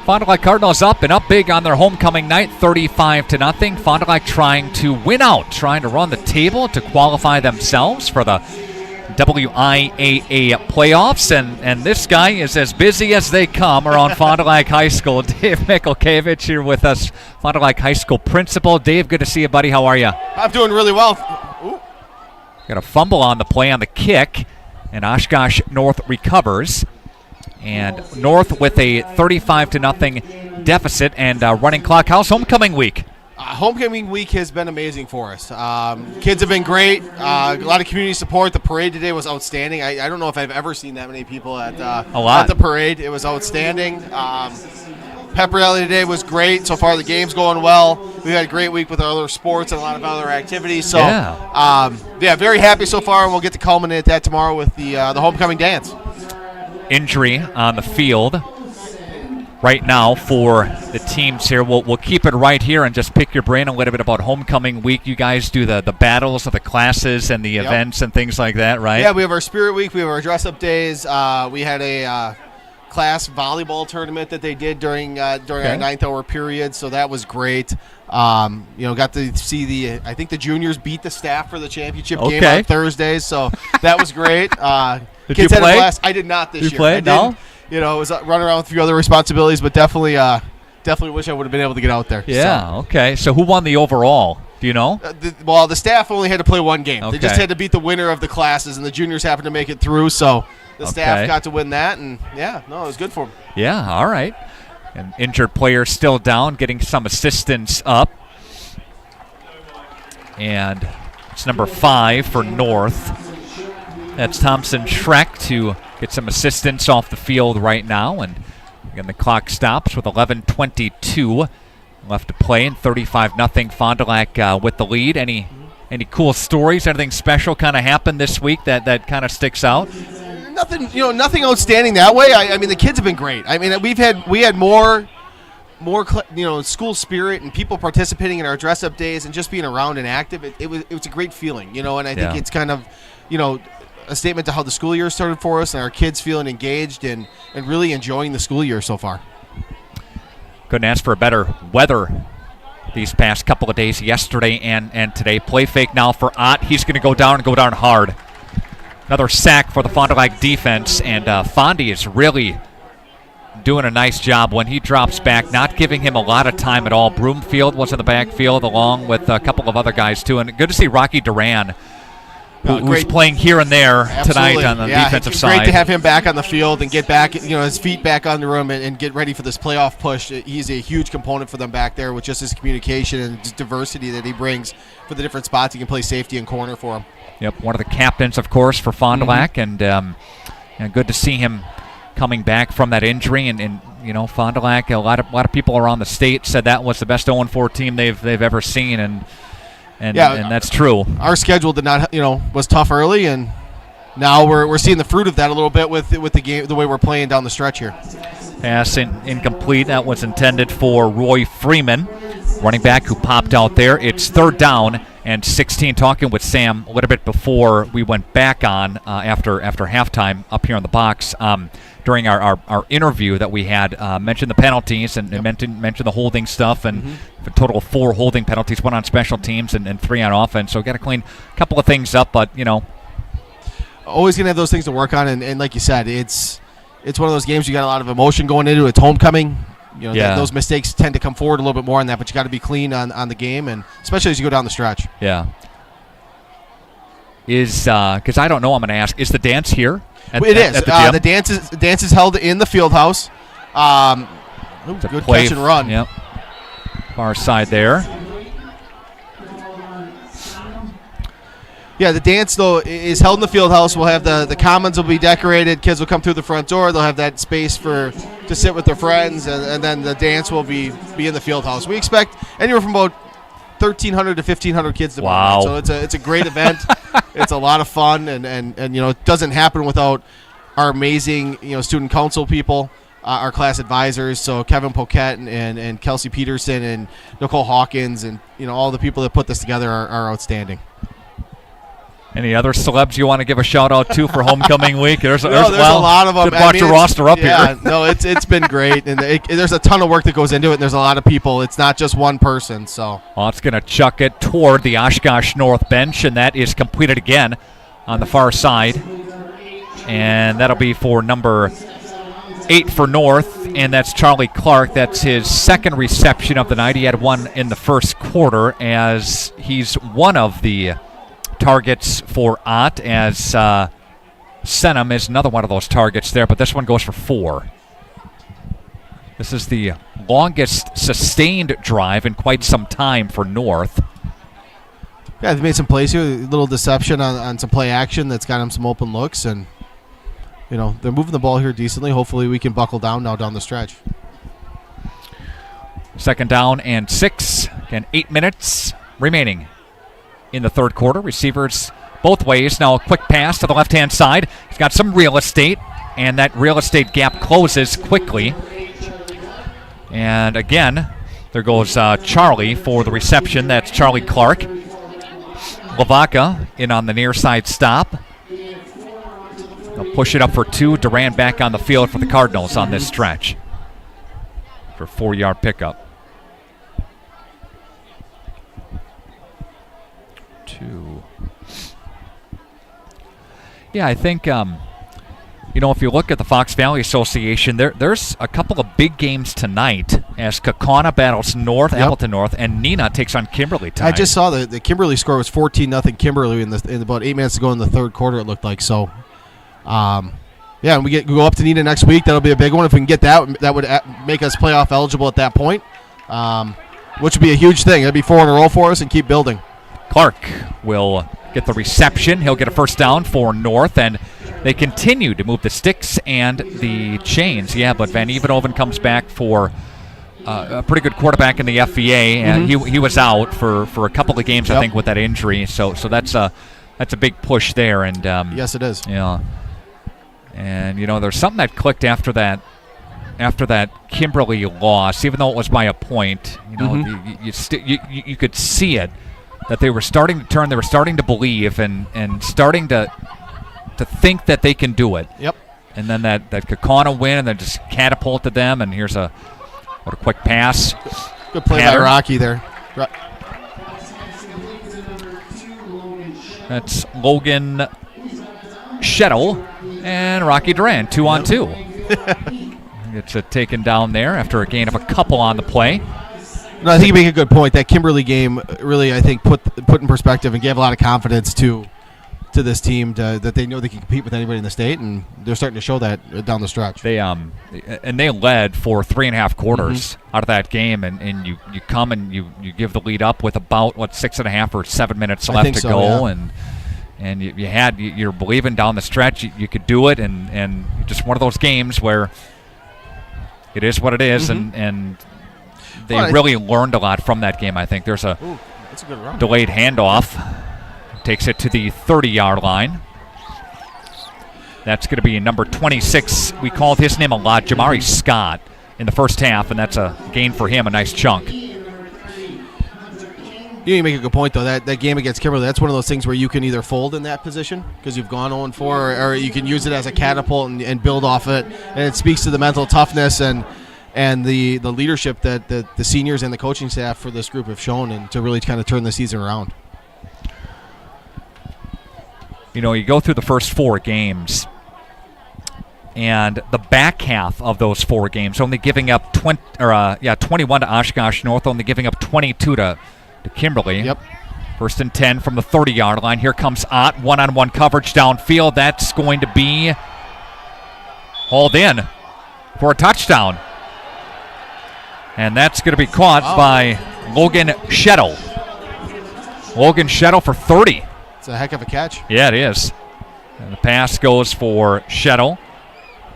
Fond du Lac Cardinals up and up big on their homecoming night, 35-0. Fond du Lac trying to win out, trying to run the table to qualify themselves for the WIAA playoffs, and this guy is as busy as they come around Fond du Lac High School. Dave Mikulkiewicz here with us, Fond du Lac High School principal. Dave, good to see you, buddy. How are you? I'm doing really well. Ooh. Got a fumble on the play on the kick, and Oshkosh North recovers. And North with a 35-0 deficit and running clock. How's homecoming week? Homecoming week has been amazing for us. Kids have been great. A lot of community support. The parade today was outstanding. I don't know if I've ever seen that many people at the parade. It was outstanding. Pep rally today was great. So far the game's going well. We've had a great week with our other sports and a lot of other activities. So very happy so far, and we'll get to culminate that tomorrow with the homecoming dance. Injury on the field right now for the teams here. We'll keep it right here and just pick your brain a little bit about homecoming week. You guys do the battles of the classes and the events and things like that, right? Yeah, we have our spirit week. We have our dress-up days. We had class volleyball tournament that they did during our 9th hour period, so that was great. Got to see I think the juniors beat the staff for the championship game on Thursdays, so that was great. Did Kids you had play? a blast. I did not this year. You played? No? I was running around with a few other responsibilities, but definitely wish I would have been able to get out there. Yeah, okay. So who won the overall? Do you know? The staff only had to play one game. They just had to beat the winner of the classes, and the juniors happened to make it through, so the staff got to win that, and it was good for them. Yeah, all right. An injured player still down, getting some assistance up. And it's number 5 for North. That's Thompson Schreck to get some assistance off the field right now. And again, the clock stops with 11:22 left to play, and 35-0 Fond du Lac with the lead. Any cool stories? Anything special kind of happened this week that kind of sticks out? Nothing outstanding that way. I mean, the kids have been great. I mean, we had more school spirit and people participating in our dress-up days and just being around and active. It was a great feeling, and I think it's kind of, a statement to how the school year started for us and our kids feeling engaged and really enjoying the school year so far. Couldn't ask for better weather these past couple of days, yesterday and today. Play fake now for Ott. He's going to go down hard. Another sack for the Fond du Lac defense, and Fondy is really doing a nice job when he drops back, not giving him a lot of time at all. Broomfield was in the backfield along with a couple of other guys too, and good to see Rocky Duran, who's playing here and there tonight on the defensive side. Great to have him back on the field and get back, his feet back on the room and get ready for this playoff push. He's a huge component for them back there with just his communication and just diversity that he brings for the different spots. He can play safety and corner for him. Yep, one of the captains, of course, for Fond du Lac, and good to see him coming back from that injury. And Fond du Lac, a lot of people around the state said that was the best 0-4 team they've ever seen, and that's true. Our schedule did not, was tough early, and now we're seeing the fruit of that a little bit with the game, the way we're playing down the stretch here. Pass incomplete. That was intended for Roy Freeman, running back who popped out there. It's 3rd down and 16. Talking with Sam a little bit before we went back on after halftime up here in the box. During our interview that we had, mentioned the penalties and mentioned the holding stuff, and a total of 4 holding penalties, 1 on special teams and 3 on offense. So got to clean a couple of things up, but always gonna have those things to work on. And like you said, it's one of those games you got a lot of emotion going into. It's homecoming. Those mistakes tend to come forward a little bit more on that, but you got to be clean on the game, and especially as you go down the stretch. Yeah. Because I don't know, I'm going to ask, is the dance here? It is. The dance is held in the field house. Good catch and run. Yep. Far side there. Yeah, the dance, though, is held in the field house. We'll have the commons will be decorated. Kids will come through the front door. They'll have that space to sit with their friends, and then the dance will be in the field house. We expect anywhere from about 1,300 to 1,500 kids to wow. So it's a great event. It's a lot of fun, and it doesn't happen without our amazing student council people, our class advisors. So Kevin Poquette and Kelsey Peterson and Nicole Hawkins and all the people that put this together are outstanding. Any other celebs you want to give a shout out to for homecoming week? There's a lot of them. Watch your roster up here. No, it's been great, and there's a ton of work that goes into it. And there's a lot of people. It's not just one person. So it's going to chuck it toward the Oshkosh North bench, and that is completed again on the far side, and that'll be for number 8 for North, and that's Charlie Clark. That's his 2nd reception of the night. He had 1 in the first quarter, as he's one of the targets for Ott, as Senham is another one of those targets there, but this one goes for 4. This is the longest sustained drive in quite some time for North. Yeah, they've made some plays here. A little deception on some play action that's got them some open looks, and they're moving the ball here decently. Hopefully we can buckle down now down the stretch. 2nd down and 6. Again, 8 minutes remaining in the 3rd quarter. Receivers both ways. Now a quick pass to the left-hand side. He's got some real estate, and that real estate gap closes quickly. And again, there goes Charlie for the reception. That's Charlie Clark. Lavaca in on the near side stop. They'll push it up for 2. Duran back on the field for the Cardinals on this stretch for 4-yard pickup. 2. Yeah, I think, if you look at the Fox Valley Association, there's a couple of big games tonight as Kaukauna battles North, Appleton North, and Neenah takes on Kimberly tonight. I just saw the Kimberly score was 14-0 Kimberly in about 8 minutes to go in the third quarter, it looked like. So, and we go up to Neenah next week. That'll be a big one. If we can get that would make us playoff eligible at that point, which would be a huge thing. It'd be 4 in a row for us and keep building. Clark will get the reception. He'll get a first down for North, and they continue to move the sticks and the chains. Yeah, but Van Evenhoven comes back for a pretty good quarterback in the FVA, and he was out for a couple of games, I think, with that injury. So that's a big push there. And yes, it is. Yeah, and there's something that clicked after that Kimberly loss, even though it was by a point. You could see it. That they were starting to turn, they were starting to believe, and starting to think that they can do it. Yep. And then that Kaukauna win, and then just catapulted them. And here's what a quick pass. Good play by Rocky there. That's Logan Shettle and Rocky Duran, 2-on-2. Gets it taken down there after a gain of a couple on the play. No, I think you make a good point. That Kimberly game really, I think, put in perspective and gave a lot of confidence to this team that they know they can compete with anybody in the state, and they're starting to show that down the stretch. They led for 3.5 quarters out of that game, and you come and you give the lead up with about 6.5 or 7 minutes left to go, yeah. and you're believing down the stretch you could do it, and just one of those games where it is what it is, and they really learned a lot from that game. I think there's a delayed handoff. Takes it to the 30-yard line. That's going to be number 26. We called his name a lot, Jamari Scott, in the first half, and that's a gain for him, a nice chunk. You make a good point, though. That game against Kimberly, that's one of those things where you can either fold in that position because you've gone 0-4, or you can use it as a catapult and build off it. And it speaks to the mental toughness and the leadership that the seniors and the coaching staff for this group have shown, and to really kind of turn the season around. You go through the first 4 games, and the back half of those 4 games, only giving up 21 to Oshkosh North, only giving up 22 to Kimberly. Yep. 1st and 10 from the 30-yard line. Here comes Ott, one-on-one coverage downfield. That's going to be hauled in for a touchdown. And that's going to be caught by Logan Shettle. Logan Shettle for 30. It's a heck of a catch. Yeah, it is. And the pass goes for Shettle.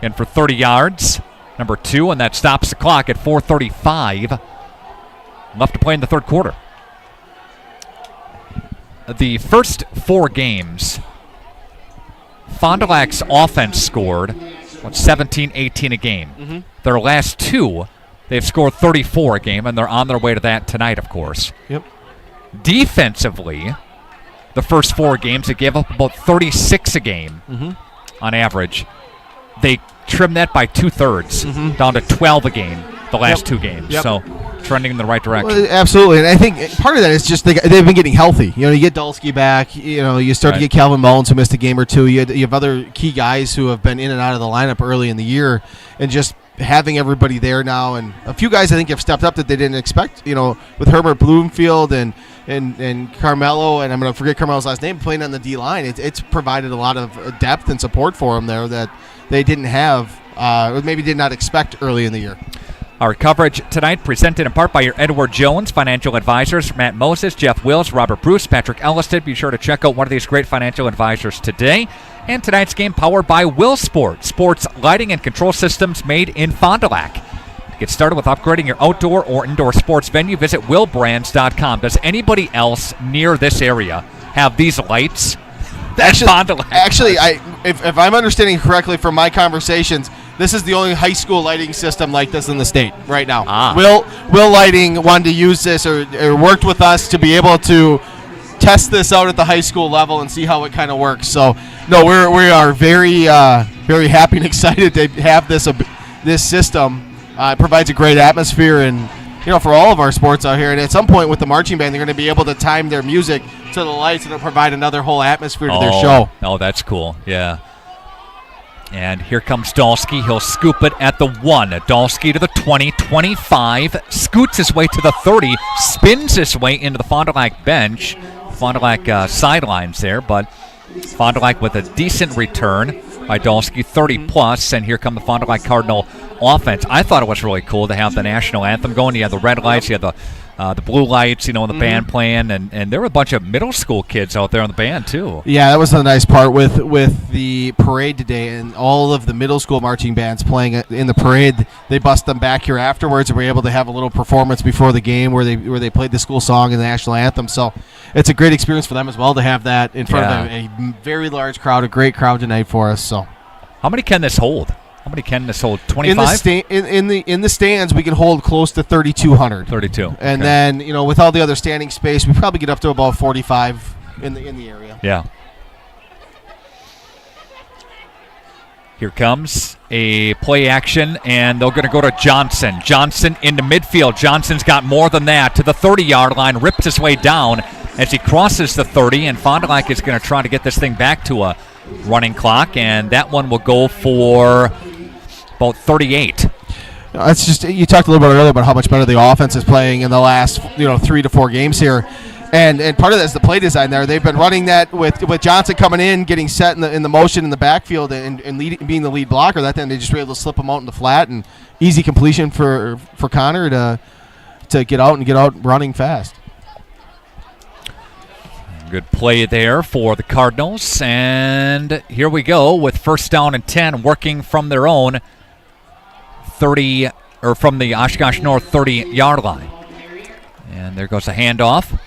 And for 30 yards, number 2, and that stops the clock at 4:35 left to play in the third quarter. The first 4 games, Fond du Lac's offense scored 17, 18 a game. Their last 2, they've scored 34 a game, and they're on their way to that tonight, of course. Yep. Defensively, the first 4 games, they gave up about 36 a game on average. They trimmed that by 2/3, down to 12 a game the last 2 games. Yep. So trending in the right direction. Well, absolutely, and I think part of that is just they've been getting healthy. You get Dulski back. You start to get Calvin Mullins, who missed a game or 2. You have other key guys who have been in and out of the lineup early in the year, and just having everybody there now, and a few guys I think have stepped up that they didn't expect. With Herbert Bloomfield and Carmelo, and I'm going to forget Carmelo's last name, playing on the D line. It's provided a lot of depth and support for them there that they didn't have, or maybe did not expect early in the year. Our coverage tonight presented in part by your Edward Jones Financial Advisors, Matt Moses, Jeff Wills, Robert Bruce, Patrick Elliston. Be sure to check out one of these great financial advisors today. And tonight's game powered by Will Sport, sports lighting and control systems made in Fond du Lac. To get started with upgrading your outdoor or indoor sports venue, visit willbrands.com. Does anybody else near this area have these lights? Actually, if I'm understanding correctly from my conversations, this is the only high school lighting system like this in the state right now. Will Lighting wanted to use this or worked with us to be able to test this out at the high school level and see how it kind of works. So, no, we are very very happy and excited to have this system. It provides a great atmosphere and for all of our sports out here. And at some point with the marching band, they're going to be able to time their music to the lights, and it'll provide another whole atmosphere to their show. Oh, that's cool. Yeah. And here comes Dolsky. He'll scoop it at the 1. Dolsky to the 20, 25, scoots his way to the 30, spins his way into the Fond du Lac bench. Fond du Lac sidelines there, but Fond du Lac with a decent return by Dolsky, 30+, and here come the Fond du Lac Cardinal offense. I thought it was really cool to have the national anthem going. You had the red lights, you had the blue lights, and the band playing, and there were a bunch of middle school kids out there on the band too. Yeah, that was the nice part with the parade today, and all of the middle school marching bands playing in the parade. They bust them back here afterwards, and were able to have a little performance before the game where they played the school song and the national anthem. So it's a great experience for them as well to have that in front of a very large crowd, a great crowd tonight for us. So, how many can this hold? 25? In the stands, we can hold close to 3,200. 32. And then, with all the other standing space, we probably get up to about 45 in the area. Yeah. Here comes a play action, and they're going to go to Johnson. Johnson into midfield. Johnson's got more than that to the 30-yard line, rips his way down as he crosses the 30, and Fond du Lac is going to try to get this thing back to a running clock, and that one will go for about 38. It's just, you talked a little bit earlier about how much better the offense is playing in the last 3 to 4 games here, and part of that is the play design there. They've been running that with Johnson coming in, getting set in the motion in the backfield, and being the lead blocker. That then they just were able to slip him out in the flat, and easy completion for Connor to get out running fast. Good play there for the Cardinals, and here we go with first down and 10, working from their own 30, or from the Oshkosh North 30-yard line. And there goes a handoff.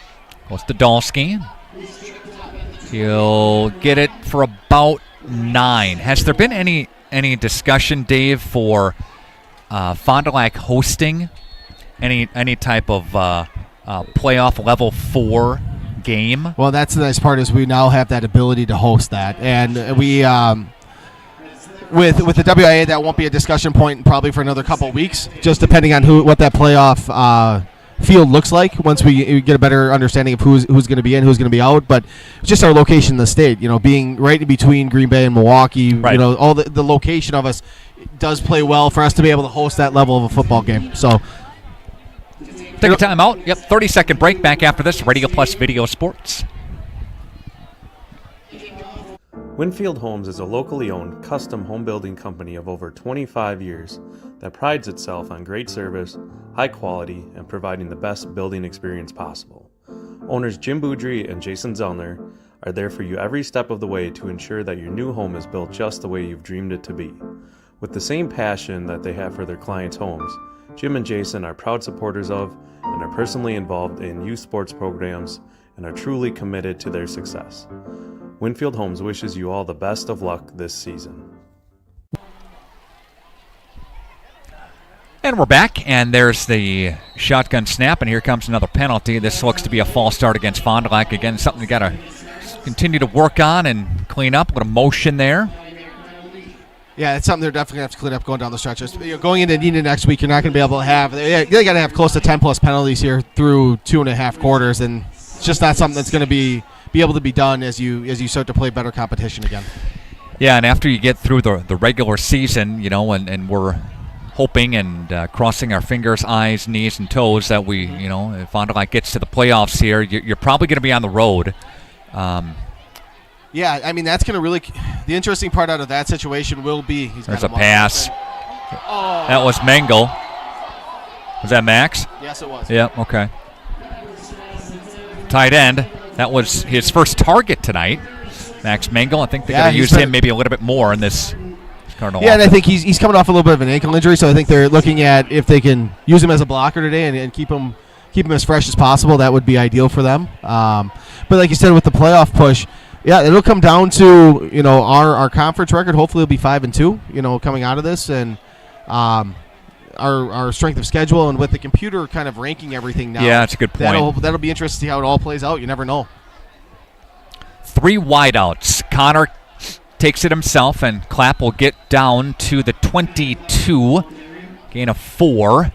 Goes to Dolsky. He'll get it for about 9. Has there been any discussion, Dave, for Fond du Lac hosting any type of playoff level 4 game? Well, that's the nice part, is we now have that ability to host that, and we with the WIA, that won't be a discussion point probably for another couple of weeks, just depending on what that playoff field looks like once we get a better understanding of who's going to be in, who's going to be out. But just our location in the state, being right in between Green Bay and Milwaukee, right. All the location of us does play well for us to be able to host that level of a football game. So take a timeout. Yep, 30-second break. Back after this. Radio Plus Video Sports. Winfield Homes is a locally owned custom home building company of over 25 years that prides itself on great service, high quality, and providing the best building experience possible. Owners Jim Boudry and Jason Zellner are there for you every step of the way to ensure that your new home is built just the way you've dreamed it to be. With the same passion that they have for their clients' homes, Jim and Jason are proud supporters of and are personally involved in youth sports programs and are truly committed to their success. Winfield Homes wishes you all the best of luck this season. And we're back, and there's the shotgun snap, and here comes another penalty. This looks to be a false start against Fond du Lac. Again, something you got to continue to work on and clean up. A little motion there. Yeah, it's something they're definitely going to have to clean up going down the stretches. Going into Neenah next week, you're not going to be able to have – they got to have close to 10-plus penalties here through 2.5 quarters, and it's just not something that's going to be able to be done as you start to play better competition again. Yeah, and after you get through the regular season, and we're hoping and crossing our fingers, eyes, knees, and toes that we, if Fond du Lac gets to the playoffs here, you're probably going to be on the road. Yeah, I mean, that's going to really – the interesting part out of that situation will be – there's a pass. That was Mengel. Was that Max? Yes, it was. Yeah, okay. Tight end. That was his first target tonight, Max Mengel. I think they're going to use him maybe a little bit more in this Cardinal offense. And I think he's coming off a little bit of an ankle injury, so I think they're looking at if they can use him as a blocker today and keep him as fresh as possible. That would be ideal for them. But like you said, with the playoff push, yeah, it'll come down to our conference record. Hopefully, it'll be 5-2. Coming out of this, and our strength of schedule, and with the computer kind of ranking everything now. Yeah, that's a good point. That'll be interesting to see how it all plays out. You never know. 3 wideouts. Connor takes it himself, and Clapp will get down to the 22. Gain of 4.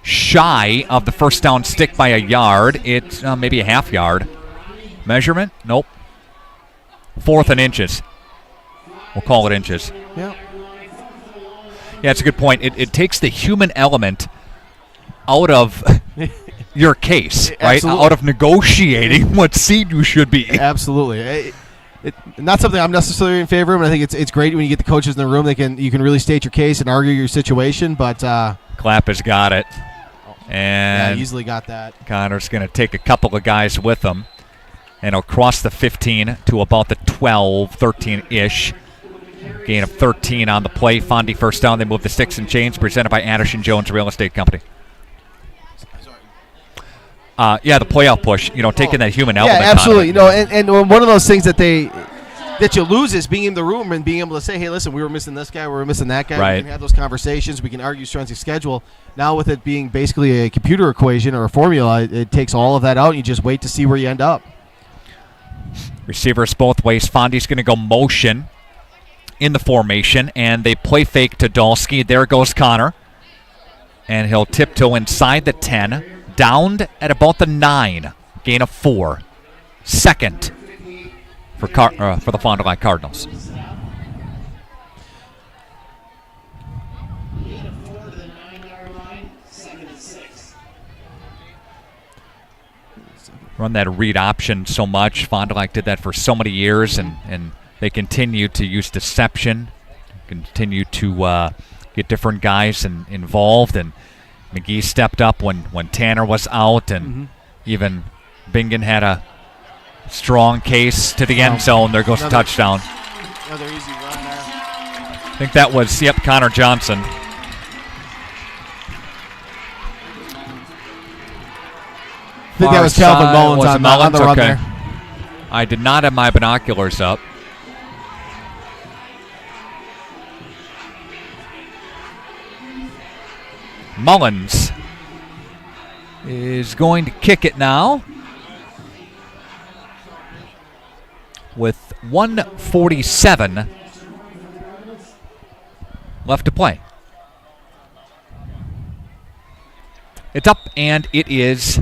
Shy of the first down stick by a yard. It's maybe a half yard. Measurement? Nope. 4th and inches. We'll call it inches. Yeah. Yeah, it's a good point. It takes the human element out of your case, right? Absolutely. Out of negotiating what seed you should be. Absolutely. Not something I'm necessarily in favor of, and I think it's great when you get the coaches in the room. You can really state your case and argue your situation, but Clapp has got it. And easily got that. Connor's going to take a couple of guys with him, and he'll cross the 15 to about the 12, 13-ish. Gain of 13 on the play. Fondy first down. They move the sticks and chains, presented by Addison Jones Real Estate Company. The playoff push, taking that human element. Yeah, absolutely. And one of those things that you lose is being in the room and being able to say, hey, listen, we were missing this guy, we were missing that guy. Right. We can have those conversations. We can argue strength of schedule. Now with it being basically a computer equation or a formula, it takes all of that out, and you just wait to see where you end up. Receivers both ways. Fondy's going to go motion in the formation, and they play fake to Dolsky. There goes Connor. And he'll tiptoe inside the 10. Downed at about the 9. Gain of 4. Second for the Fond du Lac Cardinals. Run that read option so much. Fond du Lac did that for so many years, and they continue to use deception, continue to get different guys involved, and McGee stepped up when Tanner was out, and even Bingen had a strong case to the end zone. There goes the touchdown. Another easy run there. I think that was, Connor Johnson. I think that was Calvin Mullins on the run there. I did not have my binoculars up. Mullins is going to kick it now with 1:47 left to play. It's up, and it is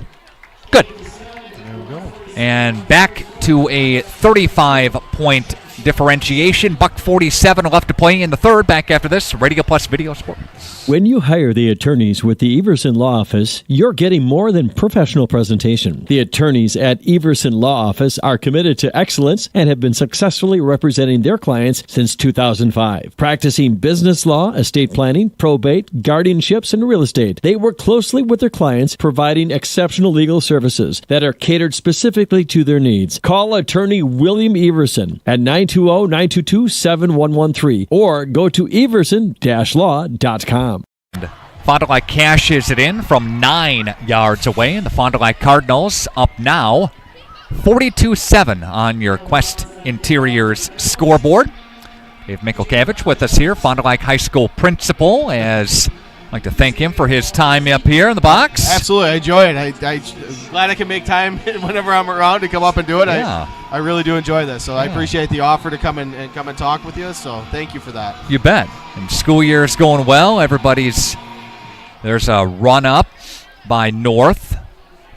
good. There we go. And back to a 35-point differentiation. $1:47 left to play in the third. Back after this, Radio Plus Video Sports. When you hire the attorneys with the Everson Law Office, you're getting more than professional presentation. The attorneys at Everson Law Office are committed to excellence and have been successfully representing their clients since 2005. Practicing business law, estate planning, probate, guardianships, and real estate, they work closely with their clients, providing exceptional legal services that are catered specifically to their needs. Call attorney William Everson at 920-922-7113 or go to everson-law.com. Fond du Lac cashes it in from 9 yards away, and the Fond du Lac Cardinals up now 42-7 on your Quest Interiors scoreboard. We have Mikulkevich with us here, Fond du Lac High School principal, as I'd like to thank him for his time up here in the box. Absolutely, I enjoy it. I'm glad I can make time whenever I'm around to come up and do it. Yeah. I really do enjoy this, so I appreciate the offer to come and talk with you. So thank you for that. You bet. And school year is going well. There's a run up by North.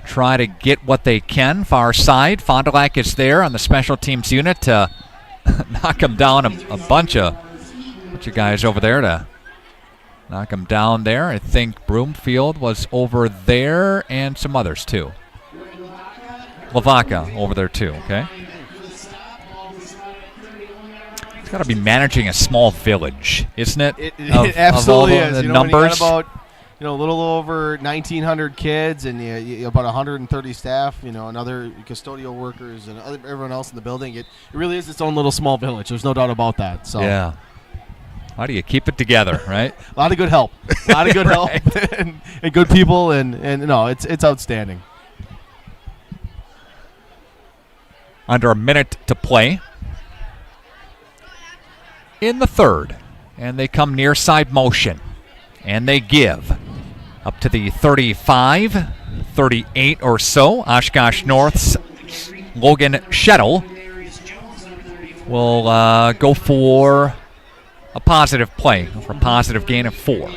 Try to get what they can. Far side. Fond du Lac is there on the special teams unit to knock them down. A bunch of guys over there to knock them down there. I think Broomfield was over there and some others too. Lavaca over there too, okay? It's got to be managing a small village, isn't it? It absolutely is. The When you numbers. got about a little over 1,900 kids and about 130 staff, and other custodial workers and everyone else in the building, it really is its own little small village. There's no doubt about that. So yeah. How do you keep it together, right? A lot of good help. A lot of good help and good people, and no, it's outstanding. Under a minute to play in the third. And they come near side motion. And they give up to the 35, 38 or so. Oshkosh North's Logan Shettle will go for a positive play, for a positive gain of 4.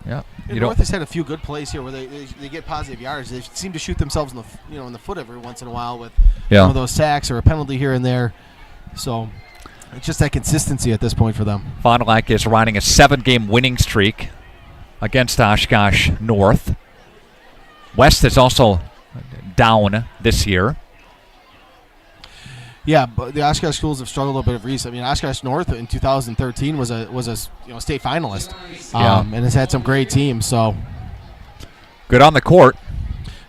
Yeah. North has had a few good plays here where they get positive yards. They seem to shoot themselves in the foot every once in a while with some of those sacks or a penalty here and there. So it's just that consistency at this point for them. Fond du Lac is riding a 7-game winning streak against Oshkosh North. West is also down this year. Yeah, but the Oshkosh schools have struggled a bit of recently. I mean, Oshkosh North in 2013 was a state finalist, and has had some great teams. So good on the court.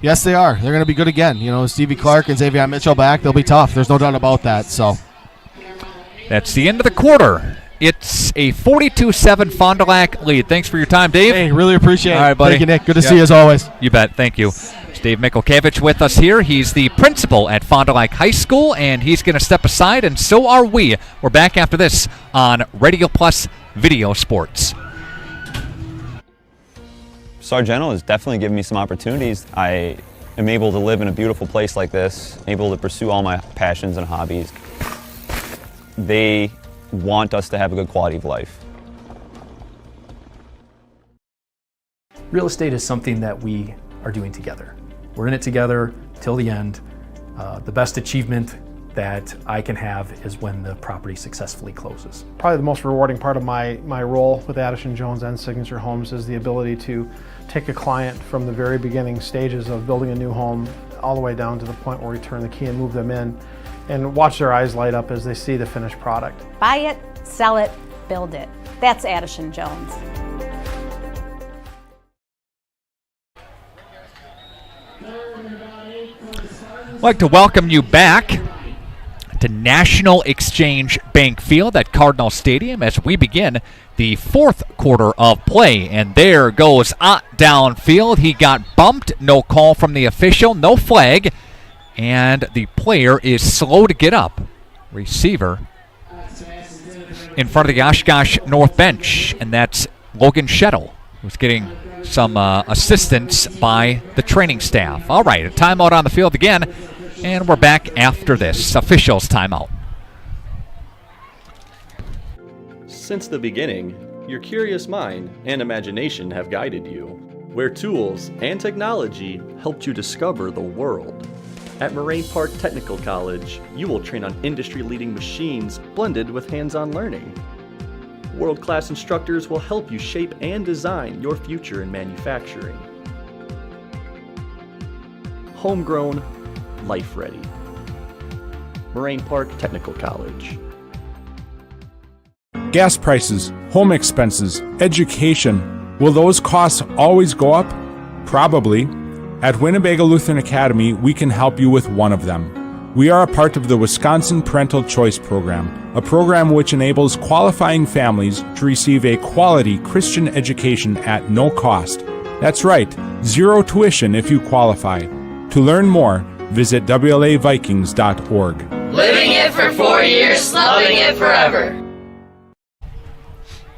Yes, they are. They're going to be good again. Stevie Clark and Xavier Mitchell back. They'll be tough. There's no doubt about that. So that's the end of the quarter. It's a 42-7 Fond du Lac lead. Thanks for your time, Dave. Hey, really appreciate it. All right, buddy. Thank you, Nick. Good to see you as always. You bet. Thank you. It's Dave Mikulkiewicz with us here. He's the principal at Fond du Lac High School, and he's going to step aside, and so are we. We're back after this on Radio Plus Video Sports. Sargento has definitely given me some opportunities. I am able to live in a beautiful place like this, able to pursue all my passions and hobbies. They want us to have a good quality of life. Real estate is something that we are doing together. We're in it together till the end. The best achievement that I can have is when the property successfully closes. Probably the most rewarding part of my role with Addison Jones and Signature Homes is the ability to take a client from the very beginning stages of building a new home all the way down to the point where we turn the key and move them in, and watch their eyes light up as they see the finished product. Buy it, sell it, build it. That's Addison Jones. I'd like to welcome you back to National Exchange Bank Field at Cardinal Stadium as we begin the 4th quarter of play. And there goes Ott downfield. He got bumped. No call from the official. No flag. And the player is slow to get up. Receiver in front of the Oshkosh North bench, and that's Logan Shettle, who's getting some assistance by the training staff. All right, a timeout on the field again, and we're back after this. Officials timeout. Since the beginning, your curious mind and imagination have guided you, where tools and technology helped you discover the world. At Moraine Park Technical College, you will train on industry-leading machines blended with hands-on learning. World-class instructors will help you shape and design your future in manufacturing. Homegrown, life-ready. Moraine Park Technical College. Gas prices, home expenses, education. Will those costs always go up? Probably. At Winnebago Lutheran Academy, we can help you with one of them. We are a part of the Wisconsin Parental Choice Program, a program which enables qualifying families to receive a quality Christian education at no cost. That's right, 0 tuition if you qualify. To learn more, visit WLAVikings.org. Living it for 4 years, loving it forever.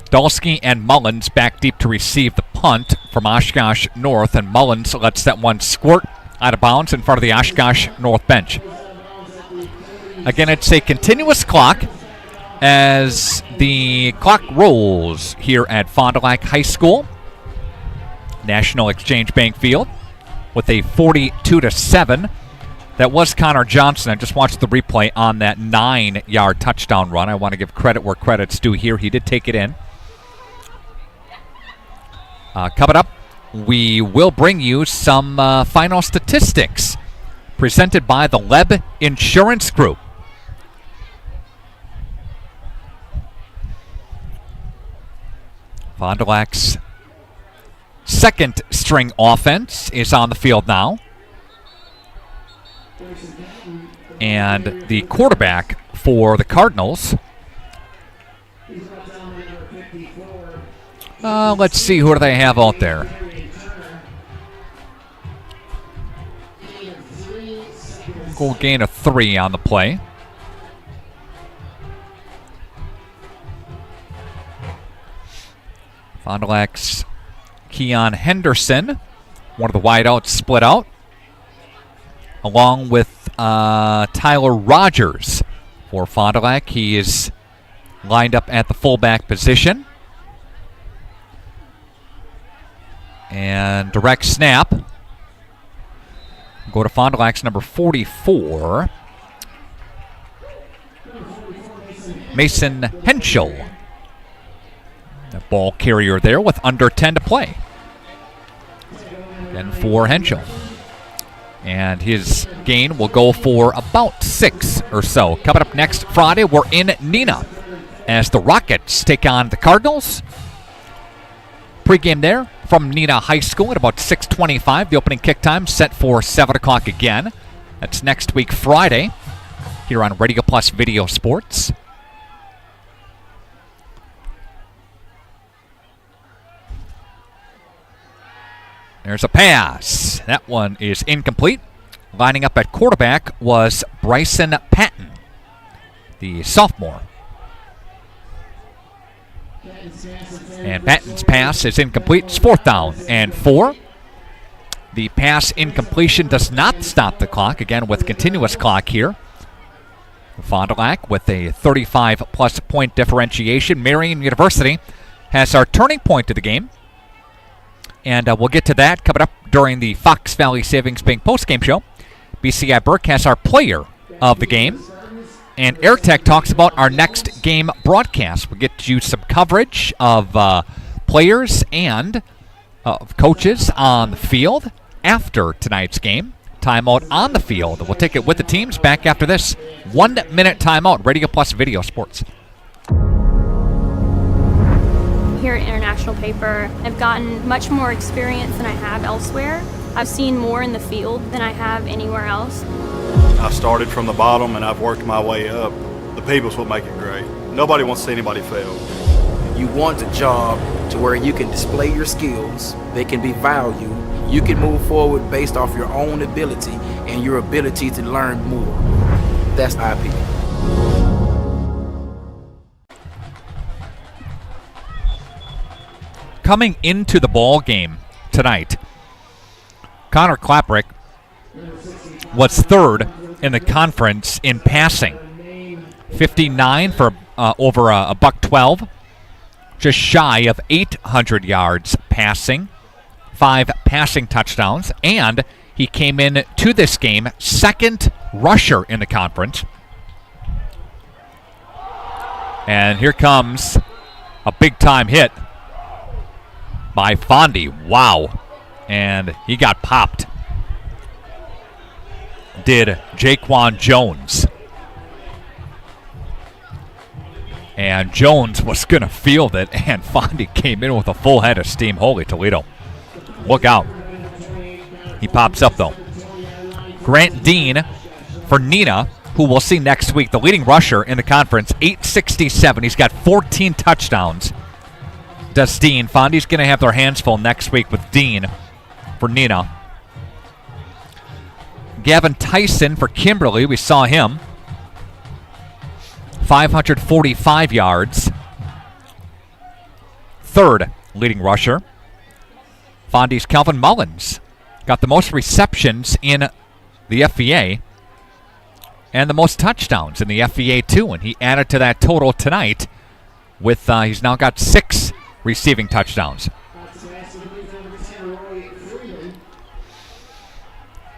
Dolsky and Mullins back deep to receive the punt from Oshkosh North, and Mullins lets that one squirt out of bounds in front of the Oshkosh North bench. Again, it's a continuous clock as the clock rolls here at Fond du Lac High School, National Exchange Bank Field, with a 42-7. That was Connor Johnson. I just watched the replay on that 9-yard touchdown run. I want to give credit where credit's due here. He did take it in. Coming up, we will bring you some final statistics presented by the Leb Insurance Group. Fond du Lac's second string offense is on the field now. And the quarterback for the Cardinals, let's see, who do they have out there? Goal gain of 3 on the play. Fond du Lac's Keon Henderson One of the wideouts split out, along with Tyler Rogers for Fond du Lac. He is lined up at the fullback position. And direct snap. Go to Fond du Lac's number 44. Mason Henschel. The ball carrier there with under 10 to play. And for Henschel. And his gain will go for about 6 or so. Coming up next Friday, we're in Neenah as the Rockets take on the Cardinals. Pregame there from Neenah High School at about 6:25. The opening kick time set for 7 o'clock again. That's next week Friday here on Radio Plus Video Sports. There's a pass. That one is incomplete. Lining up at quarterback was Bryson Patton, the sophomore. And Patton's pass is incomplete. It's 4th down and 4. The pass incompletion does not stop the clock. Again, with continuous clock here. Fond du Lac with a 35-plus point differentiation. Marian University has our turning point of the game. And we'll get to that coming up during the Fox Valley Savings Bank postgame show. BCI Burke has our player of the game. And AirTech talks about our next game broadcast. We'll get you some coverage of players and coaches on the field after tonight's game. Timeout on the field. We'll take it with the teams back after this 1-minute timeout. Radio Plus Video Sports. Here at International Paper, I've gotten much more experience than I have elsewhere. I've seen more in the field than I have anywhere else. I started from the bottom and I've worked my way up. The people's what make it great. Nobody wants to see anybody fail. You want a job to where you can display your skills, they can be valued, you can move forward based off your own ability and your ability to learn more. That's IP. Coming into the ball game tonight, Connor Klaprick was 3rd in the conference in passing. 59 for over a $112, just shy of 800 yards passing, 5 passing touchdowns, and he came in to this game 2nd rusher in the conference. And here comes a big-time hit by Fondy. Wow. And he got popped. Did Jaquan Jones. And Jones was going to field it, and Fondy came in with a full head of steam. Holy Toledo. Look out. He pops up, though. Grant Dean for Neenah, who we'll see next week, the leading rusher in the conference, 867. He's got 14 touchdowns. Does Dean. Fondy's going to have their hands full next week with Dean for Neenah. Gavin Tyson for Kimberly. We saw him. 545 yards. 3rd leading rusher. Fondy's Calvin Mullins got the most receptions in the FVA and the most touchdowns in the FVA too, and he added to that total tonight with he's now got 6 receiving touchdowns.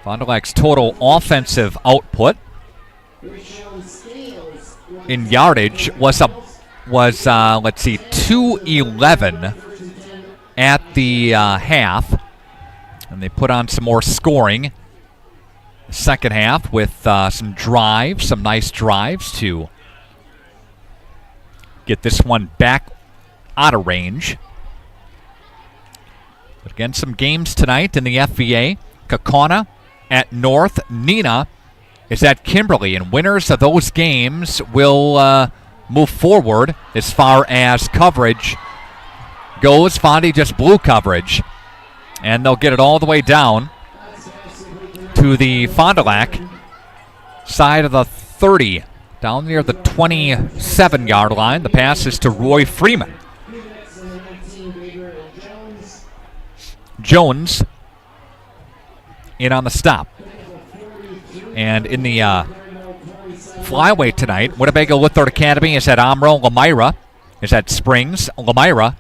Fond du Lac's total offensive output in yardage was 211 at the half, and they put on some more scoring second half with some nice drives to get this one back out of range. But again, some games tonight in the FVA. Kaukauna at North. Neenah is at Kimberly, and winners of those games will move forward as far as coverage goes. Fondy just blew coverage, and they'll get it all the way down to the Fond du Lac side of the 30, down near the 27-yard line. The pass is to Roy Freeman. Jones in on the stop. And in the flyweight tonight, Winnebago Lutheran Academy is at Omro. Lemira is at Springs. Lemira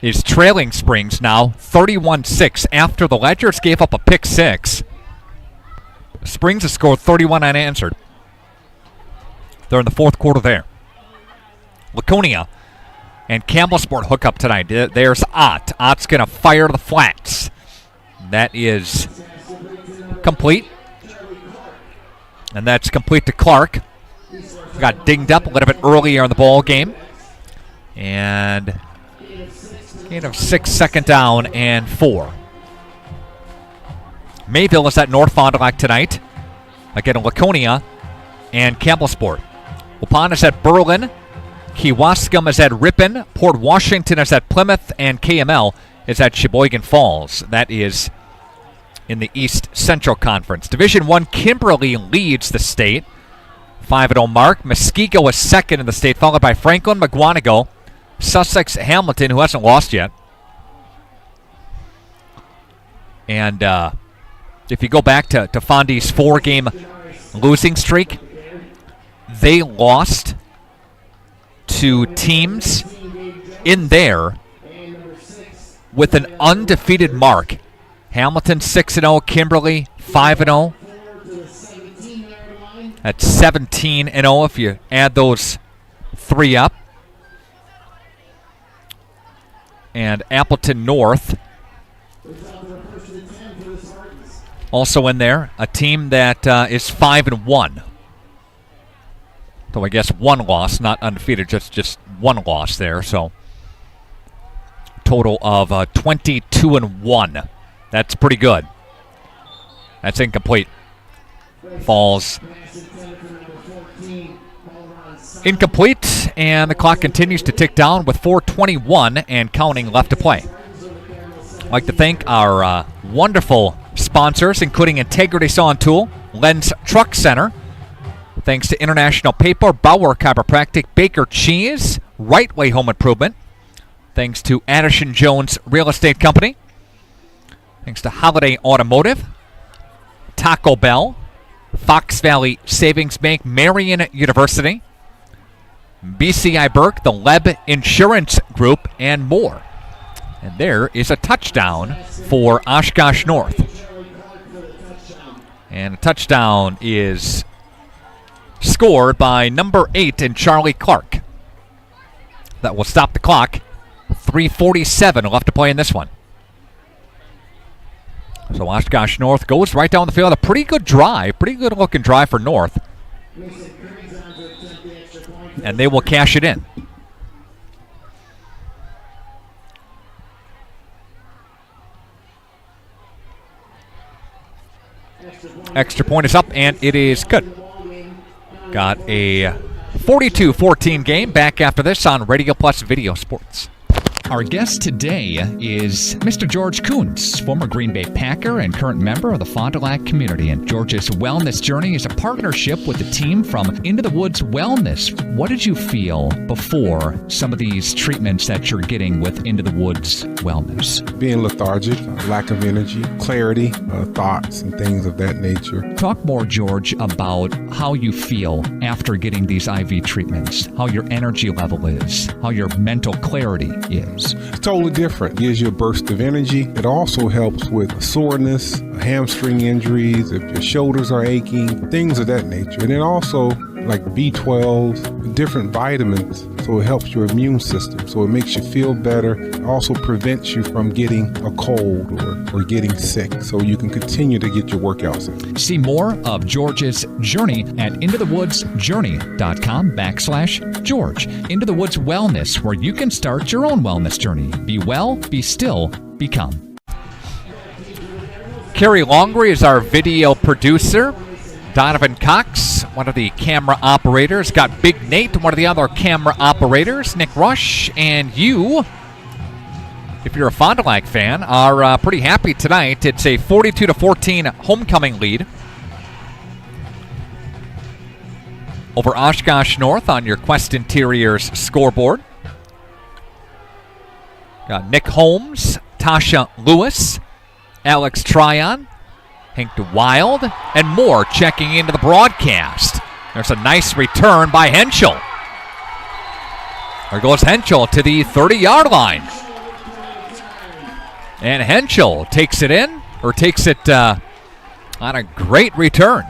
is trailing Springs now 31-6 after the Ledgers gave up a pick 6. Springs has scored 31 unanswered. They're in the fourth quarter there. Laconia and Campbellsport hook up tonight. There's Ott. Ott's going to fire the flats. That is complete. And that's complete to Clark. Got dinged up a little bit earlier in the ball game. And gain of 6, second down and 4. Mayville is at North Fond du Lac tonight. Again, Laconia and Campbellsport. Waupun is at Berlin. Kewaskum is at Ripon. Port Washington is at Plymouth. And KML is at Sheboygan Falls. That is in the East Central Conference. Division I, Kimberly leads the state. 5-0 mark. Muskego is second in the state, followed by Franklin, McGuanago, Sussex, Hamilton, who hasn't lost yet. And if you go back to Fondy's 4-game losing streak, they lost to teams in there with an undefeated mark. Hamilton 6-0, Kimberly 5-0. That's 17-0 if you add those 3 up. And Appleton North also in there, a team that is 5-1. So I guess 1 loss, not undefeated, just 1 loss there. So total of 22-1. That's pretty good. That's incomplete. Falls incomplete, and the clock continues to tick down with 4:21 and counting left to play. I'd like to thank our wonderful sponsors, including Integrity Saw and Tool, Lens Truck Center. Thanks to International Paper, Bauer Chiropractic, Baker Cheese, Right Way Home Improvement. Thanks to Addison Jones Real Estate Company. Thanks to Holiday Automotive, Taco Bell, Fox Valley Savings Bank, Marion University, BCI Burke, the Leb Insurance Group, and more. And there is a touchdown for Oshkosh North. And a touchdown is scored by number 8 in Charlie Clark. That will stop the clock. 3:47 left to play in this one. So Oshkosh North goes right down the field. A pretty good drive, pretty good looking drive for North. And they will cash it in. Extra point is up, and it is good. Got a 42-14 game. Back after this on Radio Plus Video Sports. Our guest today is Mr. George Kuntz, former Green Bay Packer and current member of the Fond du Lac community. And George's wellness journey is a partnership with the team from Into the Woods Wellness. What did you feel before some of these treatments that you're getting with Into the Woods Wellness? Being lethargic, lack of energy, clarity, thoughts, and things of that nature. Talk more, George, about how you feel after getting these IV treatments, how your energy level is, how your mental clarity is. It's totally different. It gives you a burst of energy. It also helps with soreness, hamstring injuries, if your shoulders are aching, things of that nature. And then also like B12, different vitamins, so it helps your immune system. So it makes you feel better. It also prevents you from getting a cold or getting sick, so you can continue to get your workouts in. See more of George's journey at intothewoodsjourney.com/George. Into the Woods Wellness, where you can start your own wellness journey. Be well, be still, become. Kerry Longery is our video producer. Donovan Cox, one of the camera operators. Got Big Nate, one of the other camera operators. Nick Rush, and you, if you're a Fond du Lac fan, are pretty happy tonight. It's a 42-14 homecoming lead over Oshkosh North on your Quest Interiors scoreboard. Got Nick Holmes, Tasha Lewis, Alex Tryon, Hinked wild, and Moore checking into the broadcast. There's a nice return by Henschel. There goes Henschel to the 30-yard line. And Henschel takes it in, or takes it on a great return.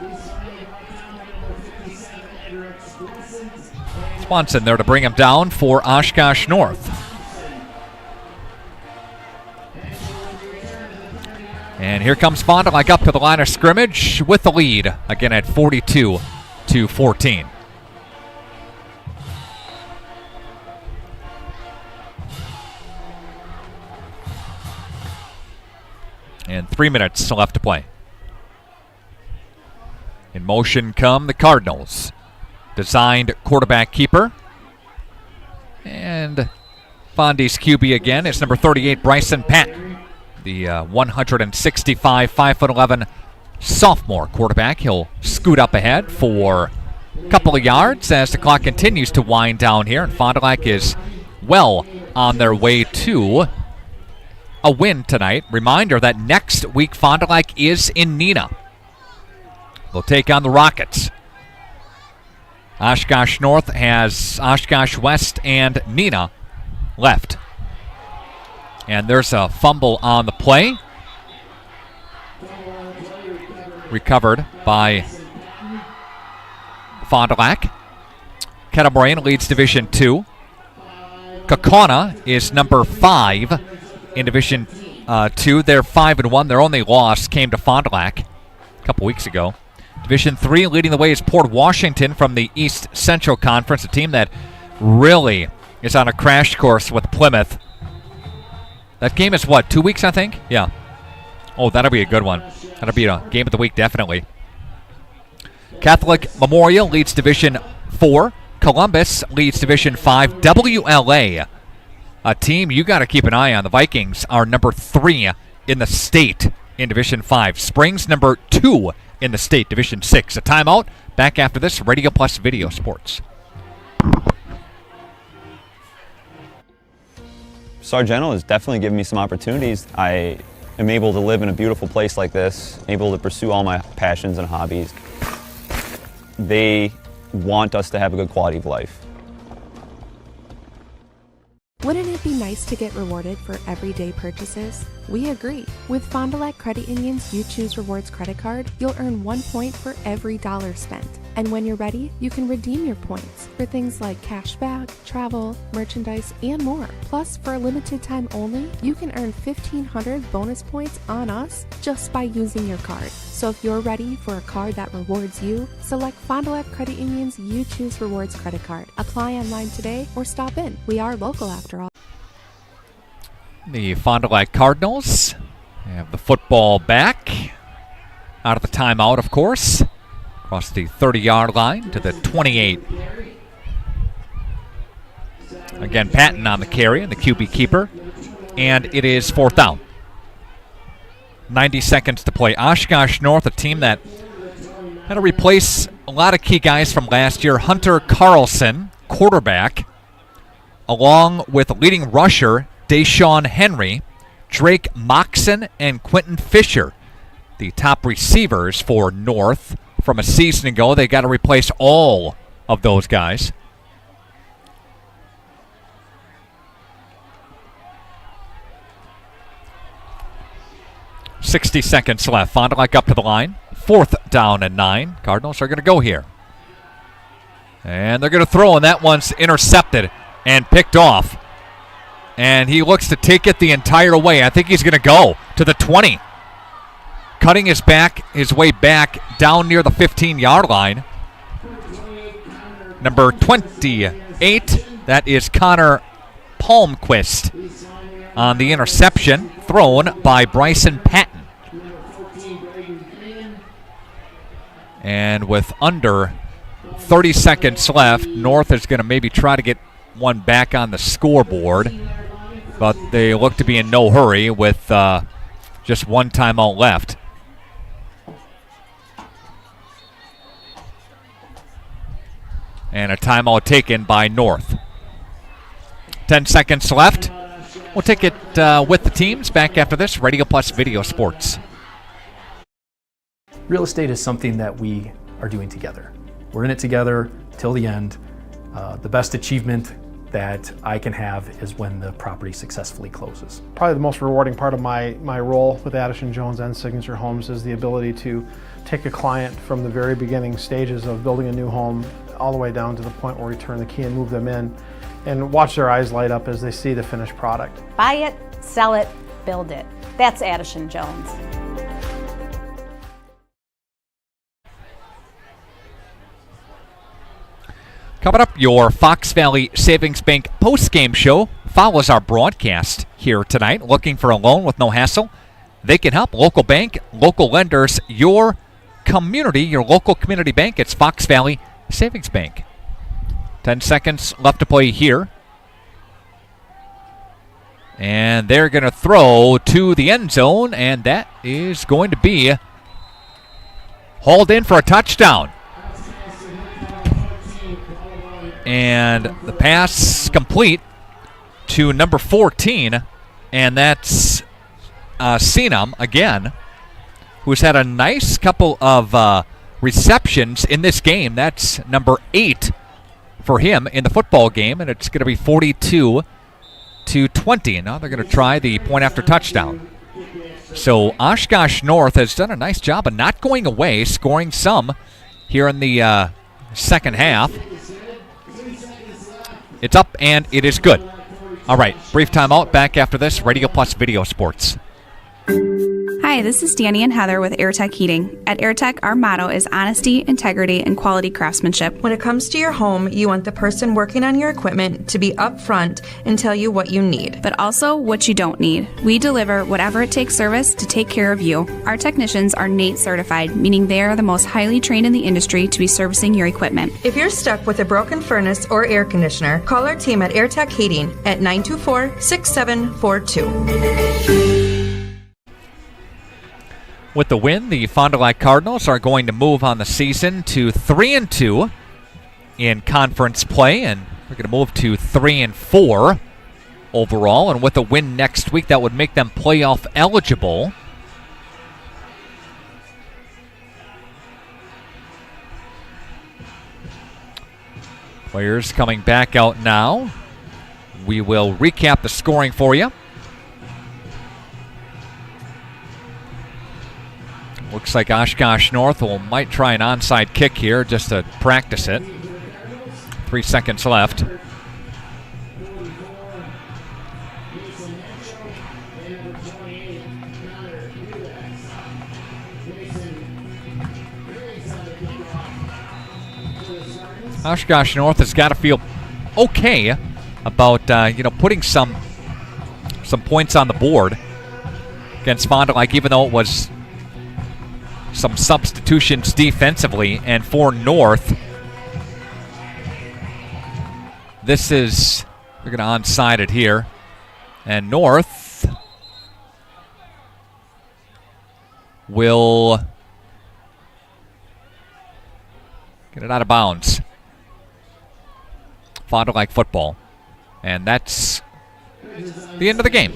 Swanson there to bring him down for Oshkosh North. And here comes Fond du Lac up to the line of scrimmage with the lead, again at 42-14. And 3 minutes left to play. In motion come the Cardinals. Designed quarterback keeper. And Fondy's QB again is number 38, Bryson Patton. The 165, 5'11" sophomore quarterback. He'll scoot up ahead for a couple of yards as the clock continues to wind down here. And Fond du Lac is well on their way to a win tonight. Reminder that next week Fond du Lac is in Neenah. They'll take on the Rockets. Oshkosh North has Oshkosh West and Neenah left. And there's a fumble on the play. Recovered by Fond du Lac. Kettle Moraine leads Division 2. Kaukauna is number 5 in Division 2. They're 5-1. Their only loss came to Fond du Lac a couple weeks ago. Division 3 leading the way is Port Washington from the East Central Conference, a team that really is on a crash course with Plymouth. That game is what, 2 weeks, I think? Yeah. Oh, that'll be a good one. That'll be a game of the week, definitely. Catholic Memorial leads Division 4. Columbus leads Division 5. WLA, a team you got to keep an eye on. The Vikings are number 3 in the state in Division 5. Springs number 2 in the state, Division 6. A timeout. Back after this, Radio Plus Video Sports. Sargento has definitely given me some opportunities. I am able to live in a beautiful place like this, able to pursue all my passions and hobbies. They want us to have a good quality of life. Wouldn't it be nice to get rewarded for everyday purchases? We agree. With Fond du Lac Credit Union's You Choose Rewards credit card, you'll earn 1 point for every dollar spent. And when you're ready, you can redeem your points for things like cashback, travel, merchandise, and more. Plus, for a limited time only, you can earn 1,500 bonus points on us just by using your card. So if you're ready for a card that rewards you, select Fond du Lac Credit Union's You Choose Rewards credit card. Apply online today or stop in. We are local after all. The Fond du Lac Cardinals have the football back. Out of the timeout, of course. Across the 30-yard line to the 28. Again, Patton on the carry and the QB keeper. And it is 4th down. 90 seconds to play. Oshkosh North, a team that had to replace a lot of key guys from last year. Hunter Carlson, quarterback, along with leading rusher Deshaun Henry, Drake Moxon, and Quentin Fisher, the top receivers for North. From a season ago, they got to replace all of those guys. .60 seconds left. Fond du Lac up to the line. 4th down and 9. Cardinals are going to go here. And they're going to throw, and that one's intercepted and picked off. And he looks to take it the entire way. I think he's going to go to the 20. Cutting his way back down near the 15-yard line. Number 28, that is Connor Palmquist on the interception thrown by Bryson Patton. And with under 30 seconds left, North is going to maybe try to get one back on the scoreboard. But they look to be in no hurry with just one timeout left. And a timeout taken by North. 10 seconds left. We'll take it with the teams back after this. Radio Plus Video Sports. Real estate is something that we are doing together. We're in it together till the end. The best achievement that I can have is when the property successfully closes. Probably the most rewarding part of my role with Addison Jones and Signature Homes is the ability to take a client from the very beginning stages of building a new home all the way down to the point where we turn the key and move them in and watch their eyes light up as they see the finished product. Buy it, sell it, build it. That's Addison Jones. Coming up, your Fox Valley Savings Bank postgame show follows our broadcast here tonight. Looking for a loan with no hassle? They can help. Local bank, local lenders, your community, your local community bank. It's Fox Valley Savings Bank. 10 seconds left to play here. And they're going to throw to the end zone, and that is going to be hauled in for a touchdown. And the pass complete to number 14, and that's Sinam again, who's had a nice couple of receptions in this game. That's number 8 for him in the football game, and it's going to be 42-20. And now they're going to try the point after touchdown. So Oshkosh North has done a nice job of not going away, scoring some here in the second half. It's up, and it is good. All right, brief timeout. Back after this, Radio Plus Video Sports. Hi, this is Danny and Heather with AirTech Heating. At AirTech, our motto is honesty, integrity, and quality craftsmanship. When it comes to your home, you want the person working on your equipment to be upfront and tell you what you need. But also what you don't need. We deliver whatever it takes service to take care of you. Our technicians are NATE certified, meaning they are the most highly trained in the industry to be servicing your equipment. If you're stuck with a broken furnace or air conditioner, call our team at AirTech Heating at 924-6742. With the win, the Fond du Lac Cardinals are going to move on the season to 3-2 in conference play, and they're going to move to 3-4 overall. And with a win next week, that would make them playoff eligible. Players coming back out now. We will recap the scoring for you. Looks like Oshkosh North might try an onside kick here just to practice it. 3 seconds left. Oshkosh North has got to feel okay about putting some points on the board against Fond du Lac, even though it was some substitutions defensively. And for North, this is, they're going to onside it here. And North will get it out of bounds. Fond du Lac football. And that's the end of the game.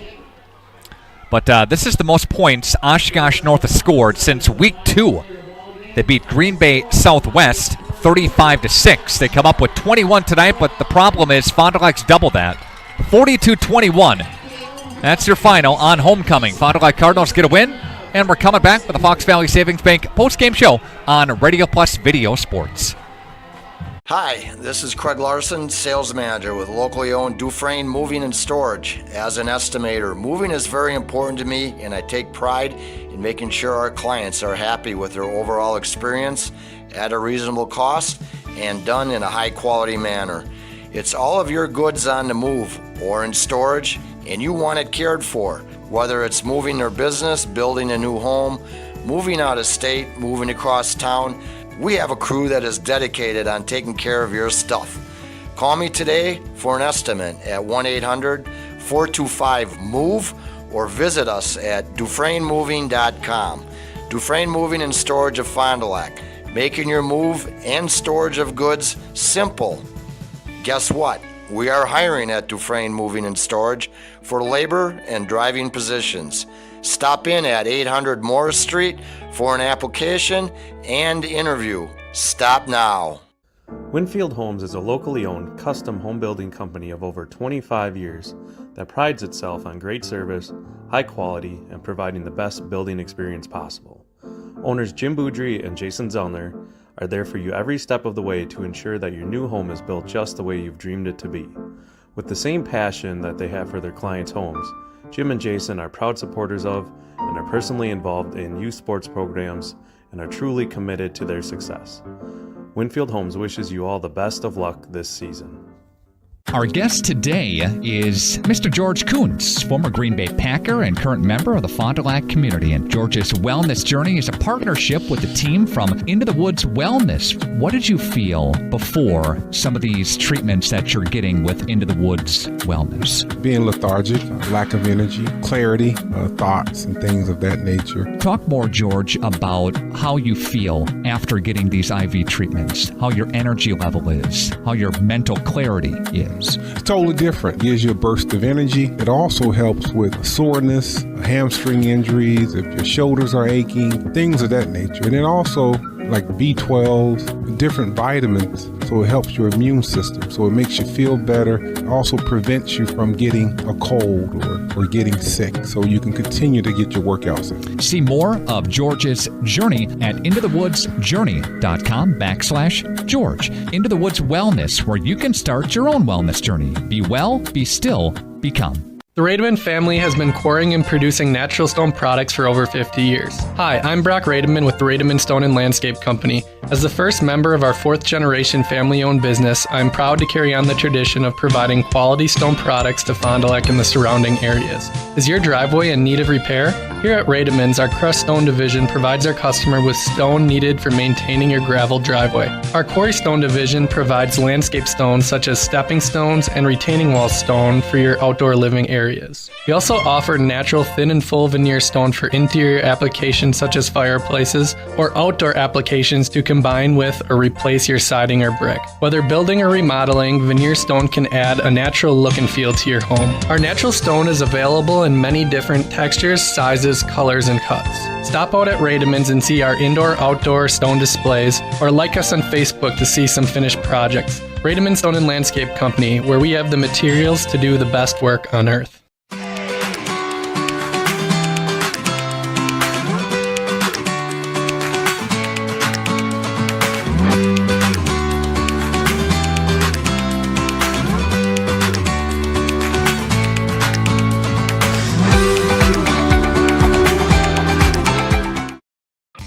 But this is the most points Oshkosh North has scored since week 2. They beat Green Bay Southwest 35-6. They come up with 21 tonight, but the problem is Fond du Lac's double that. 42-21. That's your final on homecoming. Fond du Lac Cardinals get a win, and we're coming back with the Fox Valley Savings Bank postgame show on Radio Plus Video Sports. Hi, this is Craig Larson, sales manager with locally owned Dufresne Moving and Storage. As an estimator, moving is very important to me, and I take pride in making sure our clients are happy with their overall experience at a reasonable cost and done in a high quality manner. It's all of your goods on the move or in storage, and you want it cared for, whether it's moving their business, building a new home, moving out of state, moving across town. We have a crew that is dedicated on taking care of your stuff. Call me today for an estimate at 1-800-425-MOVE or visit us at DufresneMoving.com. Dufresne Moving and Storage of Fond du Lac, making your move and storage of goods simple. Guess what? We are hiring at Dufresne Moving and Storage for labor and driving positions. Stop in at 800 Morris Street for an application and interview. Stop now. Winfield Homes is a locally owned custom home building company of over 25 years that prides itself on great service, high quality, and providing the best building experience possible. Owners Jim Boudry and Jason Zellner are there for you every step of the way to ensure that your new home is built just the way you've dreamed it to be. With the same passion that they have for their clients' homes, Jim and Jason are proud supporters of and are personally involved in youth sports programs and are truly committed to their success. Winfield Homes wishes you all the best of luck this season. Our guest today is Mr. George Kuntz, former Green Bay Packer and current member of the Fond du Lac community. And George's wellness journey is a partnership with the team from Into the Woods Wellness. What did you feel before some of these treatments that you're getting with Into the Woods Wellness? Being lethargic, lack of energy, clarity, thoughts and things of that nature. Talk more, George, about how you feel after getting these IV treatments, how your energy level is, how your mental clarity is. It's totally different. Gives you a burst of energy. It also helps with soreness, hamstring injuries, if your shoulders are aching, things of that nature. And then also like B12, different vitamins, so it helps your immune system. So it makes you feel better. It also prevents you from getting a cold or getting sick, so you can continue to get your workouts in. See more of George's journey at intothewoodsjourney.com/George. Into the Woods Wellness, where you can start your own wellness journey. Be well, be still, become. The Rademan family has been quarrying and producing natural stone products for over 50 years. Hi, I'm Brock Rademan with the Rademan Stone and Landscape Company. As the first member of our fourth-generation family-owned business, I'm proud to carry on the tradition of providing quality stone products to Fond du Lac and the surrounding areas. Is your driveway in need of repair? Here at Rademan's, our crushed stone division provides our customer with stone needed for maintaining your gravel driveway. Our quarry stone division provides landscape stones such as stepping stones and retaining wall stone for your outdoor living areas. We also offer natural thin and full veneer stone for interior applications such as fireplaces or outdoor applications to combine with or replace your siding or brick. Whether building or remodeling, veneer stone can add a natural look and feel to your home. Our natural stone is available in many different textures, sizes, colors, and cuts. Stop out at Rademan's and see our indoor-outdoor stone displays, or like us on Facebook to see some finished projects. Rademan Stone and Landscape Company, where we have the materials to do the best work on earth.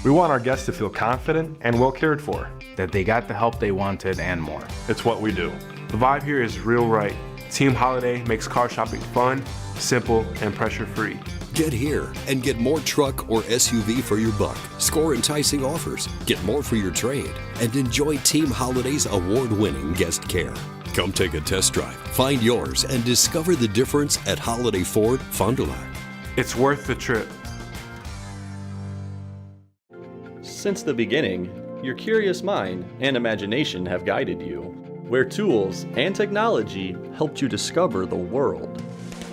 We want our guests to feel confident and well cared for. That they got the help they wanted and more. It's what we do. The vibe here is real right. Team Holiday makes car shopping fun, simple, and pressure-free. Get here and get more truck or SUV for your buck. Score enticing offers, get more for your trade, and enjoy Team Holiday's award-winning guest care. Come take a test drive, find yours, and discover the difference at Holiday Ford Fond du Lac. It's worth the trip. Since the beginning, your curious mind and imagination have guided you, where tools and technology helped you discover the world.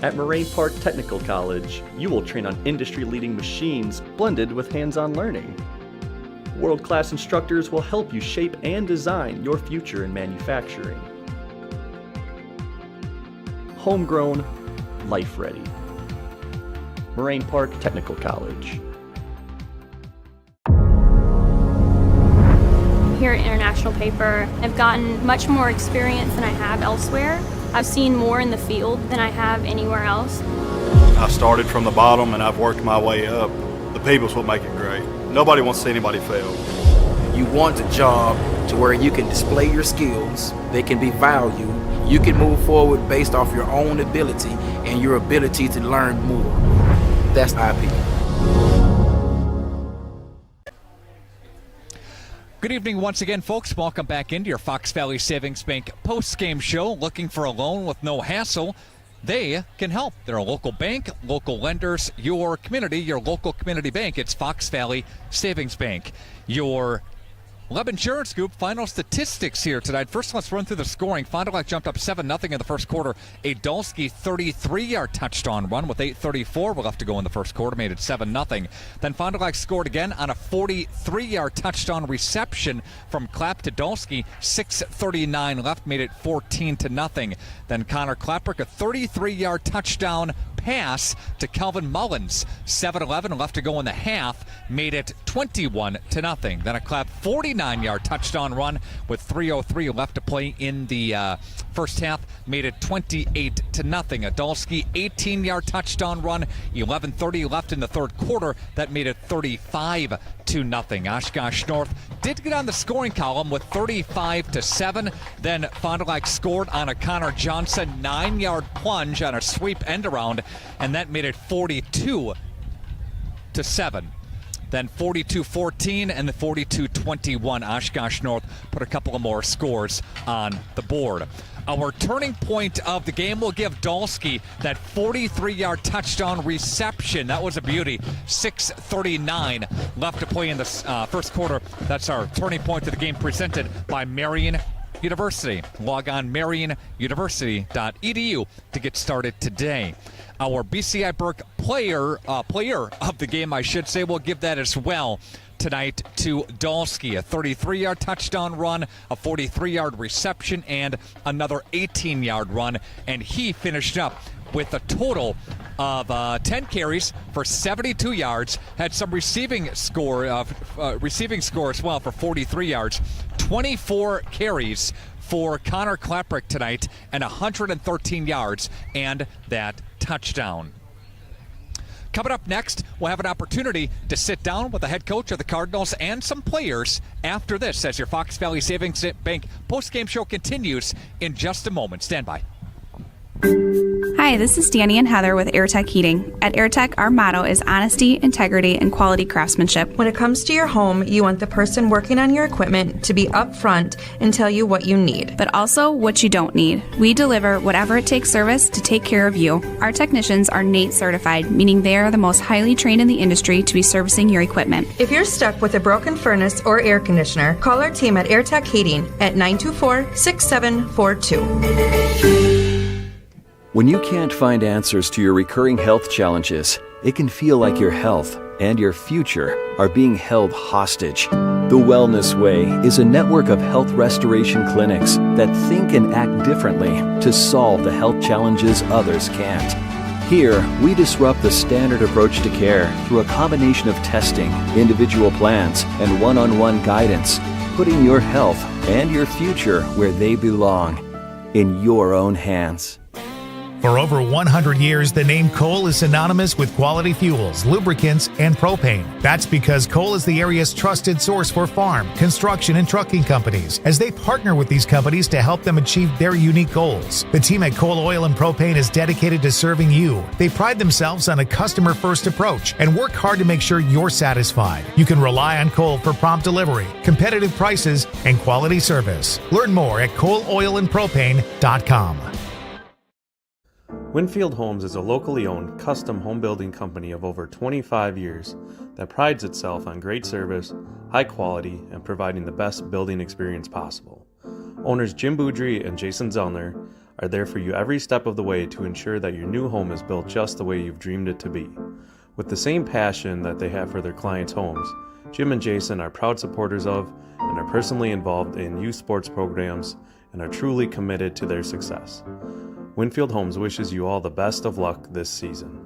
At Moraine Park Technical College, you will train on industry-leading machines blended with hands-on learning. World-class instructors will help you shape and design your future in manufacturing. Homegrown, life-ready. Moraine Park Technical College. Here at International Paper, I've gotten much more experience than I have elsewhere. I've seen more in the field than I have anywhere else. I started from the bottom and I've worked my way up. The people's what make it great. Nobody wants to see anybody fail. You want a job to where you can display your skills, they can be valued, you can move forward based off your own ability and your ability to learn more. That's IP. Good evening once again, folks. Welcome back into your Fox Valley Savings Bank post-game show. Looking for a loan with no hassle? They can help. They're a local bank, local lenders, your community, your local community bank. It's Fox Valley Savings Bank. Your Web Insurance Group final statistics here tonight. First, let's run through the scoring. Fond du Lac jumped up 7-0 in the first quarter. A Dolsky 33-yard touchdown run with 8:34 left to go in the first quarter made it 7-0. Then Fond du Lac scored again on a 43-yard touchdown reception from Clapp to Dolsky. 6:39 left made it 14-0. Then Connor Klapperick, a 33-yard touchdown pass to Calvin Mullins. 7:11 left to go in the half, made it 21-0. Then a Clapp 49-yard touchdown run with 3:03 left to play in the first half, made it 28-0. A Dolsky 18-yard touchdown run, 11:30 left in the third quarter, that made it 35-0. Oshkosh North did get on the scoring column with 35-7. Then Fond du Lac scored on a Connor Johnson 9-yard plunge on a sweep end around, and that made it 42-7. Then 42-14 and the 42-21. Oshkosh North put a couple of more scores on the board. Our turning point of the game will give Dolsky that 43-yard touchdown reception. That was a beauty. 6:39 left to play in the first quarter. That's our turning point of the game, presented by Marian University. Log on marianuniversity.edu to get started today. Our BCI Burke player of the game, I should say, will give that as well tonight to Dolsky. A 33-yard touchdown run, a 43-yard reception, and another 18-yard run. And he finished up with a total of 10 carries for 72 yards. Had some receiving score as well for 43 yards. 24 carries for Connor Klapperick tonight and 113 yards and that touchdown. Coming up next, we'll have an opportunity to sit down with the head coach of the Cardinals and some players after this, as your Fox Valley Savings Bank postgame show continues in just a moment. Stand by. Hi, this is Danny and Heather with AirTech Heating. At AirTech, our motto is honesty, integrity, and quality craftsmanship. When it comes to your home, you want the person working on your equipment to be upfront and tell you what you need. But also what you don't need. We deliver whatever it takes service to take care of you. Our technicians are NATE certified, meaning they are the most highly trained in the industry to be servicing your equipment. If you're stuck with a broken furnace or air conditioner, call our team at AirTech Heating at 924-6742. When you can't find answers to your recurring health challenges, it can feel like your health and your future are being held hostage. The Wellness Way is a network of health restoration clinics that think and act differently to solve the health challenges others can't. Here, we disrupt the standard approach to care through a combination of testing, individual plans, and one-on-one guidance, putting your health and your future where they belong, in your own hands. For over 100 years, the name Cole is synonymous with quality fuels, lubricants, and propane. That's because Cole is the area's trusted source for farm, construction, and trucking companies, as they partner with these companies to help them achieve their unique goals. The team at Cole Oil and Propane is dedicated to serving you. They pride themselves on a customer-first approach and work hard to make sure you're satisfied. You can rely on Cole for prompt delivery, competitive prices, and quality service. Learn more at ColeOilAndPropane.com. Winfield Homes is a locally owned custom home building company of over 25 years that prides itself on great service, high quality, and providing the best building experience possible. Owners Jim Boudry and Jason Zellner are there for you every step of the way to ensure that your new home is built just the way you've dreamed it to be. With the same passion that they have for their clients' homes, Jim and Jason are proud supporters of and are personally involved in youth sports programs and are truly committed to their success. Winfield Homes wishes you all the best of luck this season.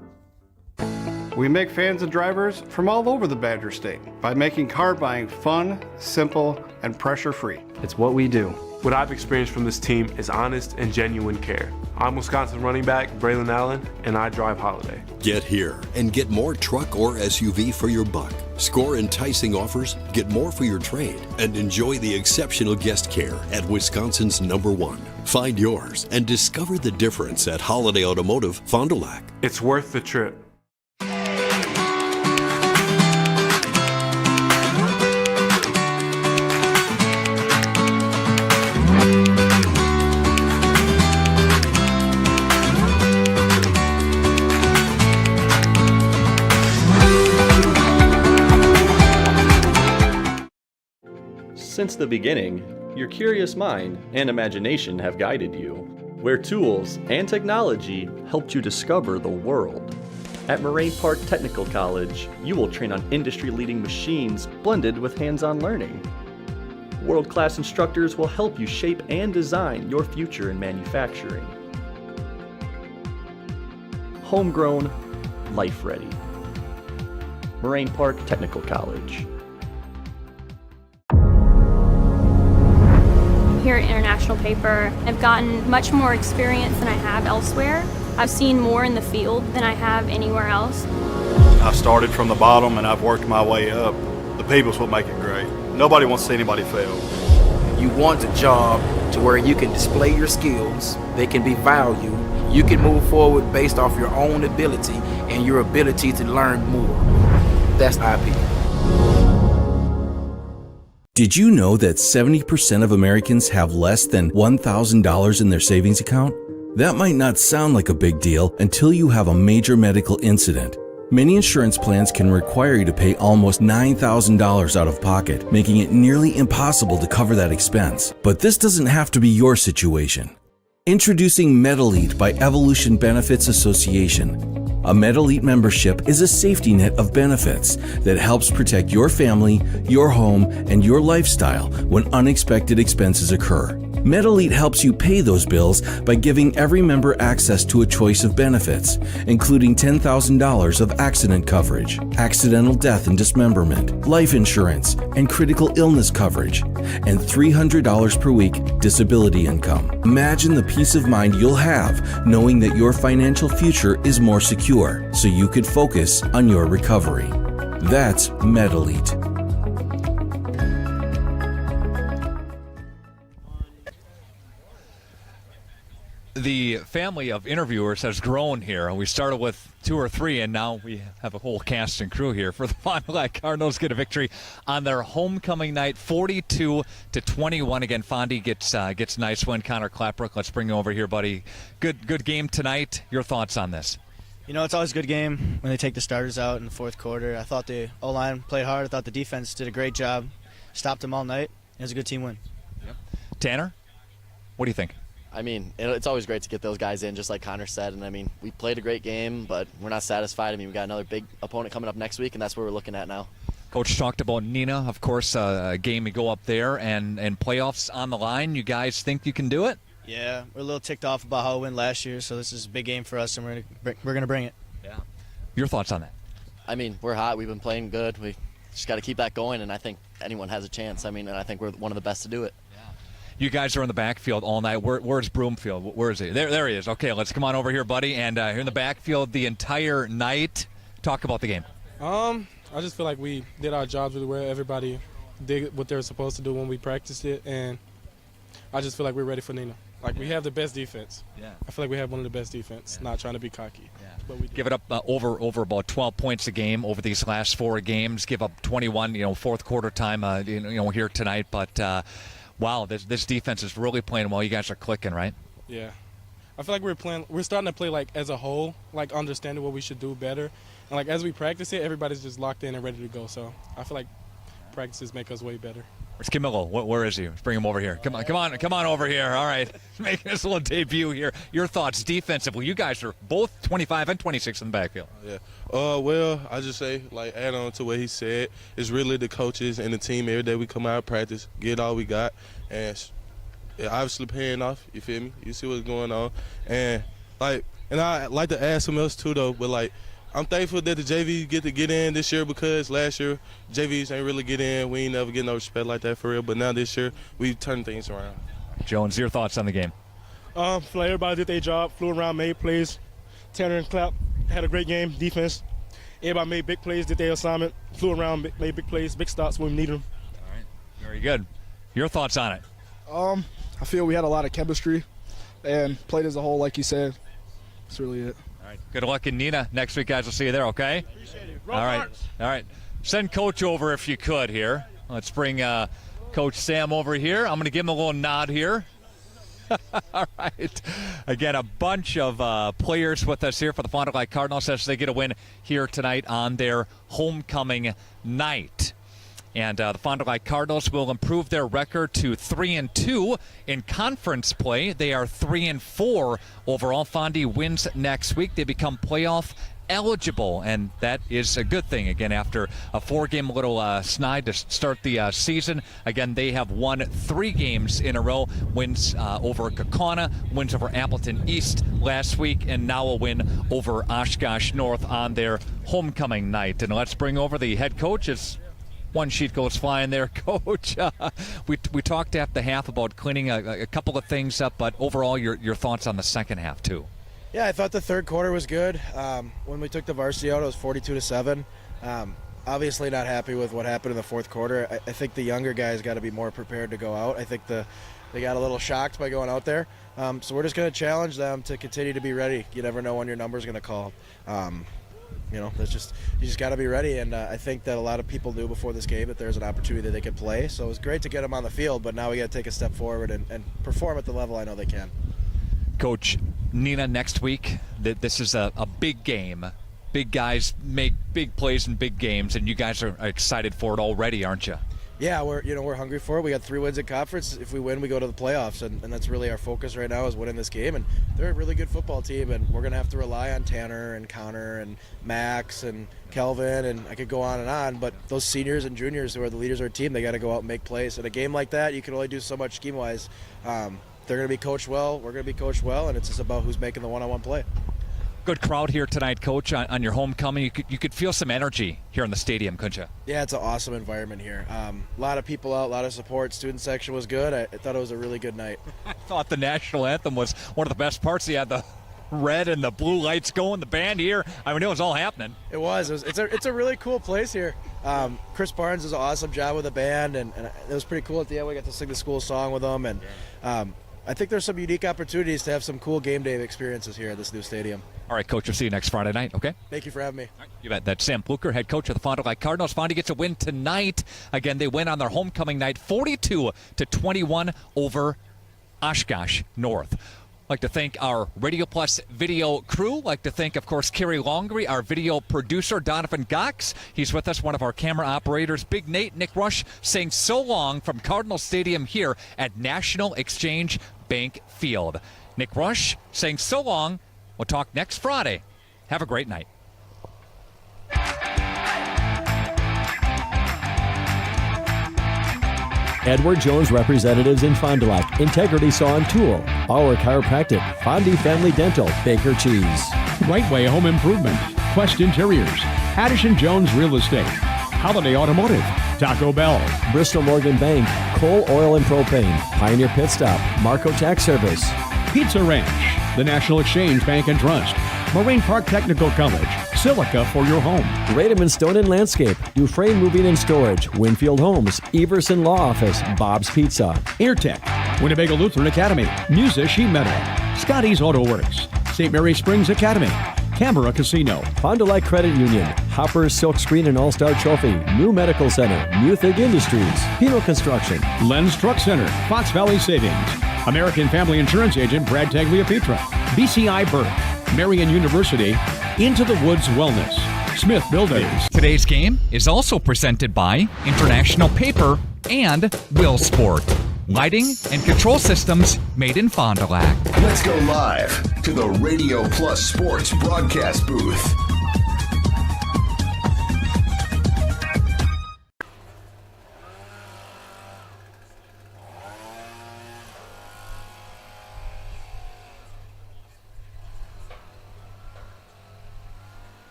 We make fans and drivers from all over the Badger State by making car buying fun, simple, and pressure-free. It's what we do. What I've experienced from this team is honest and genuine care. I'm Wisconsin running back Braylon Allen, and I drive Holiday. Get here and get more truck or SUV for your buck. Score enticing offers, get more for your trade, and enjoy the exceptional guest care at Wisconsin's #1. Find yours and discover the difference at Holiday Automotive, Fond du Lac. It's worth the trip. Since the beginning, your curious mind and imagination have guided you, where tools and technology helped you discover the world. At Moraine Park Technical College, you will train on industry-leading machines blended with hands-on learning. World-class instructors will help you shape and design your future in manufacturing. Homegrown, life-ready. Moraine Park Technical College. Here at International Paper, I've gotten much more experience than I have elsewhere. I've seen more in the field than I have anywhere else. I've started from the bottom and I've worked my way up. The people's what make it great. Nobody wants to see anybody fail. You want a job to where you can display your skills, they can be valued, you can move forward based off your own ability and your ability to learn more. That's IP. Did you know that 70% of Americans have less than $1,000 in their savings account? That might not sound like a big deal until you have a major medical incident. Many insurance plans can require you to pay almost $9,000 out of pocket, making it nearly impossible to cover that expense. But this doesn't have to be your situation. Introducing MedElite by Evolution Benefits Association. A MedElite membership is a safety net of benefits that helps protect your family, your home, and your lifestyle when unexpected expenses occur. MedElite helps you pay those bills by giving every member access to a choice of benefits, including $10,000 of accident coverage, accidental death and dismemberment, life insurance, and critical illness coverage, and $300 per week disability income. Imagine the peace of mind you'll have knowing that your financial future is more secure, so you could focus on your recovery. That's MedElite. The family of interviewers has grown here. We started with 2 or 3, and now we have a whole cast and crew here for the Fond du Lac Cardinals get a victory on their homecoming night, 42-21. Again, Fondy gets a nice win. Connor Clapbrook, let's bring you over here, buddy. Good game tonight. Your thoughts on this? You know, it's always a good game when they take the starters out in the fourth quarter. I thought the O-line played hard. I thought the defense did a great job. Stopped them all night. It was a good team win. Yep. Tanner, what do you think? I mean, it's always great to get those guys in, just like Connor said. And, I mean, we played a great game, but we're not satisfied. I mean, we got another big opponent coming up next week, and that's what we're looking at now. Coach talked about Nina, of course, a game to go up there and playoffs on the line. You guys think you can do it? Yeah, we're a little ticked off about how we went last year, so this is a big game for us, and we're going to bring it. Yeah. Your thoughts on that? I mean, we're hot. We've been playing good. We just got to keep that going, and I think anyone has a chance. I mean, and I think we're one of the best to do it. You guys are in the backfield all night. Where's Broomfield? Where is he? There he is. Okay, let's come on over here, buddy. And you're in the backfield the entire night. Talk about the game. I just feel like we did our jobs really well. Everybody did what they were supposed to do when we practiced it, and I just feel like we're ready for Nina. Like, we have the best defense. Yeah. I feel like we have one of the best defense, not trying to be cocky. Yeah. But we give it up over about 12 points a game over these last 4 games. Give up 21, fourth quarter time, here tonight. But, wow, this defense is really playing well. You guys are clicking, right? Yeah. I feel like we're starting to play, like, as a whole, like, understanding what we should do better. And, like, as we practice it, everybody's just locked in and ready to go. So I feel like practices make us way better. Where's Camilo? Where is he? Let's bring him over here. Come on over here. All right. Making his little debut here. Your thoughts defensively. You guys are both 25 and 26 in the backfield. Yeah. Well, I just say, like, add on to what he said. It's really the coaches and the team. Every day we come out and practice, get all we got. And obviously paying off. You feel me? You see what's going on. And I like to add something else, too, though. But, like, I'm thankful that the JVs get to get in this year because last year JVs ain't really get in. We ain't never get no respect like that for real. But now this year we turn things around. Jones, your thoughts on the game? Feel like everybody did their job, flew around, made plays. Tanner and Clapp had a great game, defense. Everybody made big plays, did their assignment, flew around, made big plays, big stops when we needed them. All right, very good. Your thoughts on it? I feel we had a lot of chemistry and played as a whole, like you said. That's really it. All right. Good luck in Nina. Next week, guys. We'll see you there, okay? Appreciate it. All right. Send Coach over if you could here. Let's bring Coach Sam over here. I'm going to give him a little nod here. All right. Again, a bunch of players with us here for the Fond du Lac Cardinals as they get a win here tonight on their homecoming night. And the Fond du Lac Cardinals will improve their record to 3-2 in conference play. They are 3-4 overall. Fondy wins next week. They become playoff eligible, and that is a good thing. Again, after a 4-game little snide to start the season, again, they have won 3 games in a row. Wins over Kaukauna, wins over Appleton East last week, and now a win over Oshkosh North on their homecoming night. And let's bring over the head coaches. One sheet goes flying there, Coach. We talked at the half about cleaning a couple of things up, but overall, your thoughts on the second half, too. Yeah, I thought the third quarter was good. When we took the varsity out, it was 42-7. Obviously not happy with what happened in the fourth quarter. I think the younger guys got to be more prepared to go out. I think they got a little shocked by going out there. So we're just going to challenge them to continue to be ready. You never know when your number's going to call. You just got to be ready, and I think that a lot of people knew before this game that there's an opportunity that they could play. So it was great to get them on the field, but now we got to take a step forward and perform at the level I know they can. Coach, Neenah, next week, this is a big game. Big guys make big plays in big games, and you guys are excited for it already, aren't you? Yeah, we're hungry for it. We got 3 wins in conference. If we win, we go to the playoffs, and that's really our focus right now is winning this game. And they're a really good football team, and we're going to have to rely on Tanner and Connor and Max and Kelvin, and I could go on. But those seniors and juniors who are the leaders of our team, they got to go out and make plays. In a game like that, you can only do so much scheme-wise. They're going to be coached well. We're going to be coached well, and it's just about who's making the one-on-one play. Good crowd here tonight, Coach, on your homecoming. You could feel some energy here in the stadium, couldn't you? Yeah, it's an awesome environment here. A lot of people out, a lot of support. Student section was good. I thought it was a really good night. I thought the national anthem was one of the best parts. You had the red and the blue lights going, the band here. I mean, it was all happening. It was. It's a really cool place here. Chris Barnes does an awesome job with the band, and it was pretty cool at the end. We got to sing the school song with them, and I think there's some unique opportunities to have some cool game day experiences here at this new stadium. All right, Coach, we'll see you next Friday night, okay? Thank you for having me. Right, you bet. That's Sam Pluer, head coach of the Fond du Lac Cardinals. Fondy gets a win tonight. Again, they win on their homecoming night, 42-21 over Oshkosh North. I'd like to thank our Radio Plus video crew. I'd like to thank, of course, Kerry Longery, our video producer, Donovan Gox. He's with us, one of our camera operators. Big Nate, Nick Rush, saying so long from Cardinal Stadium here at National Exchange Bank Field. Nick Rush saying so long. We'll talk next Friday. Have a great night. Edward Jones Representatives in Fond du Lac, Integrity Saw and Tool, Bauer Chiropractic, Fondy Family Dental, Baker Cheese. Right Way Home Improvement, Quest Interiors, Addison Jones Real Estate, Holiday Automotive, Taco Bell, Bristol Morgan Bank, Coal, Oil and Propane, Pioneer Pit Stop, Marco Tax Service, Pizza Ranch, the National Exchange Bank and Trust, Marine Park Technical College, Silica for your home. Radom and Stone and Landscape, Dufresne Moving and Storage, Winfield Homes, Everson Law Office, Bob's Pizza. Airtech, Winnebago Lutheran Academy, Musa Sheet Metal, Scotty's Auto Works, St. Mary Springs Academy, Canberra Casino, Fond du Lac Credit Union, Hopper's Silk Screen and All-Star Trophy, New Medical Center, Muthig Industries, Pino Construction, Len's Truck Center, Fox Valley Savings, American Family Insurance Agent Brad Tagliapietra, BCI Burke, Marian University, Into the Woods Wellness, Smith Builders. Today's game is also presented by International Paper and Will Sport. Lighting and control systems made in Fond du Lac. Let's go live to the Radio Plus Sports broadcast booth.